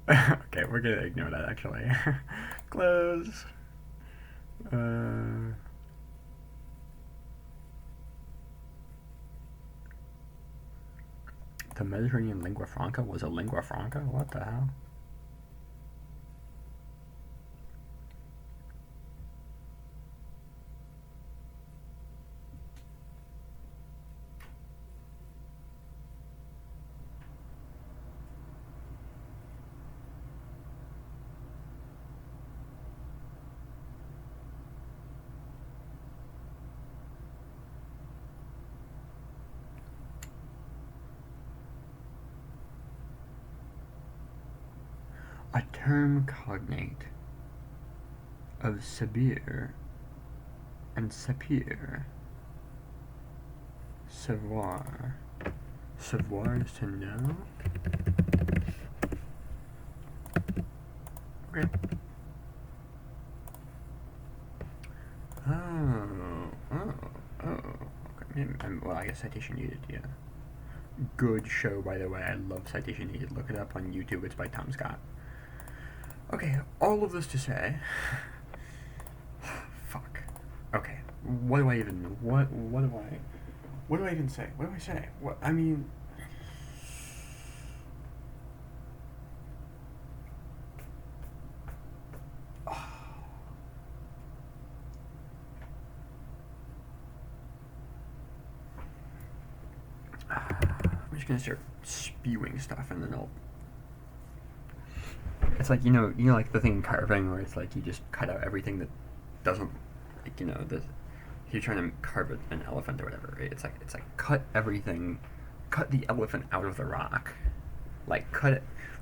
Okay, we're gonna ignore that actually. Close. The Mediterranean lingua franca was a lingua franca? What the hell? A term cognate of sabir and sapir. Savoir. Savoir is to know? Okay. Okay. Well, I guess citation needed, yeah. Good show, by the way. I love citation needed. Look it up on YouTube. It's by Tom Scott. Okay, all of this to say... Fuck. Okay, what do I even... What do I even say? What do I say? What, I mean... I'm just gonna start spewing stuff and then I'll... It's like, you know, like the thing in carving where it's like you just cut out everything that doesn't, like, you know, if you're trying to carve an elephant or whatever, right? It's like cut everything, cut the elephant out of the rock, like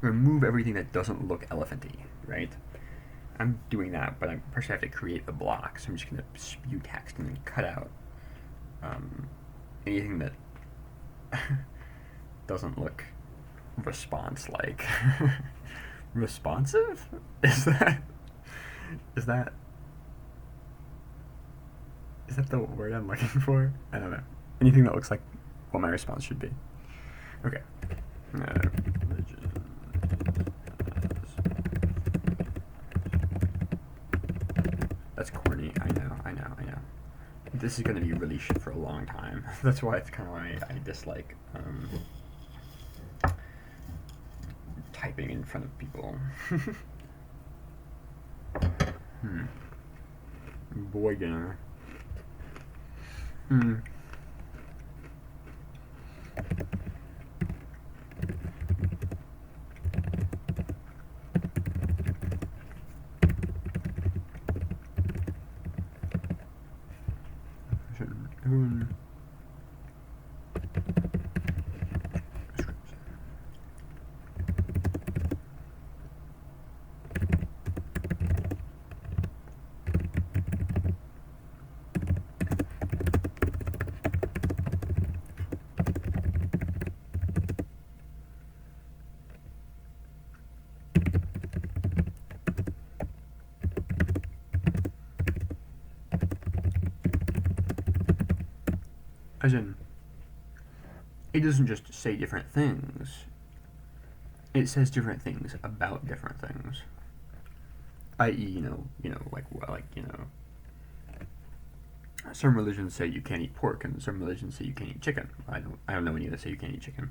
remove everything that doesn't look elephanty, right? I'm doing that, but I first have to create the block, so I'm just gonna spew text and then cut out anything that doesn't look response-like. Responsive? Is that the word I'm looking for? I don't know. Anything that looks like what my response should be. Okay. That's corny. I know. This is gonna be really shit for a long time. That's why it's kind of why I dislike typing in front of people. Boy dinner. As in, it doesn't just say different things. It says different things about different things. I.e., some religions say you can't eat pork, and some religions say you can't eat chicken. I don't know any that say you can't eat chicken.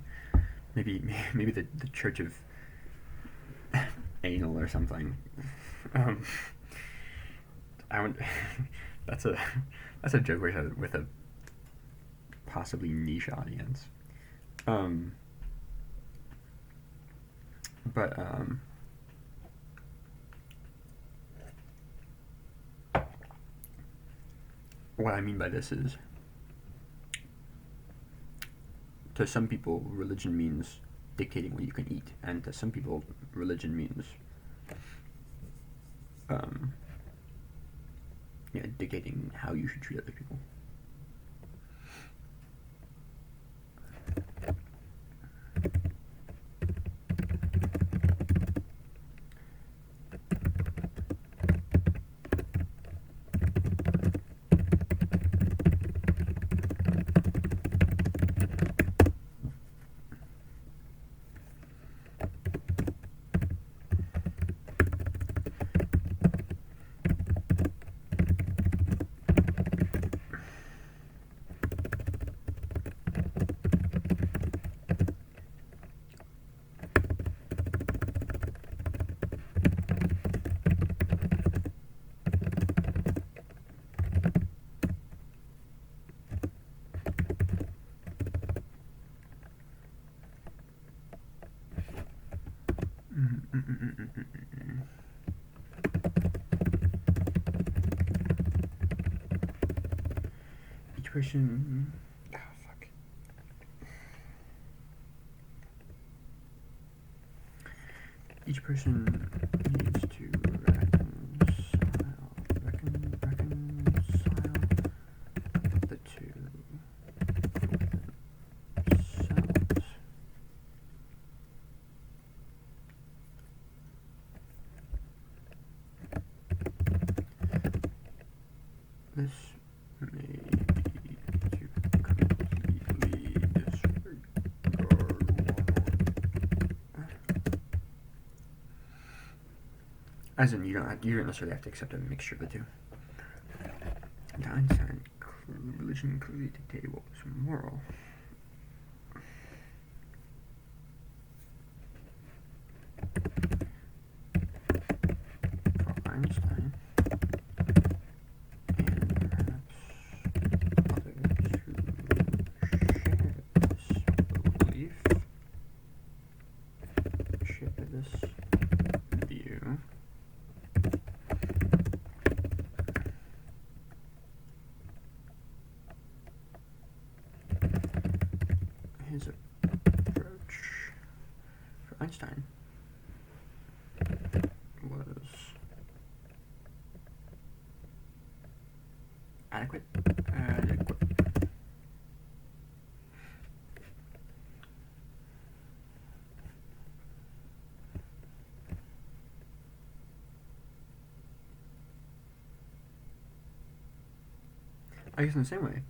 Maybe the Church of Anal or something. I would. that's a joke with a possibly niche audience. But what I mean by this is, to some people, religion means dictating what you can eat, and to some people, religion means dictating how you should treat other people. Each person. Oh, fuck. Each person needs to reconcile the two themselves. This may be to completely disregard as in, you don't necessarily have to accept a mixture of the two. And Einstein, religion clearly dictated what was moral. For Einstein, and perhaps others who share this view, his approach for Einstein was adequate. I guess in the same way.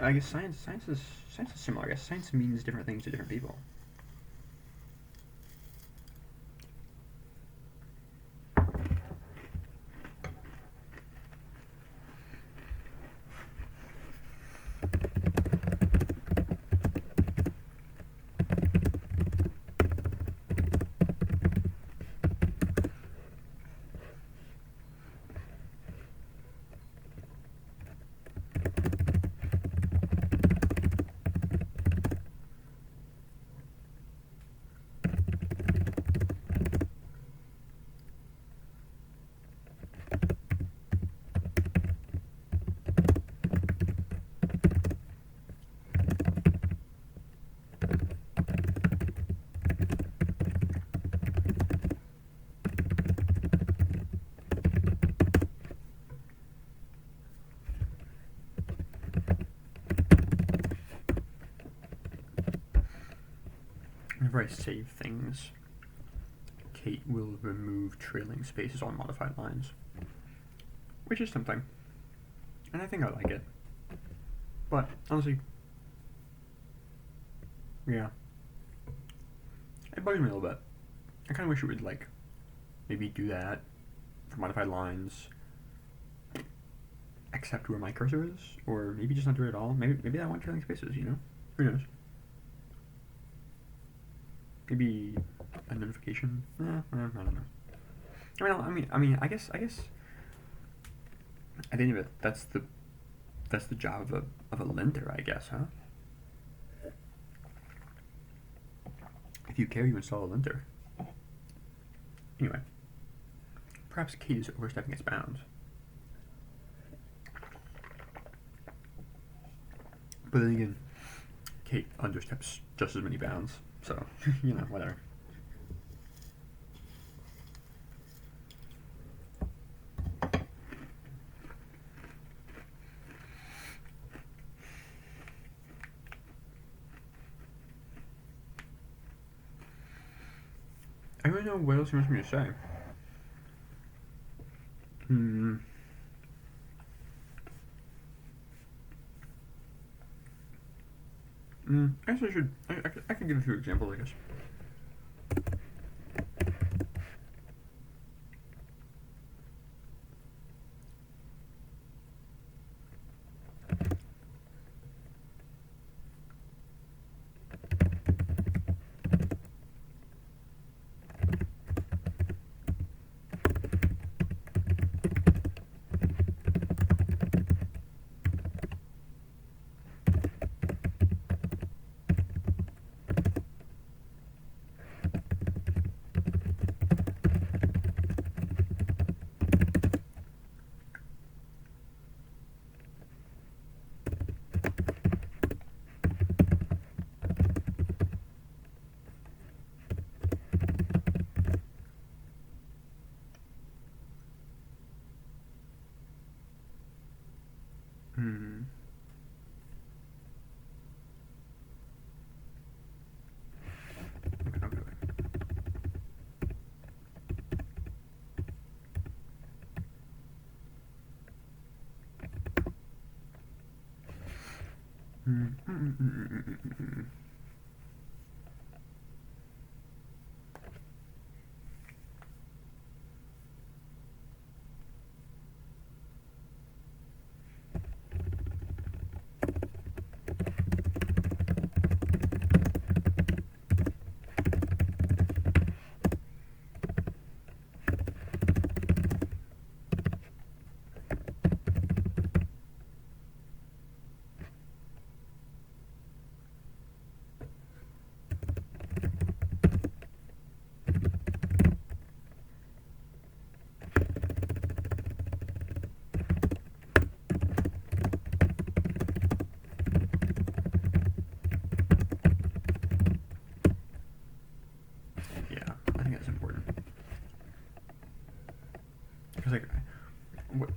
I guess science is similar. I guess science means different things to different people. Whenever I save things, Kate will remove trailing spaces on modified lines, which is something. and I think I like it. But honestly, yeah, it bugs me a little bit. I kind of wish it would like maybe do that for modified lines, except where my cursor is, or maybe just not do it at all. Maybe I want trailing spaces. Who knows? Maybe a notification. I don't know. I guess. At the end of it, that's the job of a linter, I guess, huh? If you care, you install a linter. Anyway, perhaps Kate is overstepping its bounds. But then again, Kate understeps just as many bounds, so whatever. I don't really know what else he wants me to say. I guess I should. I can give a few examples, I guess. Hmm. Okay. Yeah, I think that's important. Because what?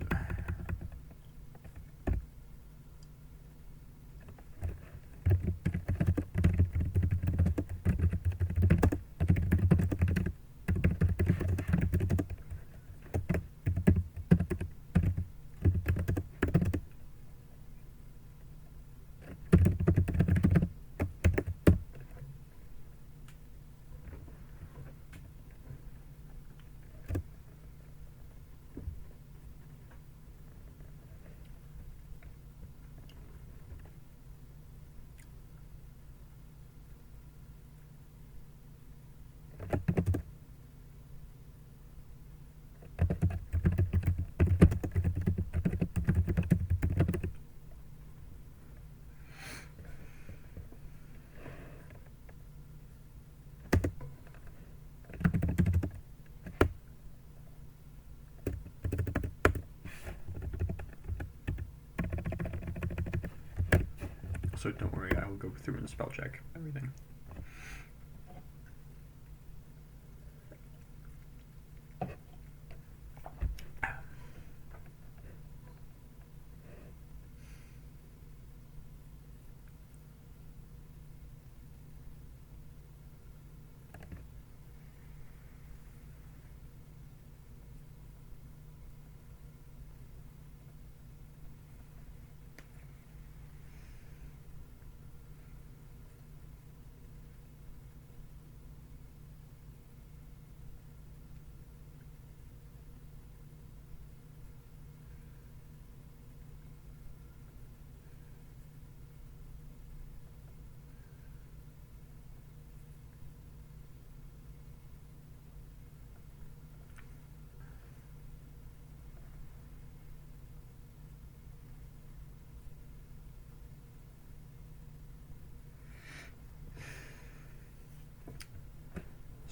So don't worry, I will go through and spell check everything.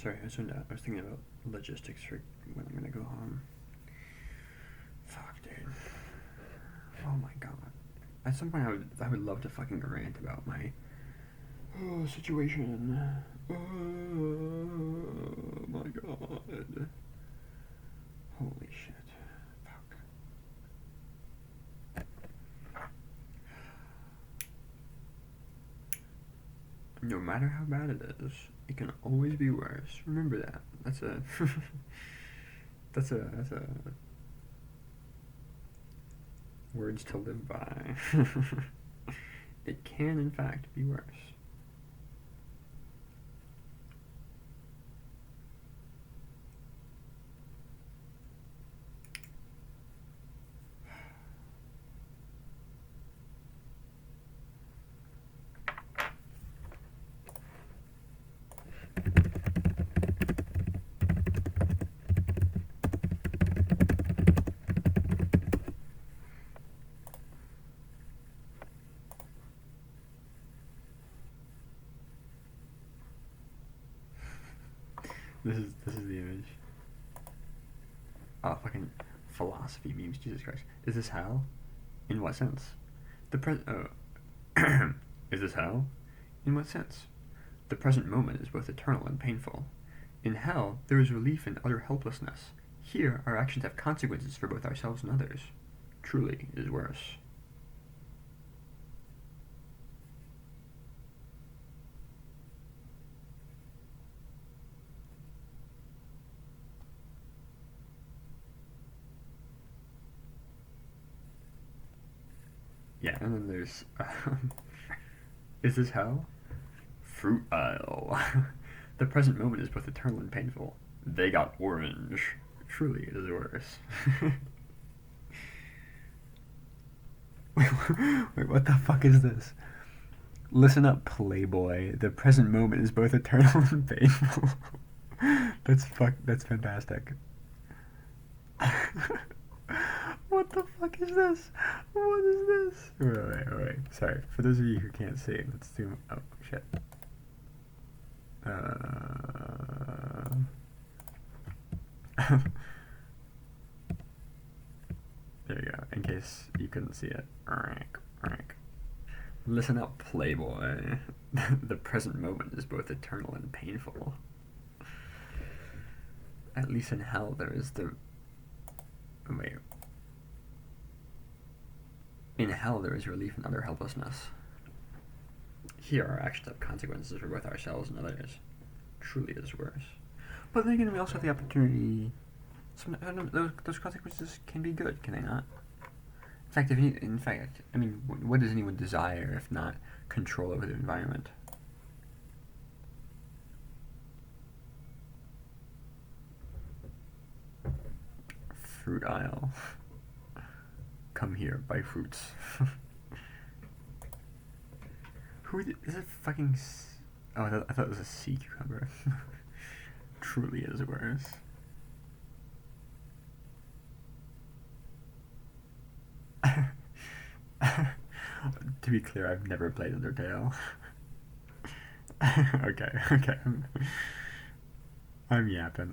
Sorry, I was thinking about logistics for when I'm gonna go home. Fuck, dude. Oh my god. At some point, I would love to fucking rant about my situation. Oh my god. Holy shit. Fuck. No matter how bad it is, it can always be worse. Remember that. That's a that's a words to live by. It can in fact be worse. This is the image. Oh, fucking philosophy memes. Jesus Christ. Is this hell? In what sense? Is this hell? In what sense? The present moment is both eternal and painful. In hell, there is relief in utter helplessness. Here, our actions have consequences for both ourselves and others. Truly, it is worse. Yeah, and then there's, is this hell? Fruit aisle. The present moment is both eternal and painful. They got orange. Truly, it is worse. Wait, what the fuck is this? Listen up, Playboy. The present moment is both eternal and painful. That's fantastic. What the fuck is this? What is this? Wait. Sorry. For those of you who can't see, let's zoom. Oh, shit. There you go. In case you couldn't see it. Listen up, Playboy. The present moment is both eternal and painful. At least in hell, there is the... Wait. In hell, there is relief in utter helplessness. Here, our actions have consequences for both ourselves and others. Truly, it is worse. But then again, we also have the opportunity. Those consequences can be good, can they not? In fact, I mean, what does anyone desire if not control over the environment? Fruit aisle. Come here, buy fruits. Is it fucking... Oh, I thought it was a sea cucumber. Truly is worse. To be clear, I've never played Undertale. Okay. I'm yapping.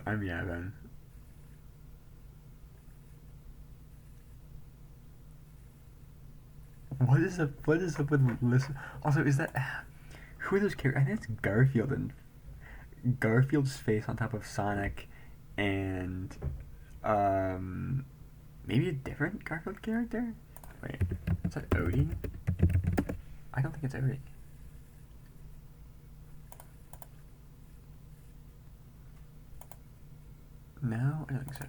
What is up with listen? Also, is that... Who are those characters? I think it's Garfield, and Garfield's face on top of Sonic, and maybe a different Garfield character? Wait, is that Odie? I don't think it's Odie. No, I don't think so.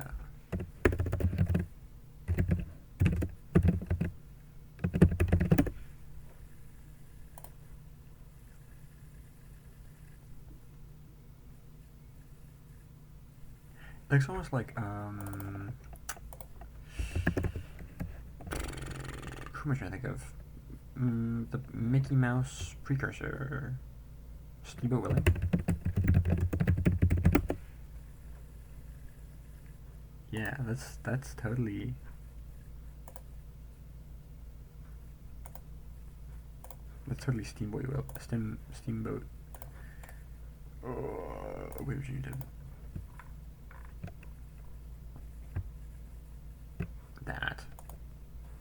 It's almost like, who am I trying to think of? The Mickey Mouse precursor. Steamboat Willie. Yeah, that's totally... That's totally Steamboat. way would you need to... That.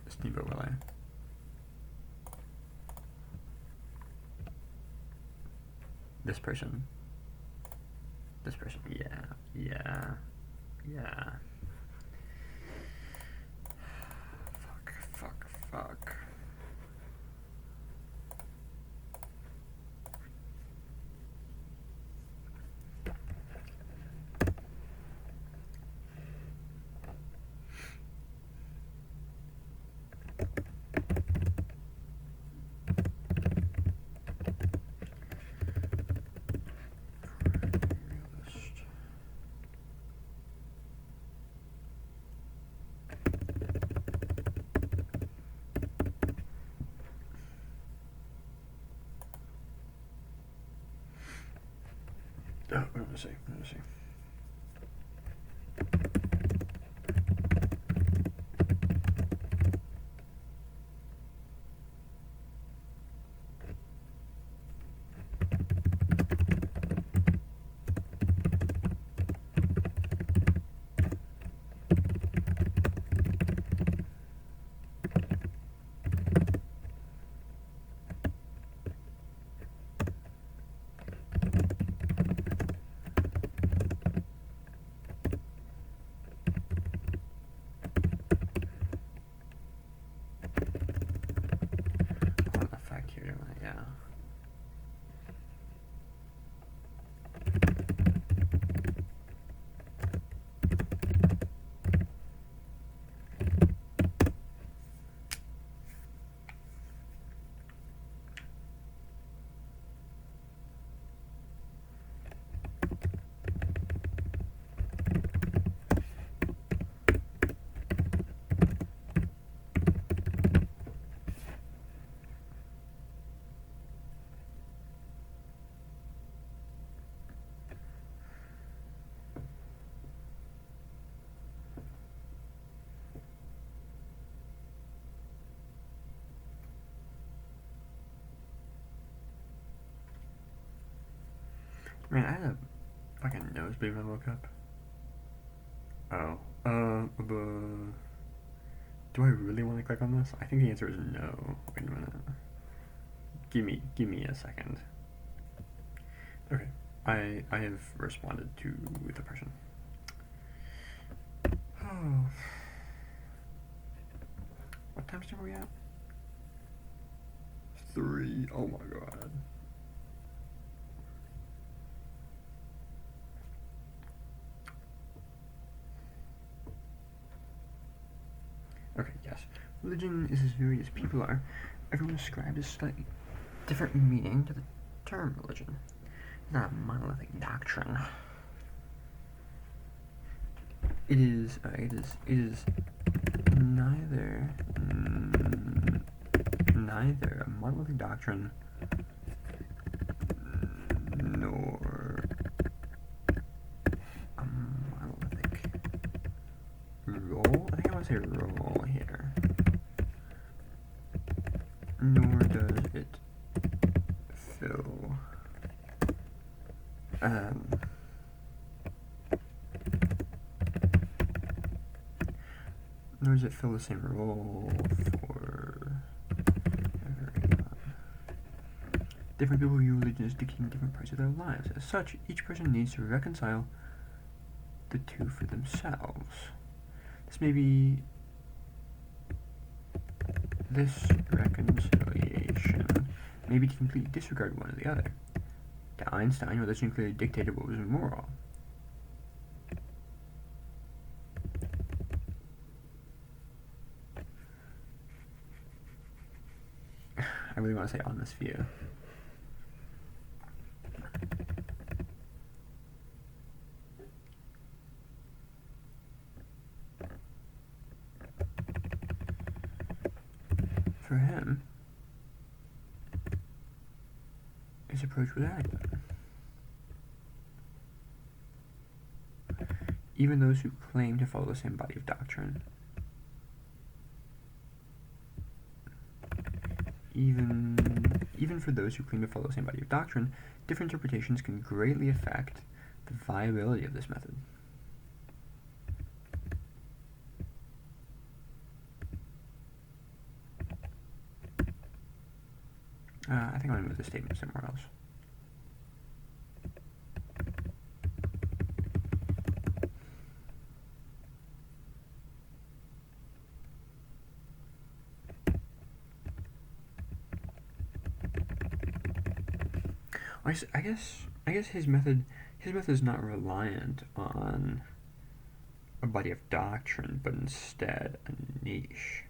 Steamboat Willie. This person. This person. Yeah. Fuck. Oh, let me see. Effect here, yeah. Man, I had a fucking nosebleed when I woke up. Oh. Do I really want to click on this? I think the answer is no. Wait a minute. Give me a second. Okay. I have responded to the person. Oh. What time are we at? 3. Oh my god. Okay, yes. Religion is as varied as people are. Everyone ascribes a slightly different meaning to the term religion. It's not a monolithic doctrine. It is neither a monolithic doctrine nor a monolithic role. I think I want to say role here. Nor does it fill nor does it fill the same role for everyone. Different people view religion as dictating different parts of their lives. As such, each person needs to reconcile the two for themselves. This reconciliation may be to completely disregard one or the other. To Einstein, religion clearly dictated what was moral. I really want to say on this view. For him, his approach was adequate. Even those who claim to follow the same body of doctrine, even for those who claim to follow the same body of doctrine, different interpretations can greatly affect The viability of this method. I think I'm going to move the statement somewhere else. I guess his method is not reliant on a body of doctrine, but instead a niche.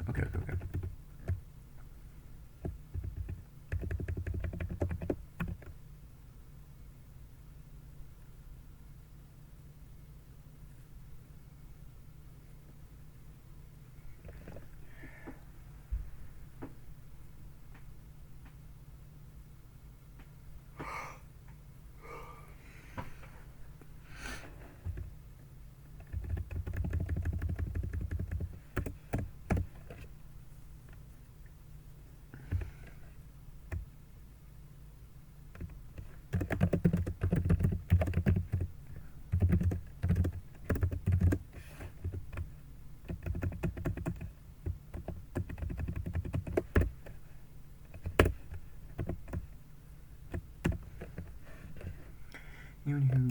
Okay. Anyone who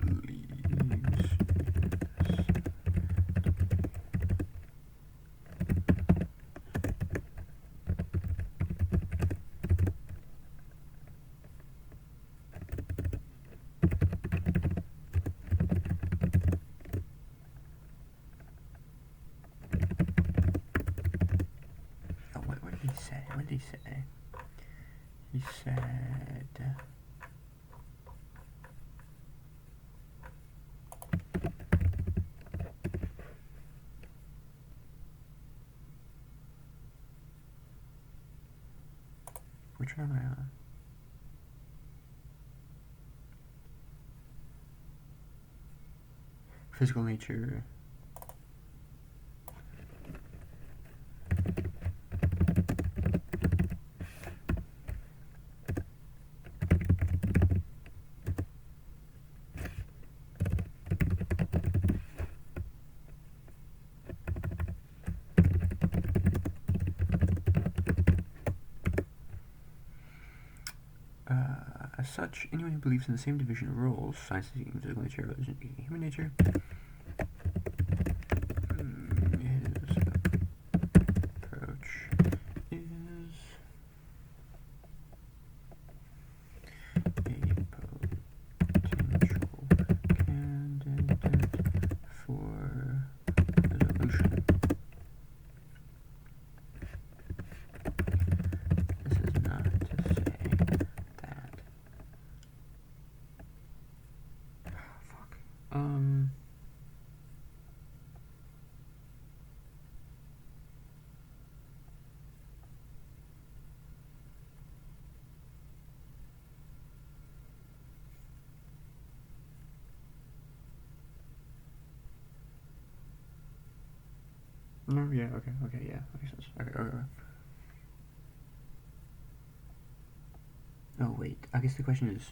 believes what did he say? What did he say? He said... Which one am I on? Physical nature. As such, anyone who believes in the same division of roles, science, physical nature, religion, human nature, his approach is a potential candidate for resolution. This is not to say that. Fuck. No, yeah, okay, yeah, that makes sense. Okay. Oh, wait, I guess the question is,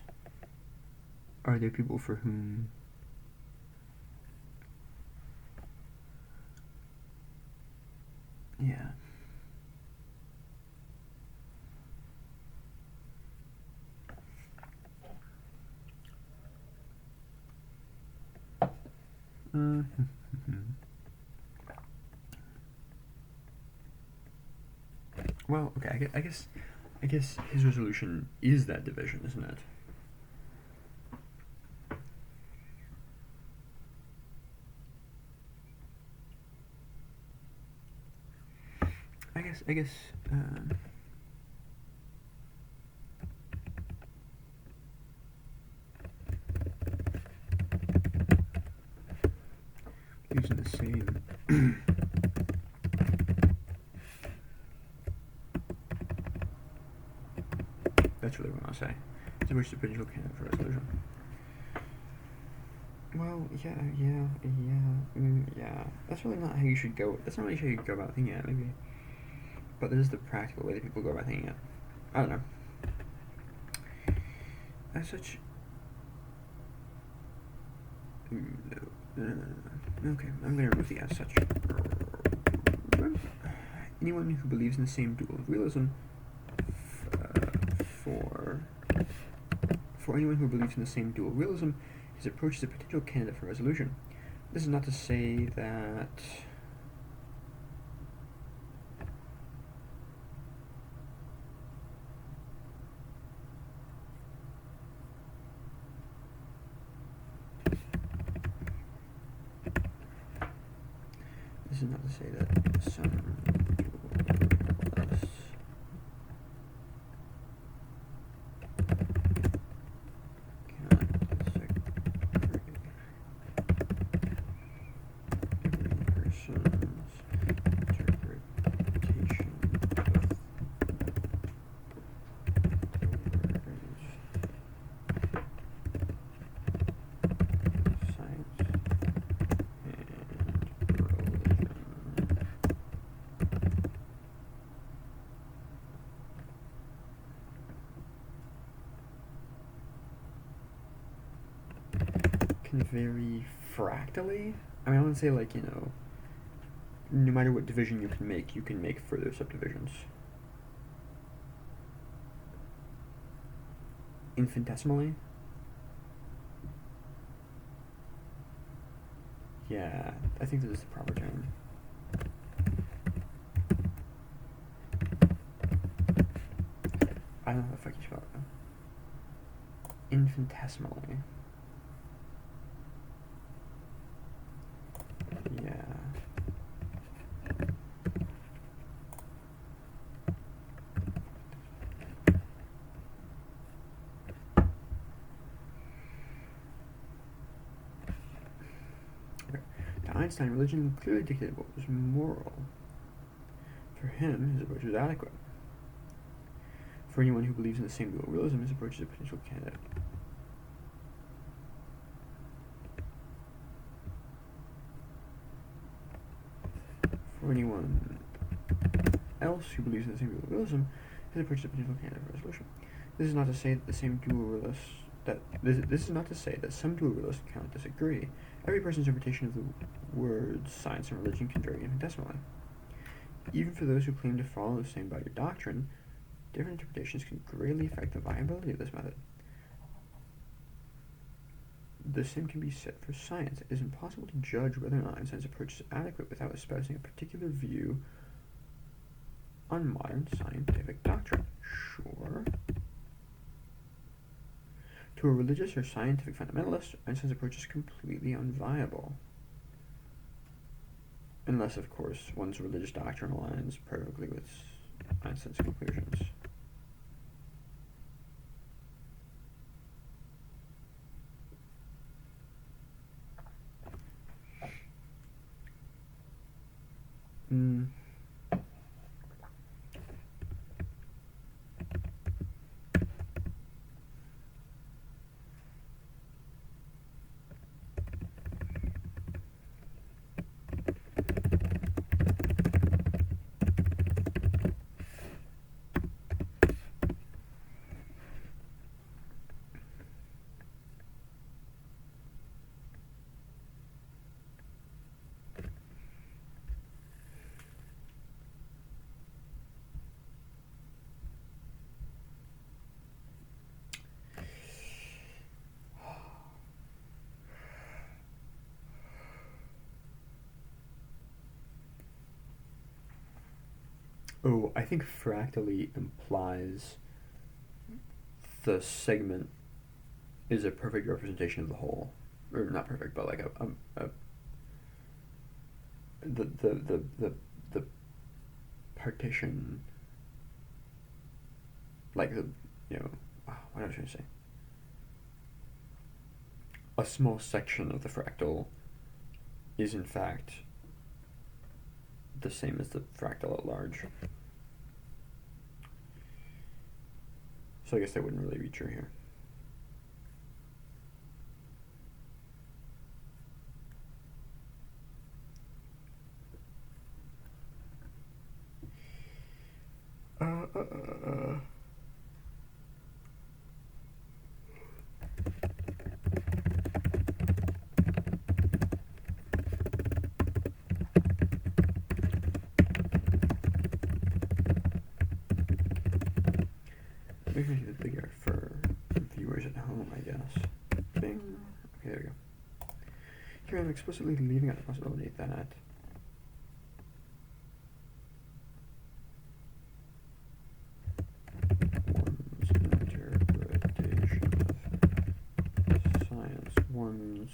are there people for whom... Yeah. Well, okay, I guess his resolution is that division, isn't it? I guess, using the same. That's really what I want to say. So which the potential candidate for resolution? Well, yeah. That's really not how you should go. That's not really how you go about thinking it. Maybe but this is the practical way that people go about thinking it. I don't know. As such, okay, I'm going to remove the as such. Anyone who believes in the same dual of realism, for anyone who believes in the same dual realism, his approach is a potential candidate for resolution. This is not to say that some dualists cannot disagree. Every person's interpretation of science and religion can vary fractally. I mean, I wouldn't say like, no matter what division you can make further subdivisions. Infinitesimally? Yeah, I think that is the proper term. I don't know how the fuck you spell it though. Infinitesimally. Yeah. Okay. To Einstein, religion clearly dictated what was moral. For him, his approach was adequate. For anyone who believes in the same dual realism, his approach is a potential candidate. For anyone else who believes in the same dual realism, his approach is a potential candidate for resolution. This is not to say that the same dual realists this is not to say that some dual realists cannot disagree. Every person's interpretation of the words science and religion can vary infinitesimally. Even for those who claim to follow the same body of doctrine, different interpretations can greatly affect the viability of this method. The same can be said for science. It is impossible to judge whether or not Einstein's approach is adequate without espousing a particular view on modern scientific doctrine. Sure. To a religious or scientific fundamentalist, Einstein's approach is completely unviable. Unless, of course, one's religious doctrine aligns perfectly with Einstein's conclusions. Oh, I think fractally implies the segment is a perfect representation of the whole, or not perfect, but like the partition, like what am I trying to say? A small section of the fractal is in fact the same as the fractal at large. So I guess that wouldn't really be true here. Make sure it's bigger for viewers at home, I guess. Bing. Okay, there we go. Here I'm explicitly leaving out the possibility that one's interpretation of science, one's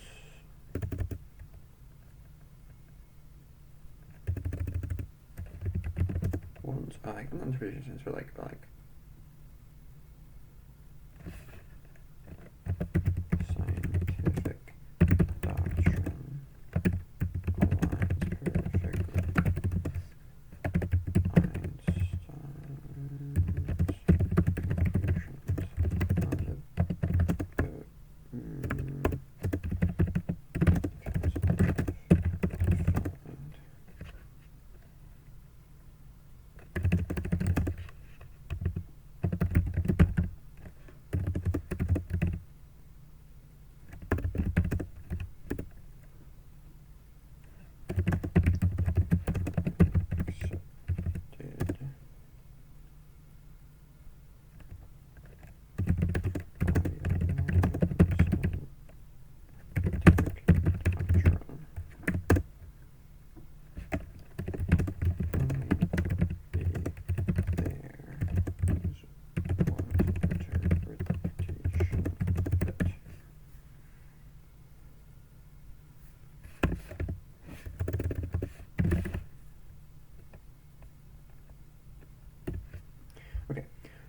not interpretation of science, but like scientific doctrine aligns perfectly with Einstein's conclusions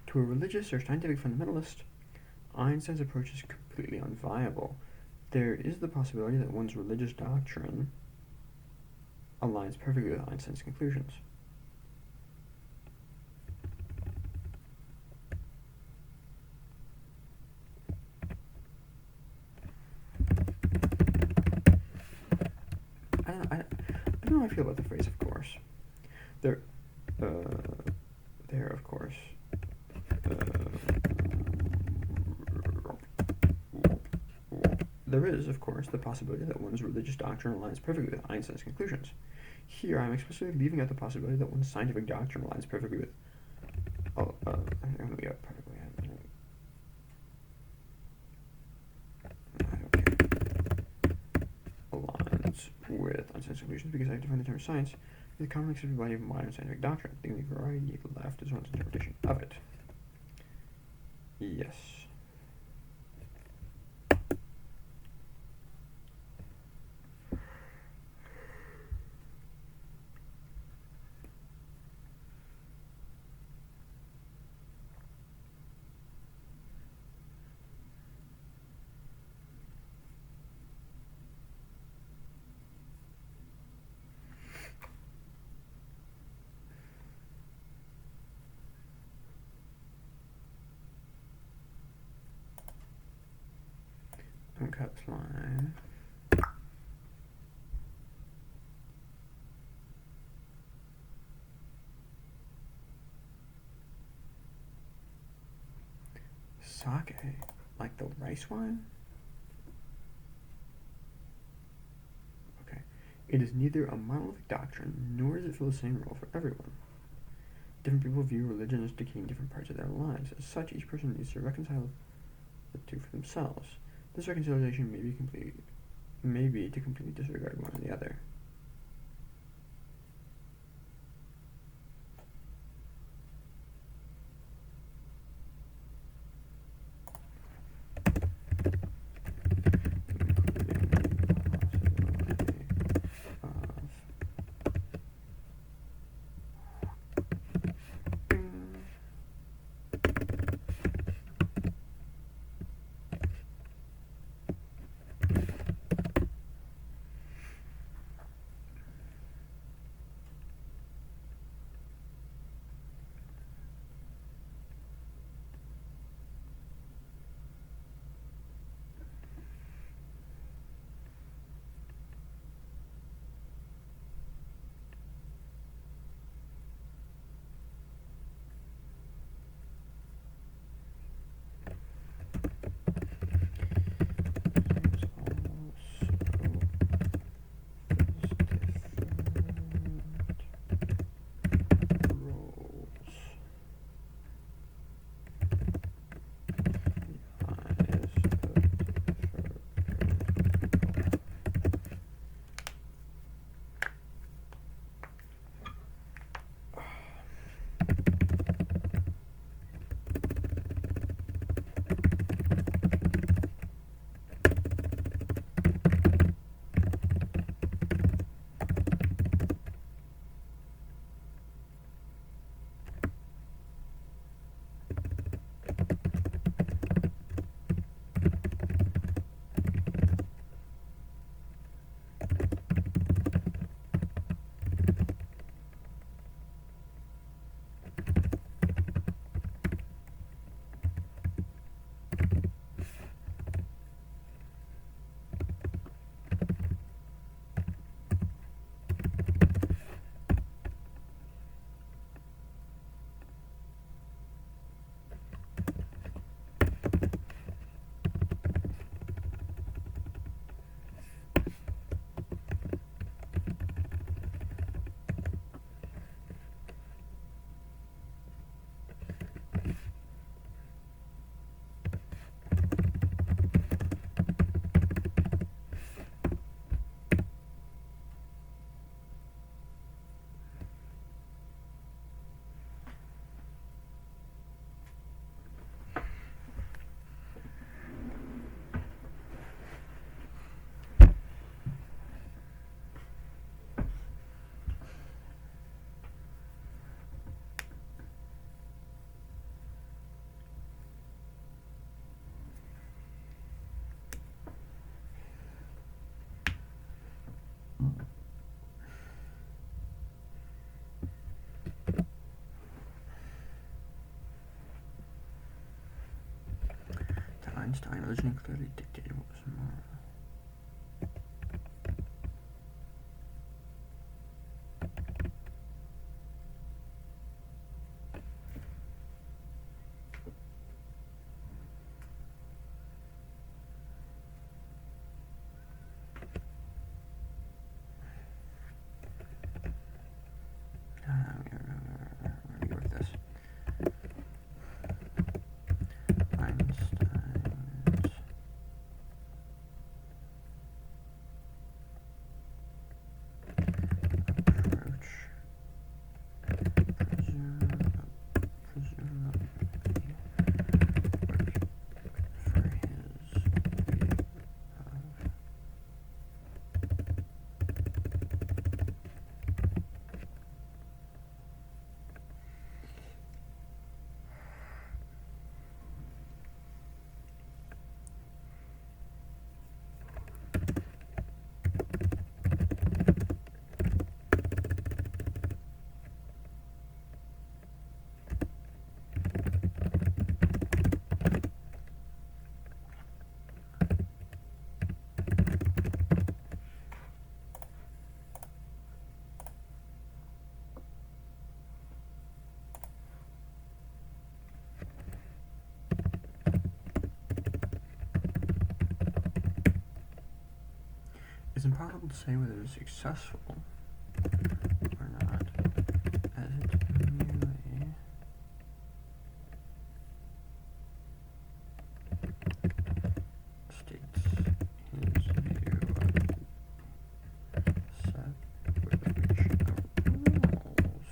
To a religious or scientific fundamentalist, Einstein's approach is completely unviable. There is the possibility that one's religious doctrine aligns perfectly with Einstein's conclusions. I don't know how I feel about the phrase "of course." There, of course. There is, of course, the possibility that one's religious doctrine aligns perfectly with Einstein's conclusions. Here, I'm explicitly leaving out the possibility that one's scientific doctrine aligns perfectly with. I'm gonna be up perfectly. Aligns with Einstein's conclusions because I define the term science as a commonly accepted body of modern scientific doctrine. The only variety left is one's interpretation of it. Yes. Uncut line. Sake, like the rice wine? Okay. It is neither a monolithic doctrine, nor does it fill the same role for everyone. Different people view religion as decaying different parts of their lives. As such, each person needs to reconcile the two for themselves. This reconciliation may be to completely disregard one or the other. Einstein, religion clearly dictated what was moral. Let me go with this. Einstein's approach presumably worked for his view of It's impossible to say whether it is successful or not, as it merely states his view of set with which rules.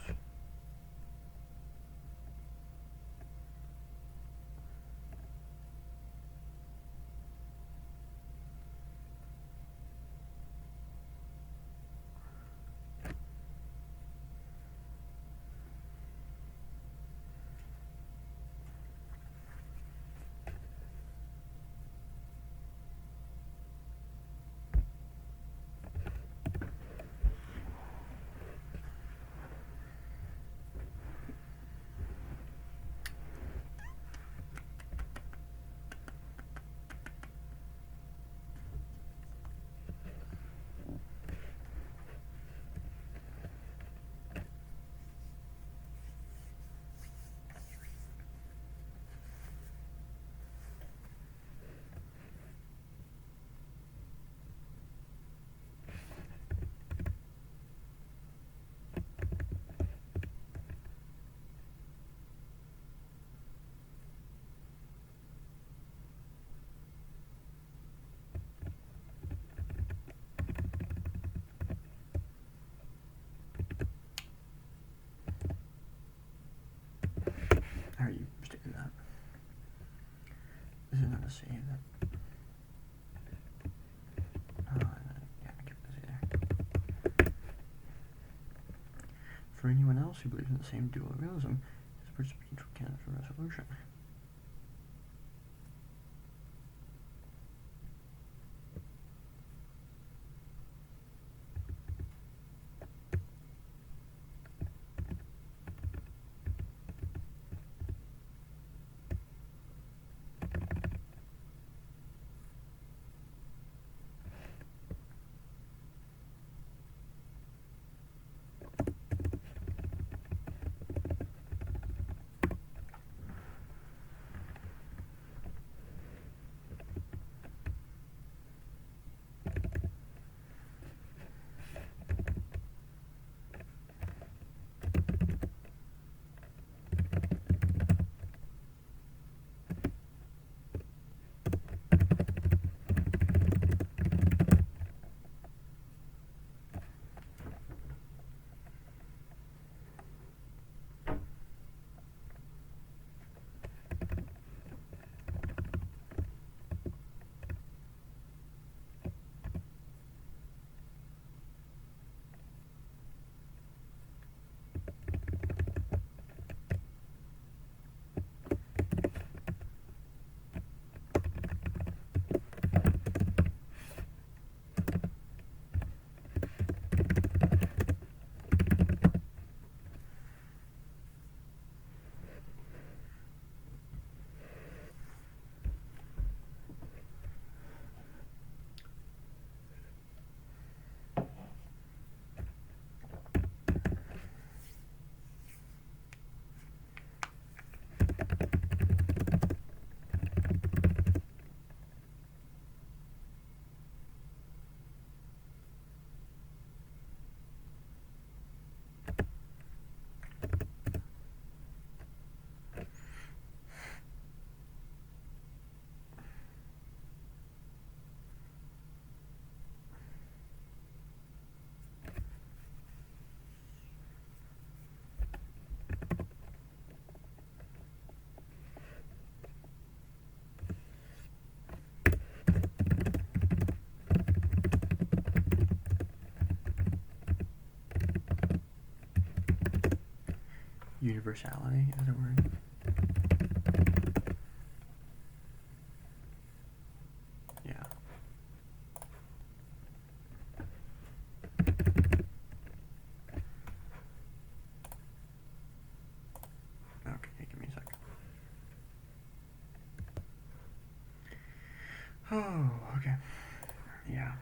How are you stating that? This is not a save that. Yeah, I can't say there. For anyone else who believes in the same dual realism, this puts speech candidate for resolution. Universality is a word. Yeah. Okay, give me a sec. Oh, okay. Yeah.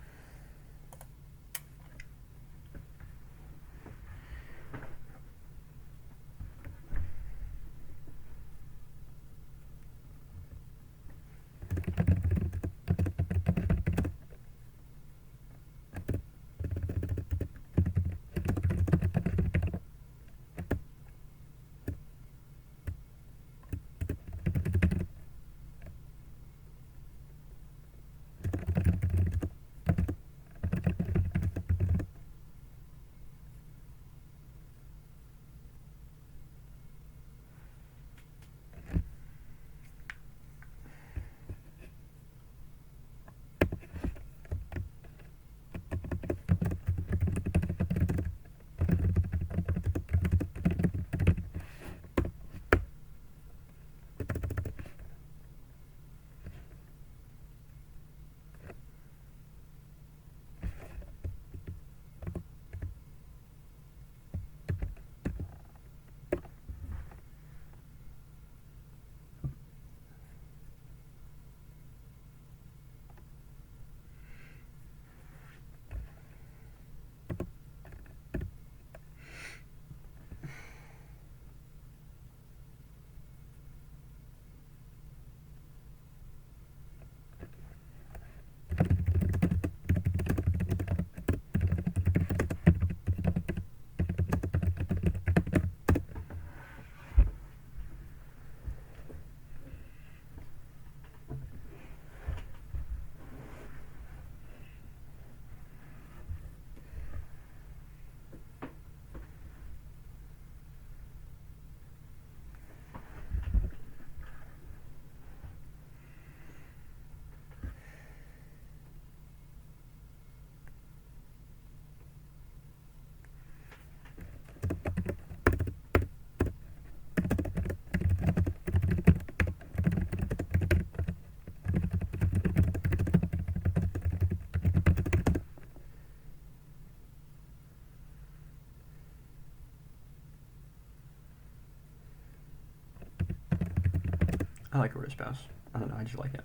I like word espouse. I don't know, I just like it.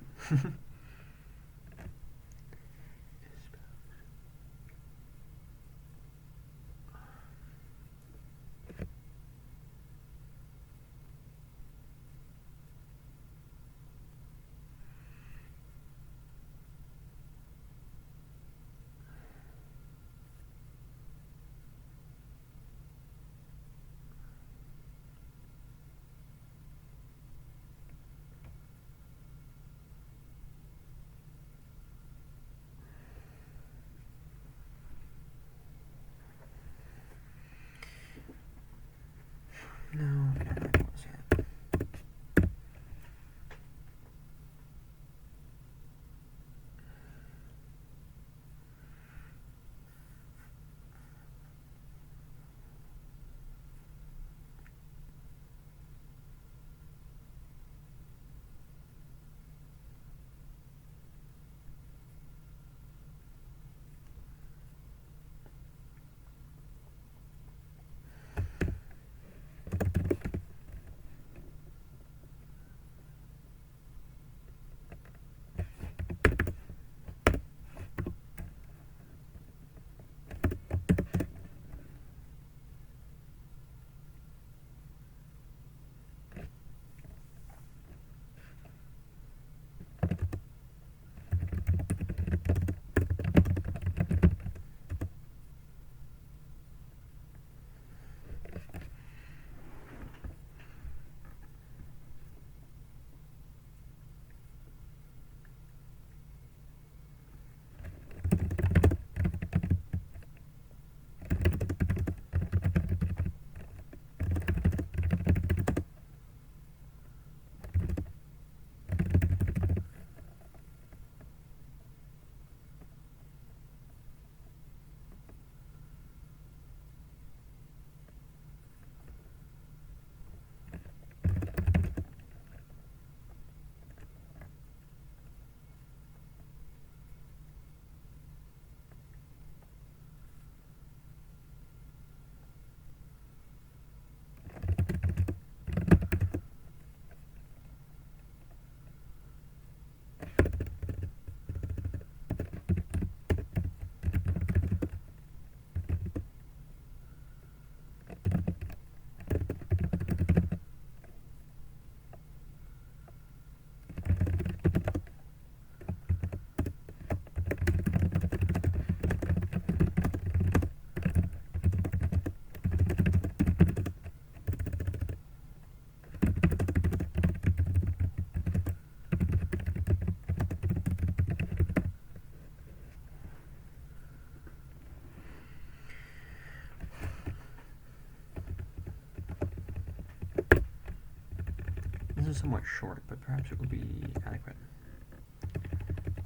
is somewhat short, but perhaps it will be adequate.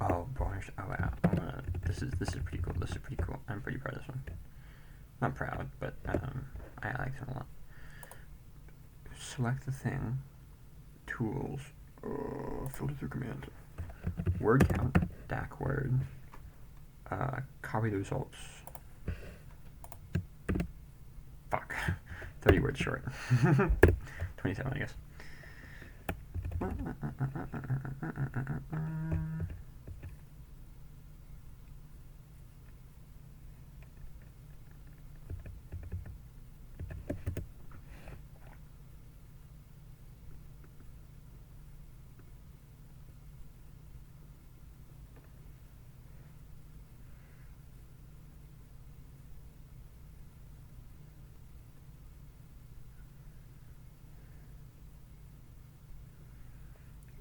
Oh, varnished. Oh, wow. This is pretty cool. This is pretty cool. I'm pretty proud of this one. Not proud, but I like it a lot. Select the thing. Tools. Filter through command. Word count. DAC word. Copy the results. Fuck. 30 words short. 27, I guess.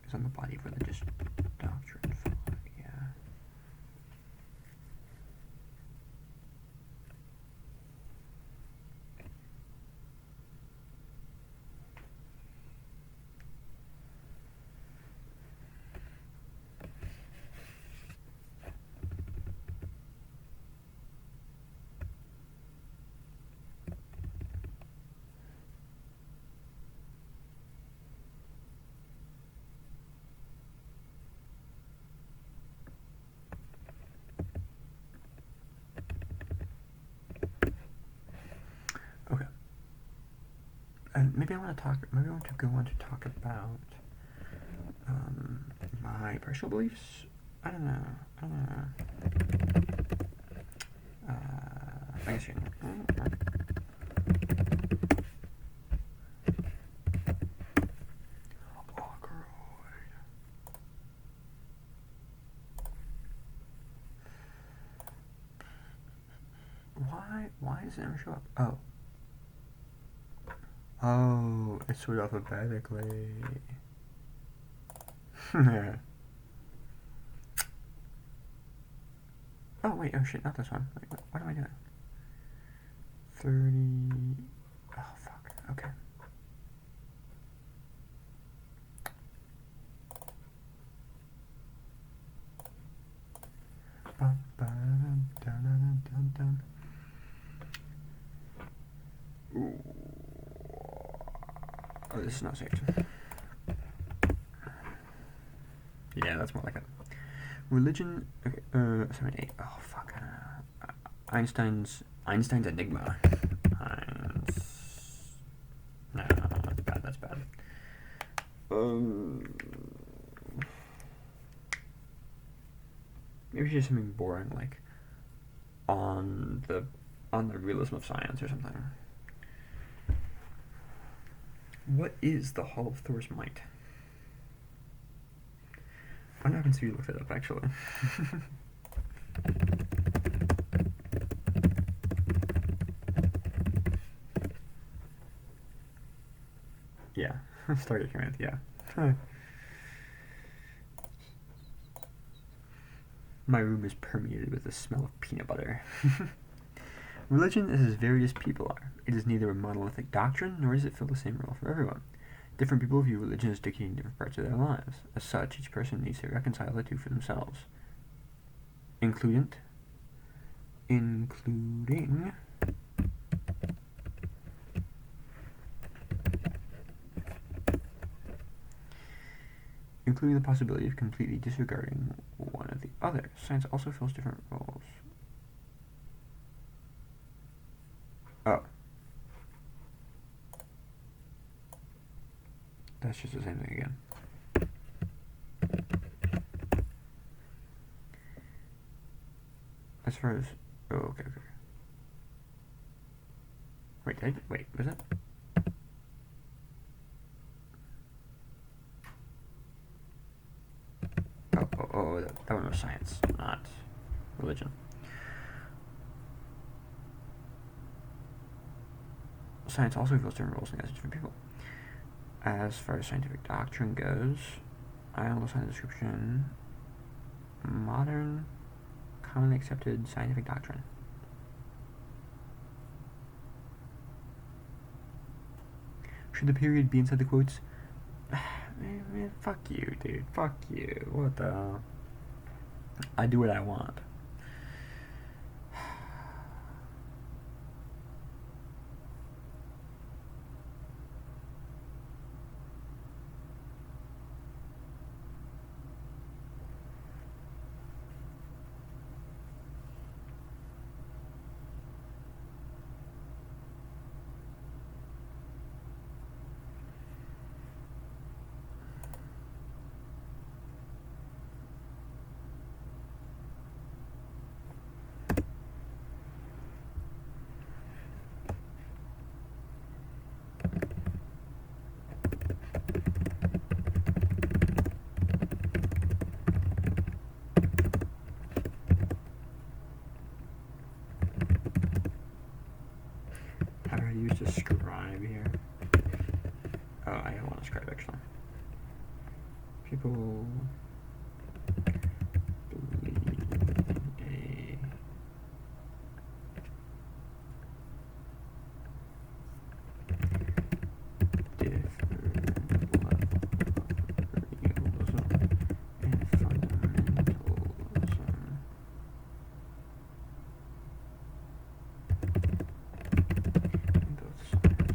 It's on the body of religious doctrine. Yeah. Okay. And maybe I want to go on to talk about my personal beliefs. I don't know. I guess you know. Why does it never show up? Oh, it's sorted alphabetically. Oh wait, oh shit, not this one. Wait, what am I doing? 30. Oh fuck. Okay. Ooh. Oh, this is not saved. Yeah, that's more like it. Religion. Okay. 78. Oh fuck. Einstein's enigma. No, that's bad. That's bad. Maybe just something boring like on the realism of science or something. What is the Hall of Thor's might? What happens if you look it up, actually? Yeah, started command, yeah. My room is permeated with the smell of peanut butter. Religion is as varied as people are. It is neither a monolithic doctrine, nor does it fill the same role for everyone. Different people view religion as dictating different parts of their lives. As such, each person needs to reconcile the two for themselves. Including the possibility of completely disregarding one or the other. Science also fills different roles. Oh. That's just the same thing again. As far as... Oh, okay. Wait, was that... Oh, that one was science, not religion. Science also fills different roles and has different people. As far as scientific doctrine goes, I will assign the description modern, commonly accepted scientific doctrine. Should the period be inside the quotes? Man, fuck you, dude. Fuck you. What the hell? I do what I want. How do I use describe here? Oh, I don't want to describe actually. People believe in a different level of realism and fundamentalism. In both sides of religion.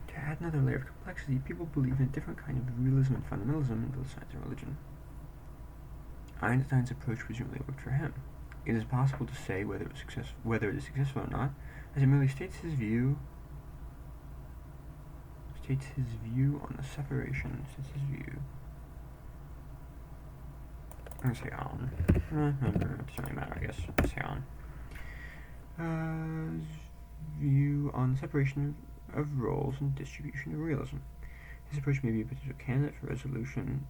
To add another layer of complexity, people believe in a different kind of realism and fundamentalism in both sides of religion. Einstein's approach presumably worked for him. It is possible to say whether it is successful or not, as it merely states his view on the separation. I'm gonna say on. It doesn't really matter, I guess. I'll say on. View on the separation of roles and distribution of realism. His approach may be a potential candidate for resolution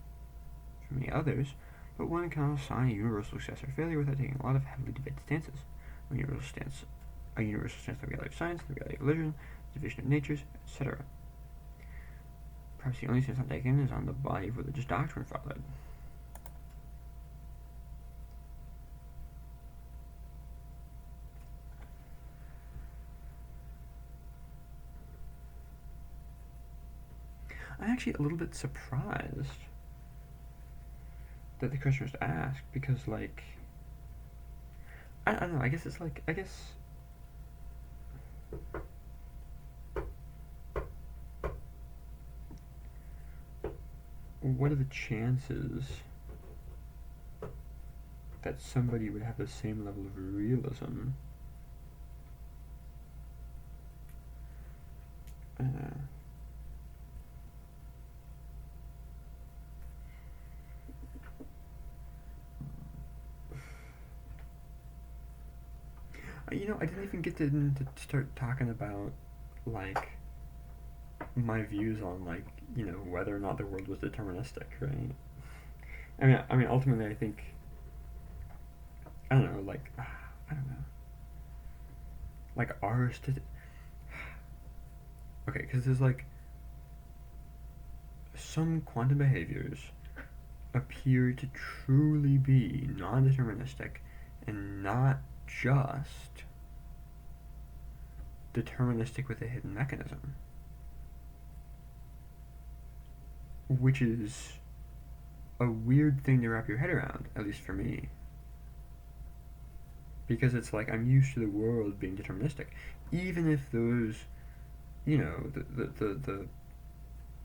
for many others, but one cannot assign a universal success or failure without taking a lot of heavily debated stances. A universal stance on the reality of science, the reality of religion, the division of natures, etc. Perhaps the only stance not taken is on the body of religious doctrine followed. I'm actually a little bit surprised that the question was asked because, like, I don't know. I guess it's like, what are the chances that somebody would have the same level of realism? I didn't even get to start talking about, like, my views on, like, whether or not the world was deterministic, right? I mean, ultimately, I think, I don't know, like, I don't know. Like, okay, because there's, like, some quantum behaviors appear to truly be non-deterministic and not just deterministic with a hidden mechanism, which is a weird thing to wrap your head around, at least for me, because it's like I'm used to the world being deterministic, even if those,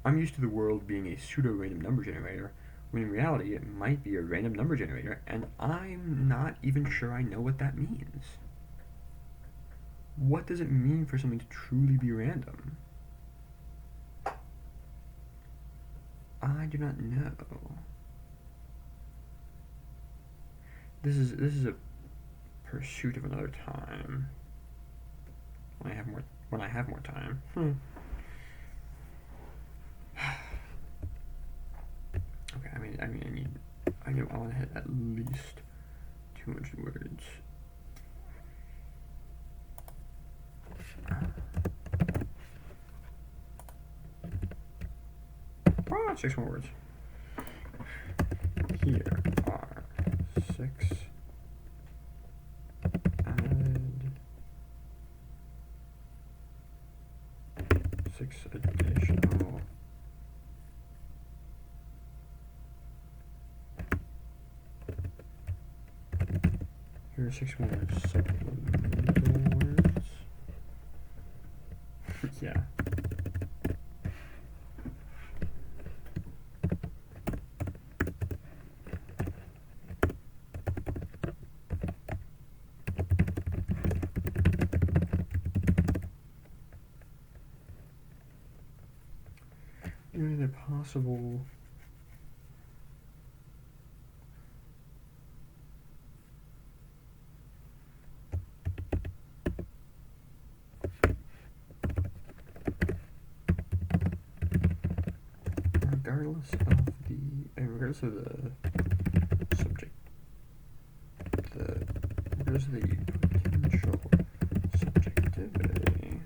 I'm used to the world being a pseudo-random number generator, when in reality it might be a random number generator, and I'm not even sure I know what that means. What does it mean for something to truly be random? I do not know. This is a pursuit of another time. When I have more time. Okay, I want to hit at least 200 words. Ah, 6 more words. Here are 6. Add 6 additional. Here are 6 more supplemental words. Yeah. Is it possible? Regardless of the subject, regardless of the potential subjectivity.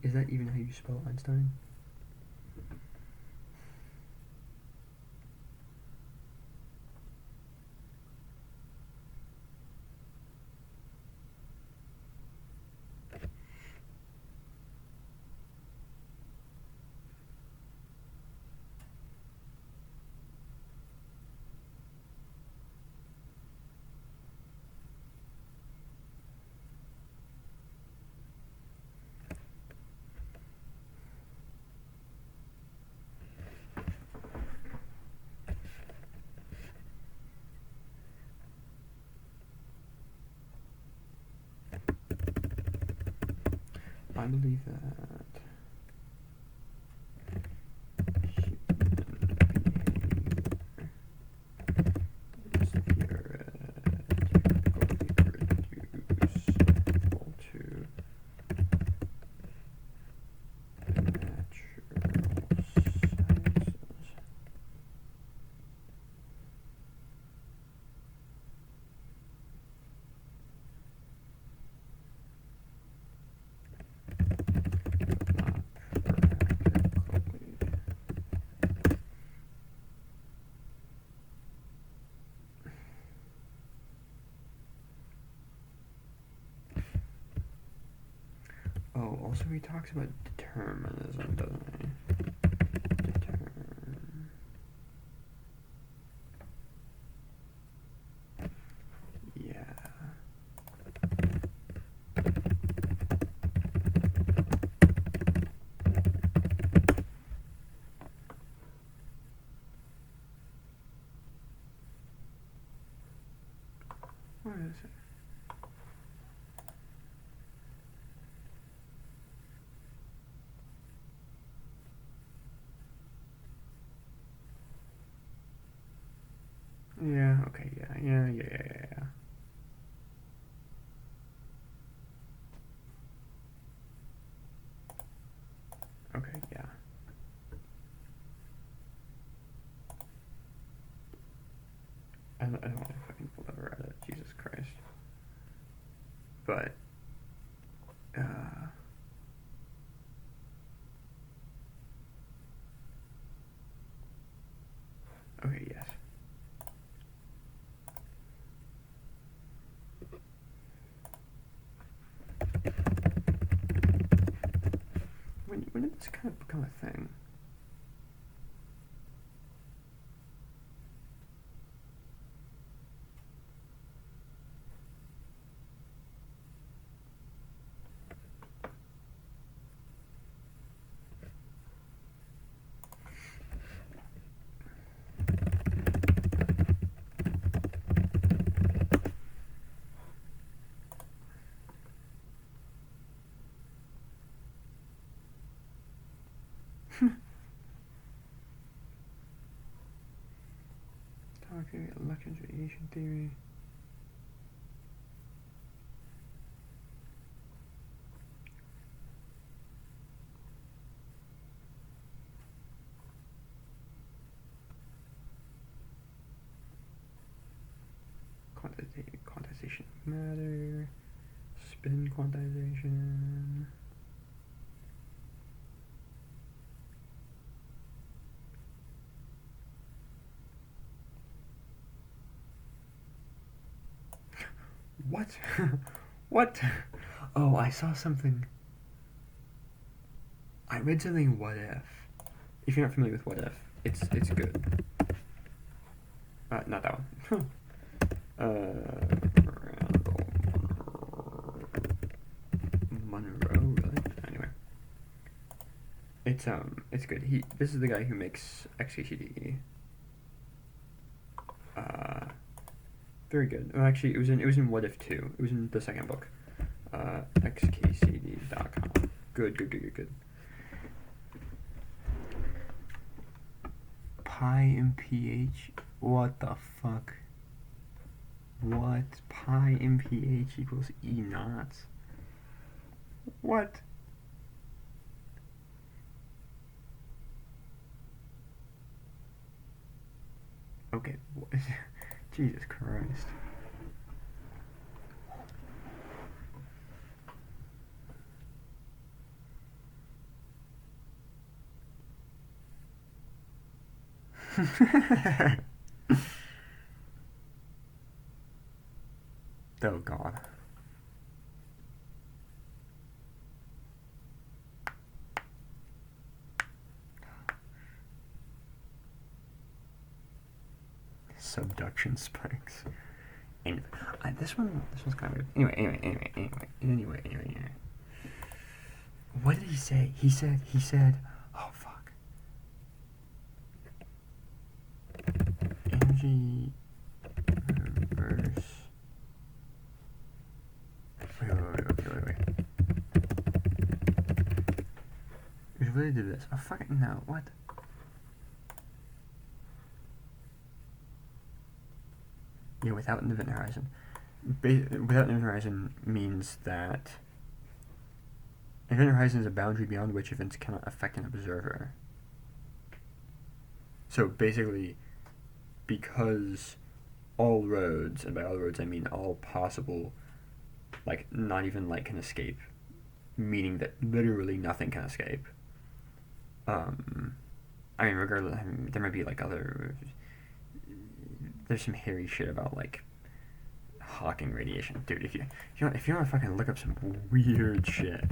Is that even how you spell Einstein? I believe that also he talks about determinism, doesn't he? Yeah. What is it? Yeah, okay, yeah. Okay, yeah. I don't know if fucking people ever read it, Jesus Christ. But, okay, yes. When did this kind of become a thing? Atomic theory, electrons, radiation theory. Quantization of matter, spin quantization. What? What? Oh, I saw something. I read something. What if? If you're not familiar with what if, it's good. Not that one. Monroe, really? Anyway, it's good. This is the guy who makes XKCD. Very good. Well, actually, it was in What If 2. It was in the second book. xkcd.com. Good. Pi and pH. What the fuck? What? Pi and pH equals E naught? What? Okay. Jesus Christ. Oh God. Subduction spikes. Anyway, this one's kind of weird. Anyway. What did he say? He said, oh fuck. Energy reverse. Wait. We really did this. Oh fucking no, what? Yeah, without an event horizon. Without an event horizon means that an event horizon is a boundary beyond which events cannot affect an observer. So basically, because all roads, and by all roads I mean all possible, like not even light can escape, meaning that literally nothing can escape. I mean, regardless, there might be like other. There's some hairy shit about like Hawking radiation, dude. If you want to fucking look up some weird shit,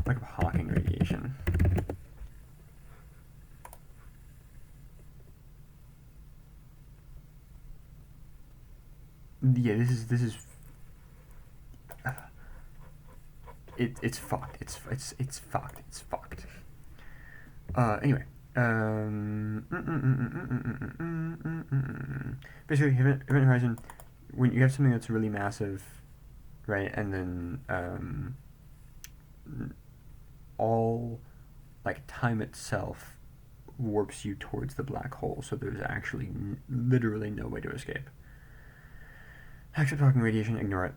look up Hawking radiation. Yeah, this is. It's fucked. It's fucked. It's fucked. Anyway. Basically, event horizon, when you have something that's really massive, right, and then all like time itself warps you towards the black hole, so there's actually literally no way to escape. Except Hawking radiation, ignore it.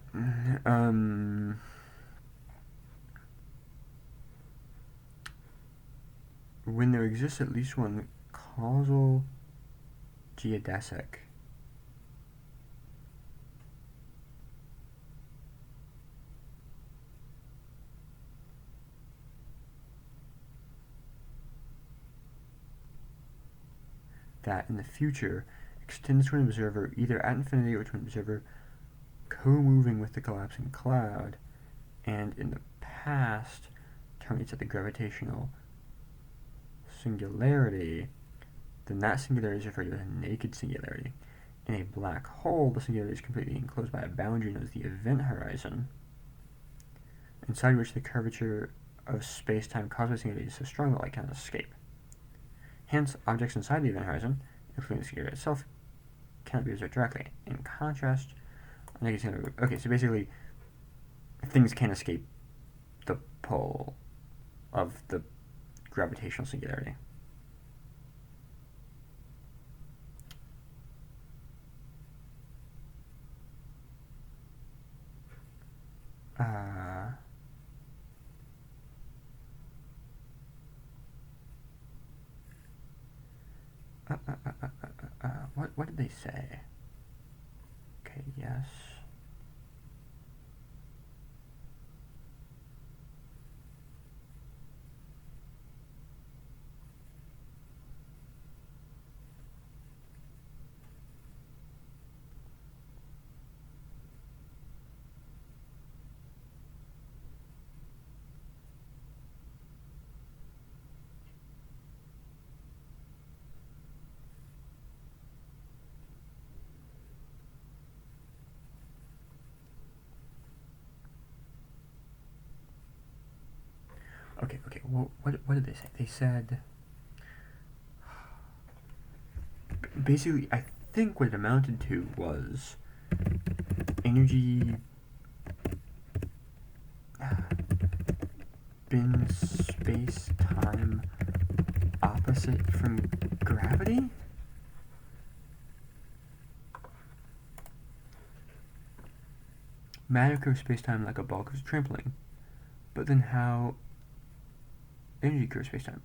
When there exists at least one causal geodesic, that in the future extends to an observer either at infinity or to an observer co-moving with the collapsing cloud, and in the past terminates at the gravitational singularity, then that singularity is referred to as a naked singularity. In a black hole, the singularity is completely enclosed by a boundary known as the event horizon, inside which the curvature of space-time caused by the singularity is so strong that light cannot escape. Hence, objects inside the event horizon, including the singularity itself, cannot be observed directly. In contrast, a naked singularity. Okay, so basically, things can't escape the pull of the gravitational singularity. Uh, what did they say? Okay, yes. Okay. Well, what did they say? They said basically. I think what it amounted to was energy been space time opposite from gravity. Matter curves space time like a ball curves trampoline, but then how energy curves space time?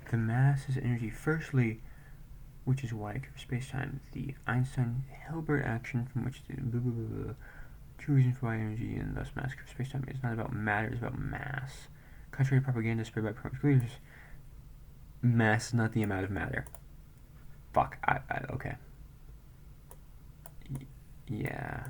The mass is energy. Firstly, which is why it curves space-time. The Einstein-Hilbert action from which the blah, blah, blah, blah. Two reasons for why energy and thus mass curves space-time. It's not about matter, it's about mass. Contrary to propaganda spread by progressive leaders, mass is not the amount of matter. Fuck. Okay. Yeah.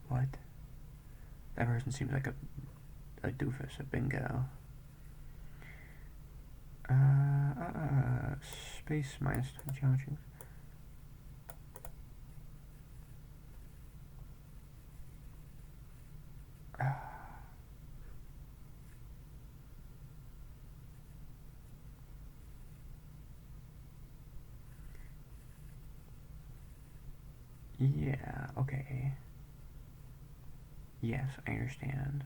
What? That person seems like a doofus, a bingo. Space minus geometry. Yeah, okay. Yes, I understand.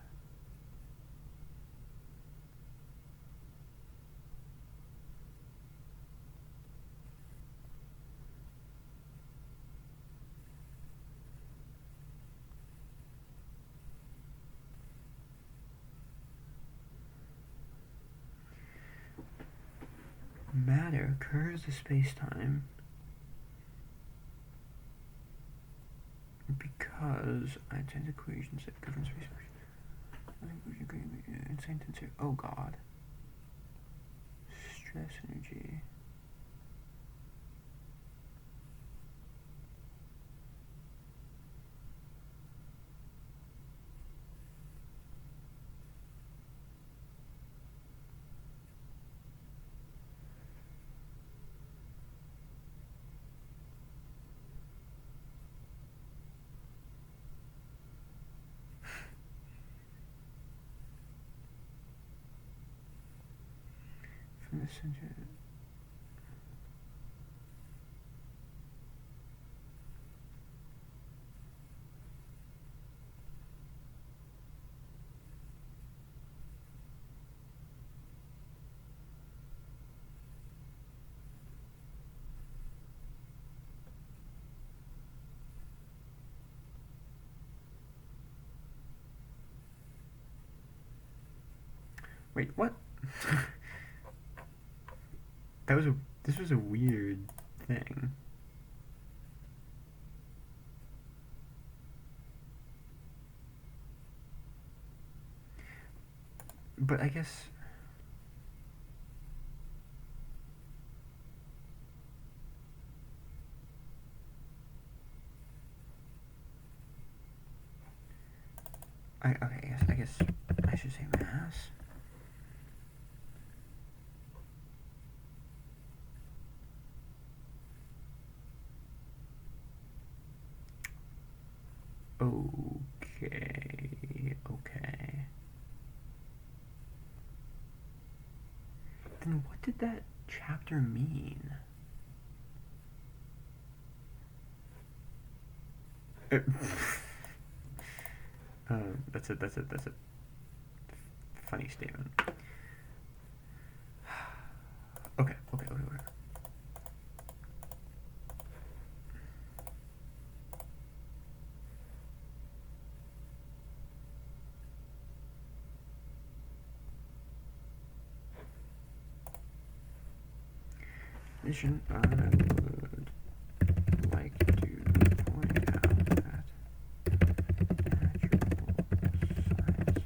Matter curves the space-time because Einstein's equations that govern space. Insane tensor. Oh god. Stress energy. From the center. Wait, what? This was a weird thing. But I guess I guess I should say mass. Okay. Then what did that chapter mean? That's it. That's a funny statement. Okay. Addition, I would like to point out that natural sciences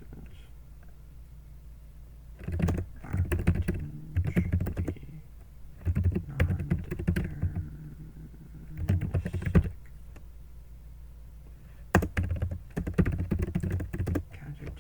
are potentially non-deterministic. Counter to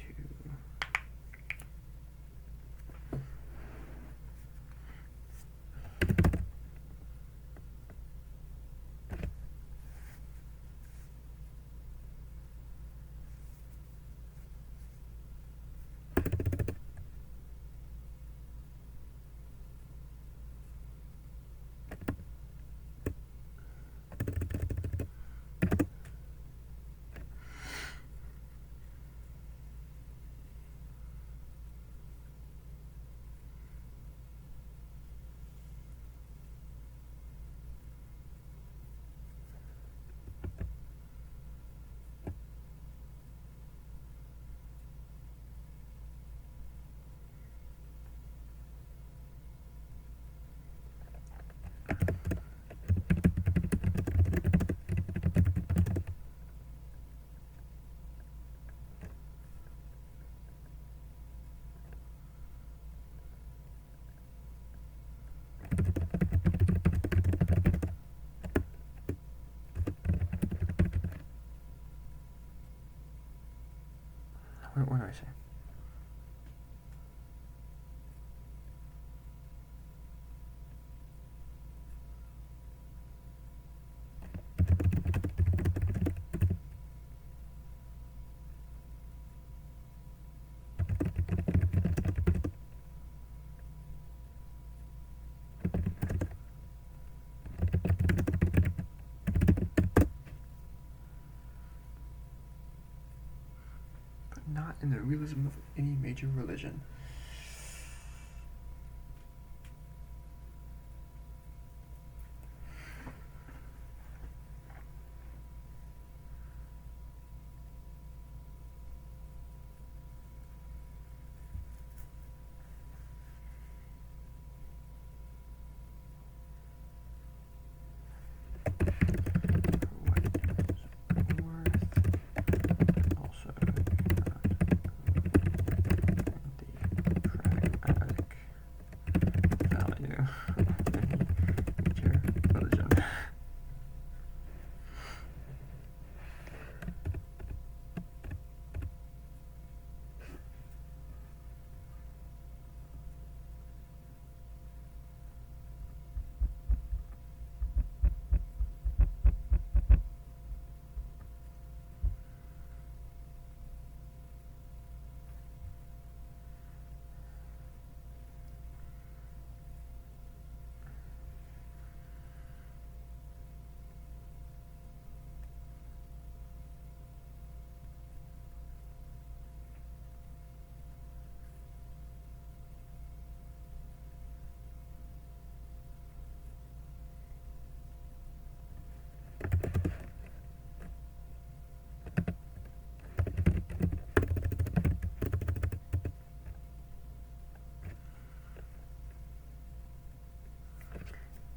what do I say? But not in the realism of any major religion. Also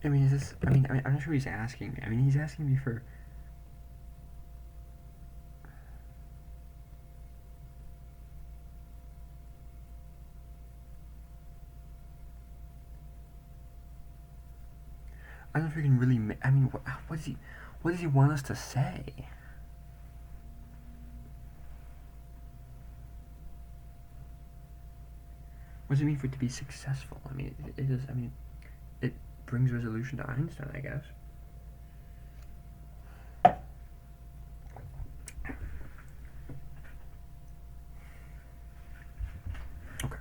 I mean, is this? I'm not sure what he's asking me. I mean, he's asking me for. I don't know if we can really. I mean, what does he? What does he want us to say? What does it mean for it to be successful? I mean, it is. I mean, it brings resolution to Einstein, I guess. Okay.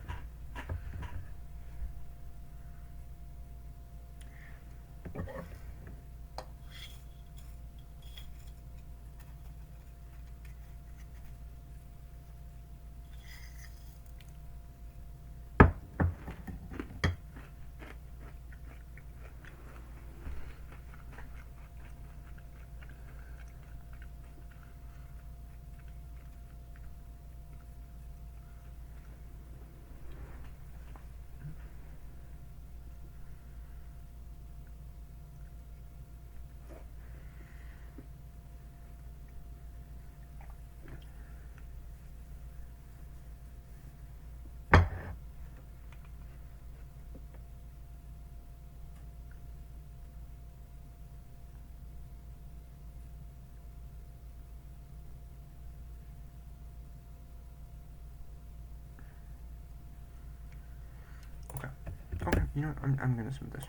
You know, I'm gonna submit this.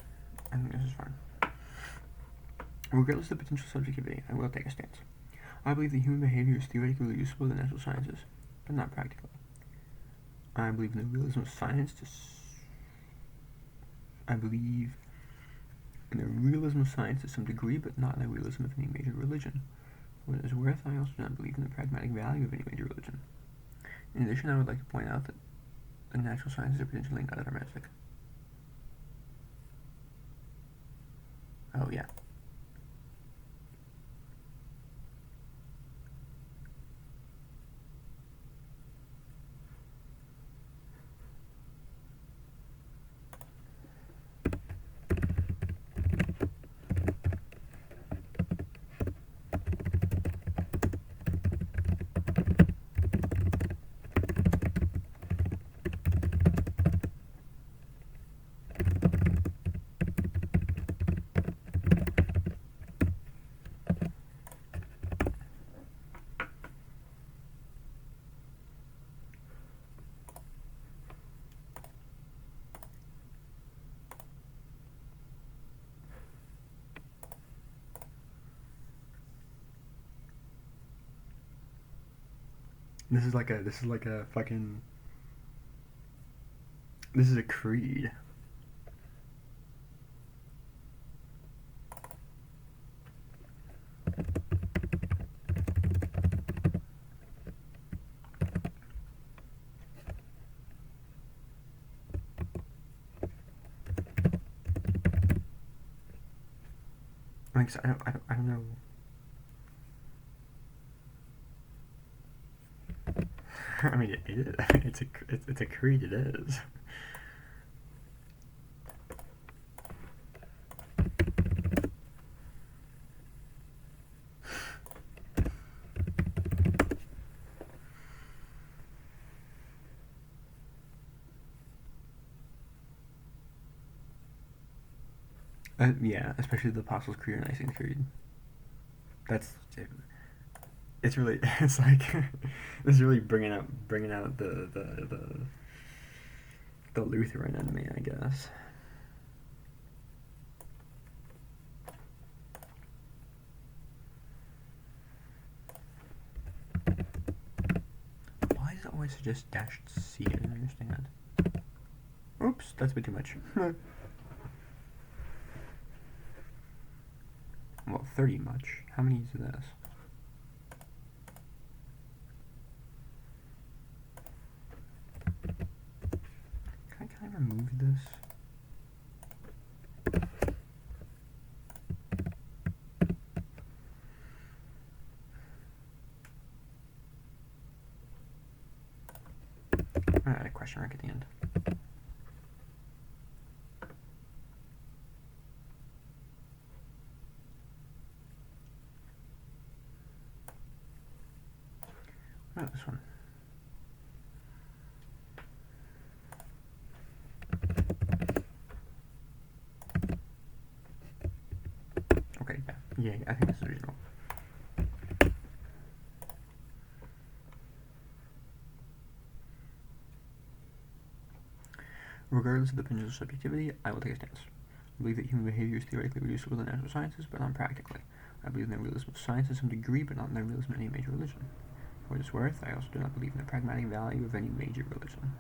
I think this is fine. Regardless of the potential subjectivity, I will take a stance. I believe that human behavior is theoretically useful in the natural sciences, but not practically. I believe in the realism of science to some degree, but not in the realism of any major religion. For what it is worth, I also do not believe in the pragmatic value of any major religion. In addition, I would like to point out that the natural sciences are potentially not deterministic. Oh, yeah. This is like a fucking. This is a creed. Like, I don't know. I mean, it is. It's a creed. It is. Yeah, especially the Apostles' Creed or Nicene Creed. That's it's really it's like it's really bringing out the Lutheran in me, I guess. Why does it always suggest dashed C? I don't understand. Oops, that's a bit too much. Well, 30 much. How many is this? Can I remove this? I'm gonna add a question mark at the end. What about this one? Okay, yeah, I think this is reasonable. Regardless of the potential subjectivity, I will take a stance. I believe that human behavior is theoretically reducible to the natural sciences, but not practically. I believe in the realism of science to some degree, but not in the realism of any major religion. For what it's worth, I also do not believe in the pragmatic value of any major religion.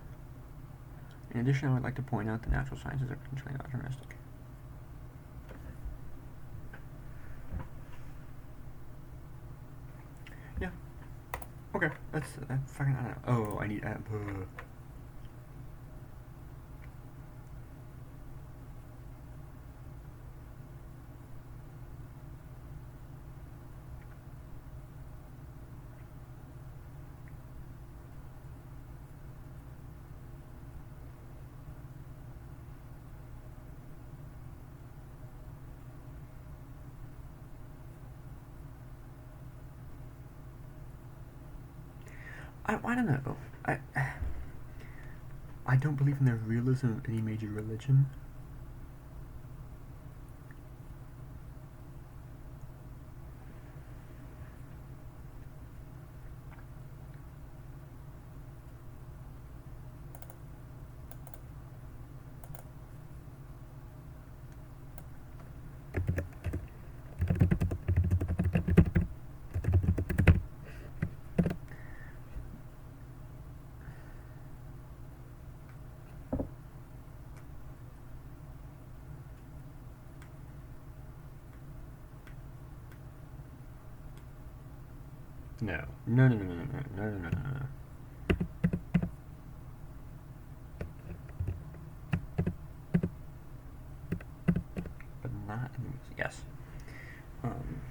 In addition, I would like to point out that natural sciences are potentially not deterministic. Yeah. Okay, that's fucking. I don't know. Oh, I need. I don't know. I don't believe in the realism of any major religion. No. No, no, no, no, no, no, no, no, no, no. But not in the music. Yes. Um,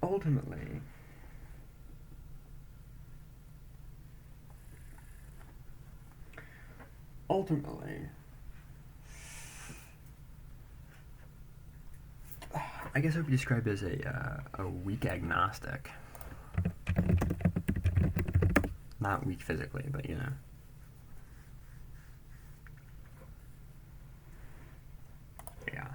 ultimately, ultimately, I guess I would be described as a weak agnostic. Not weak physically, but you know. Yeah.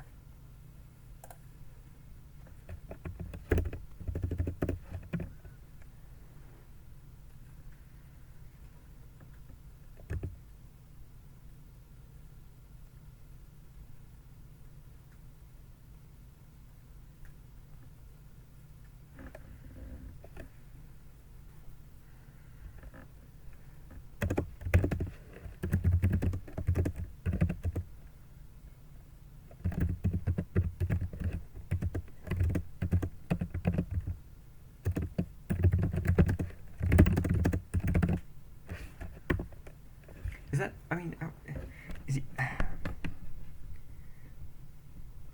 Is that? I mean, is he? I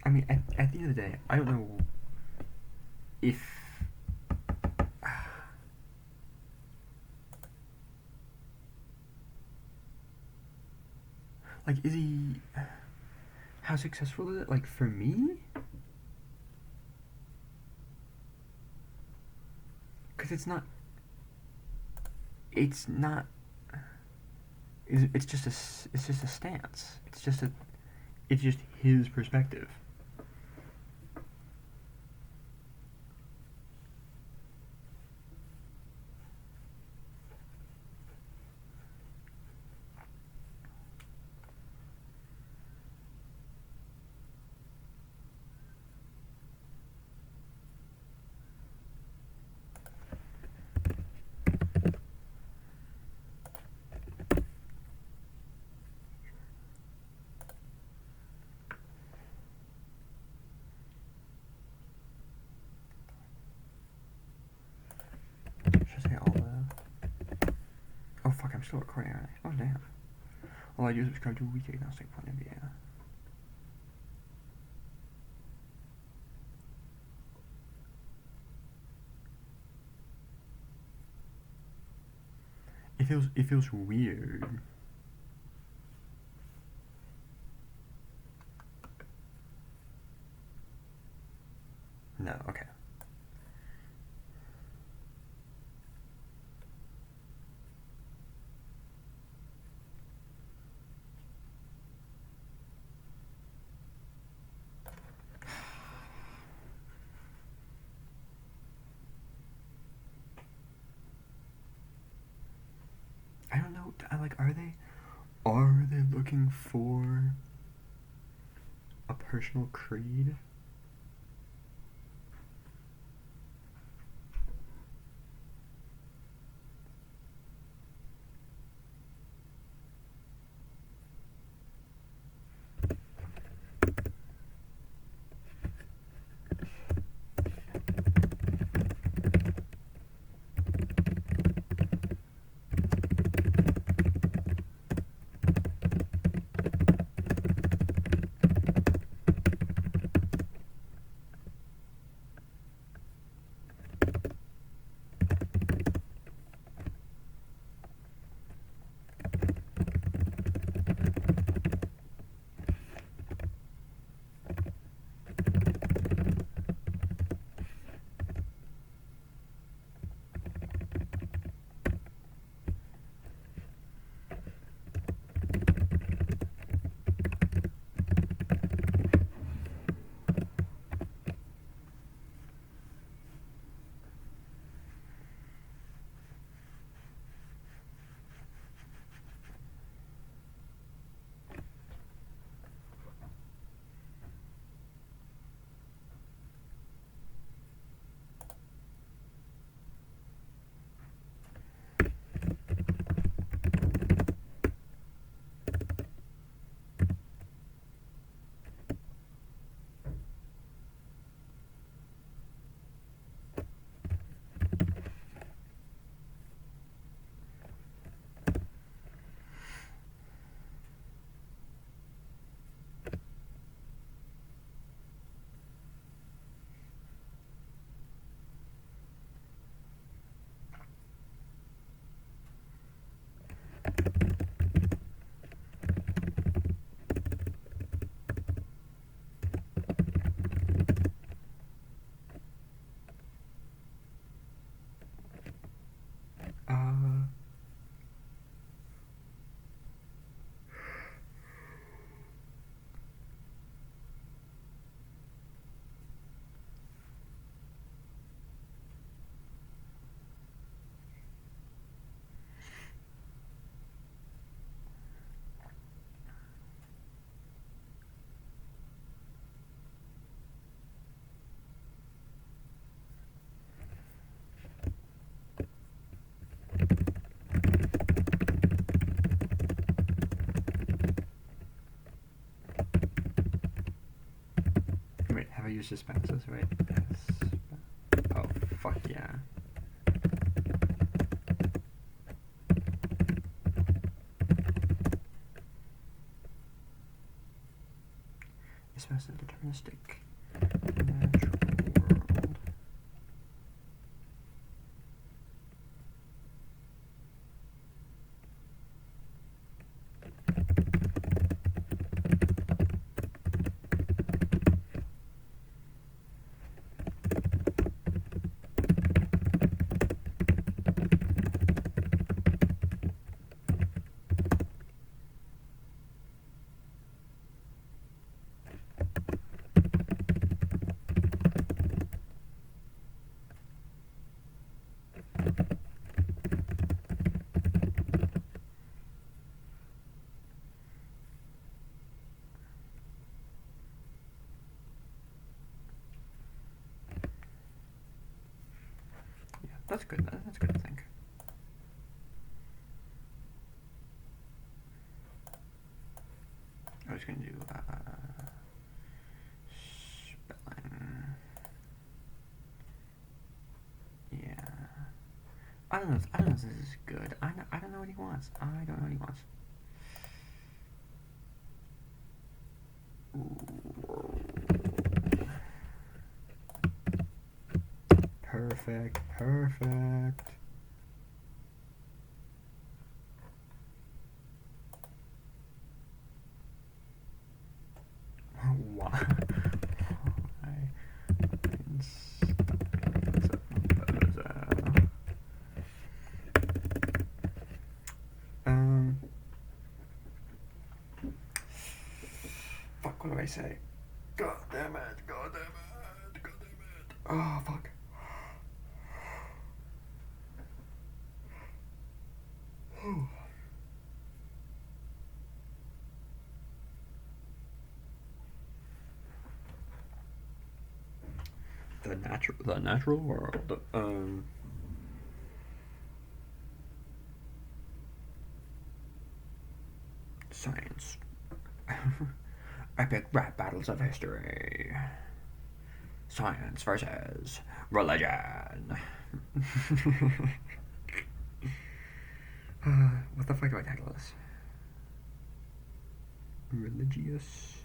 mean, at the end of the day, I don't know if. Like, is he? How successful is it? Like for me, because it's not. It's not. It's just a. It's just a stance. It's just a. It's just his perspective. Should I say all the? Oh fuck! I'm still recording, aren't I? Oh damn. All I do is subscribe to a weak agnostic point of view. It feels weird. No, okay. Are they looking for a personal creed? Uh, Wait, have I used dispenses? Wait. Oh, fuck yeah. Dispenses deterministic. Natural world. Yeah, that's good. That's good, I think. I was gonna do spelling. Yeah. I don't know. I don't know if this is good. I don't know what he wants. I don't know what he wants. Perfect. Perfect. Why? Fuck, what do I say? God damn it, god damn it, god damn it. Oh, fuck. the natural world. Science. Epic rap battles of history. Science versus religion. What the fuck do I title this? Religious.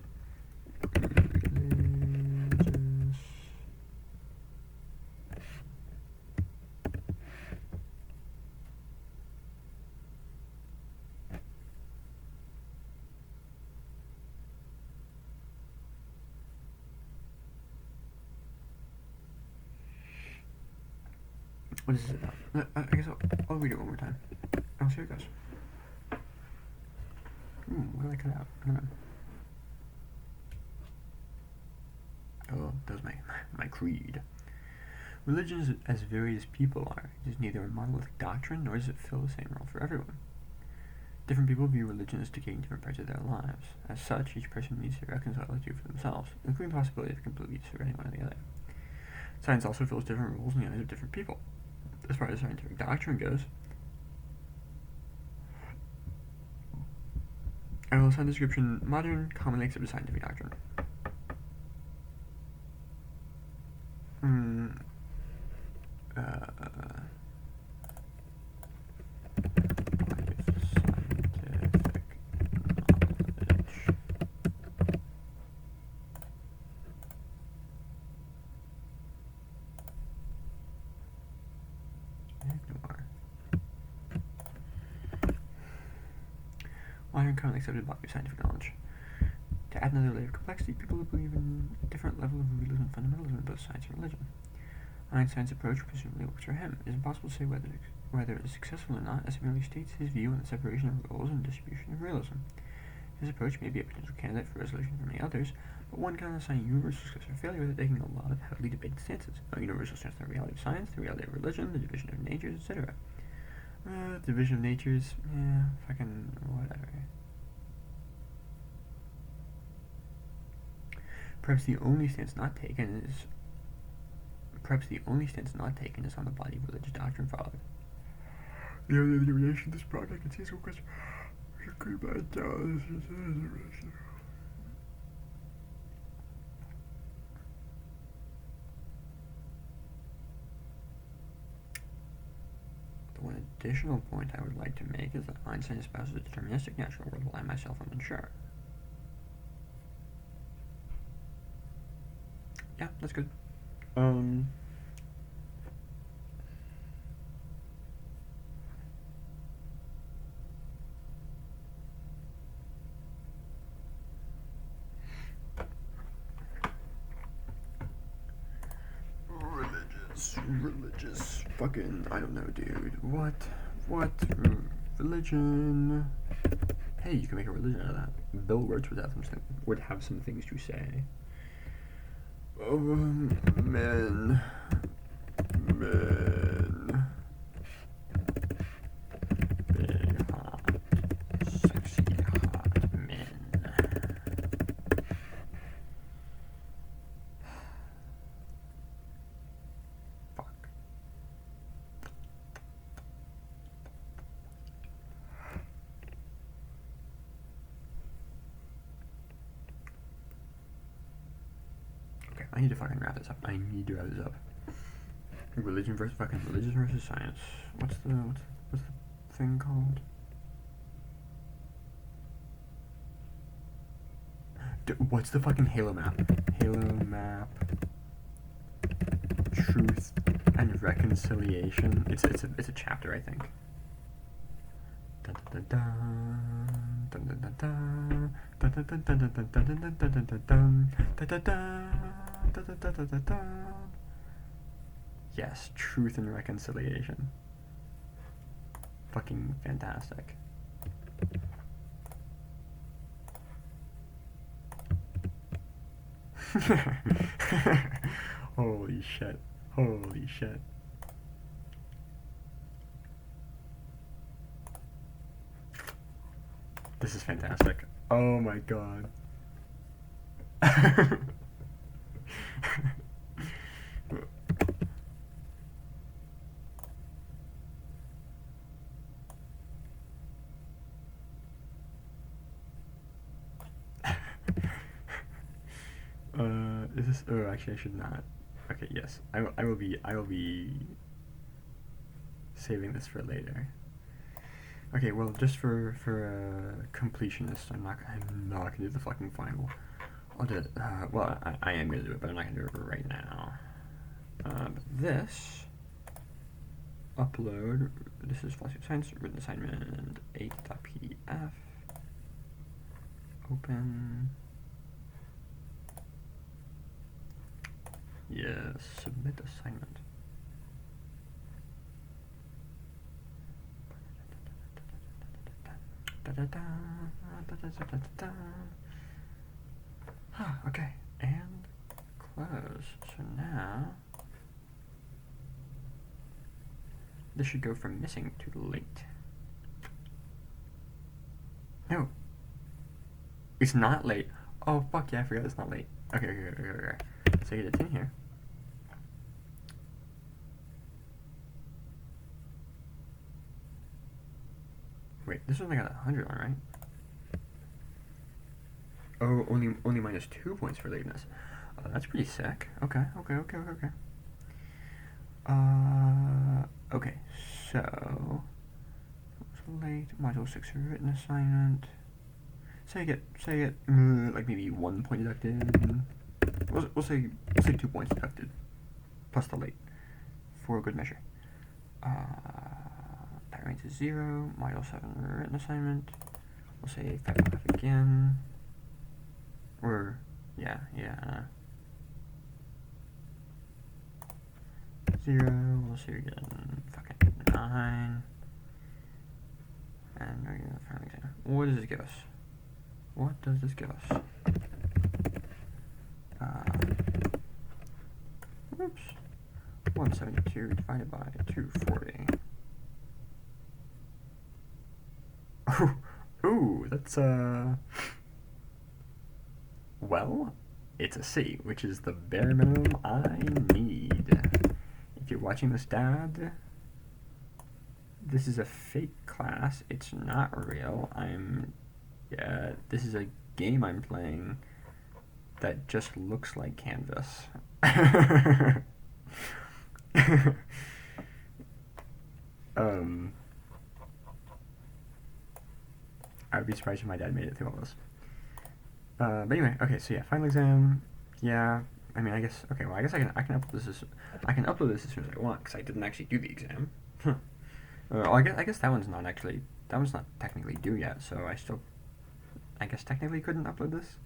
What is it about? I guess I'll read it one more time. I'll see how it goes. What did I cut out? I don't know. Oh, that was my creed. Religion, as various people are, is neither a monolithic doctrine nor does it fill the same role for everyone. Different people view religion as dictating different parts of their lives. As such, each person needs to reconcile the two for themselves, including the possibility of completely disregarding one or the other. Science also fills different roles in the eyes of different people. As far as scientific doctrine goes, I will assign the description modern, commonly accepted scientific doctrine. Modern, commonly accepted body of scientific knowledge. To add another layer of complexity, people who believe in a different level of realism and fundamentalism in both science and religion. Einstein's approach presumably works for him. It is impossible to say whether it is successful or not, as it merely states his view on the separation of roles and distribution of realism. His approach may be a potential candidate for resolution for many others, but one cannot assign universal success or failure without taking a lot of heavily debated stances. No universal stance on the reality of science, the reality of religion, the division of natures, etc. Division of natures, fucking whatever. Perhaps the only stance not taken is on the body of religious doctrine followed. The only relation to this project can see some question. The one additional point I would like to make is that Einstein espouses a deterministic natural world while I myself am unsure. Yeah, that's good. Religious, fucking, I don't know, dude. What, religion? Hey, you can make a religion out of that. Bill Wirtz would have some things to say. Men. Big, hot, sexy, hot men. Fuck. Okay, I need to fucking wrap this up. Religion versus science. What's the thing called? What's the fucking Halo map? Truth and reconciliation. It's a chapter, I think. Yes, truth and reconciliation. Fucking fantastic. Holy shit. This is fantastic. Oh my god. Is this? Oh, actually, I should not. Okay, yes, I will be. I will be saving this for later. Okay, well, just for completionist, I'm not gonna do the fucking final. I'll do it. Well, I am gonna do it, but I'm not gonna do it right now. This upload. This is philosophy of science written assignment 8.pdf. Open. Yes, submit assignment. Okay, and close. So now this should go from missing to late. No, it's not late. Oh fuck yeah, I forgot it's not late. Okay. So get it in here. Wait, this one I got 100 on, right? Oh, only minus 2 points for lateness. That's pretty sick. Okay. Okay, so late module 6 written assignment. Say I get like maybe 1 point deducted. We'll say 2 points deducted plus the late for a good measure. That range is 0. Module 7 written assignment. We'll say 5.5 again. Or yeah. 0. We'll say again fucking 9. And we're gonna final exam. What does this give us? What does this give us? Oops. 172 divided by 240. Ooh, that's well, it's a C, which is the bare minimum I need. If you're watching this, Dad, this is a fake class. It's not real. This is a game I'm playing that just looks like Canvas. I would be surprised if my dad made it through all this. But anyway, okay, so yeah, final exam. Yeah, I mean, I guess I can upload this as soon as I want because I didn't actually do the exam. I guess that one's not technically due yet, so I guess technically couldn't upload this.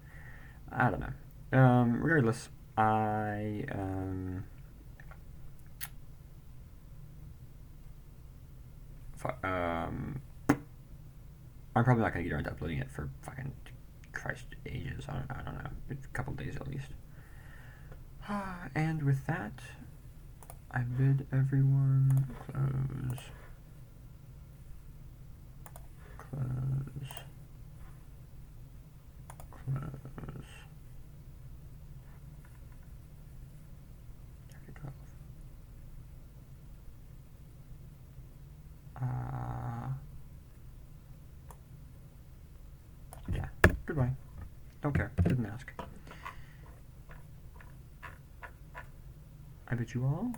I don't know. Regardless, I'm probably not gonna get around to uploading it for fucking Christ ages. I don't know, a couple days at least. And with that, I bid everyone close. Chapter 12. Yeah, goodbye. Don't care, didn't ask. I bid you all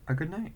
a good night.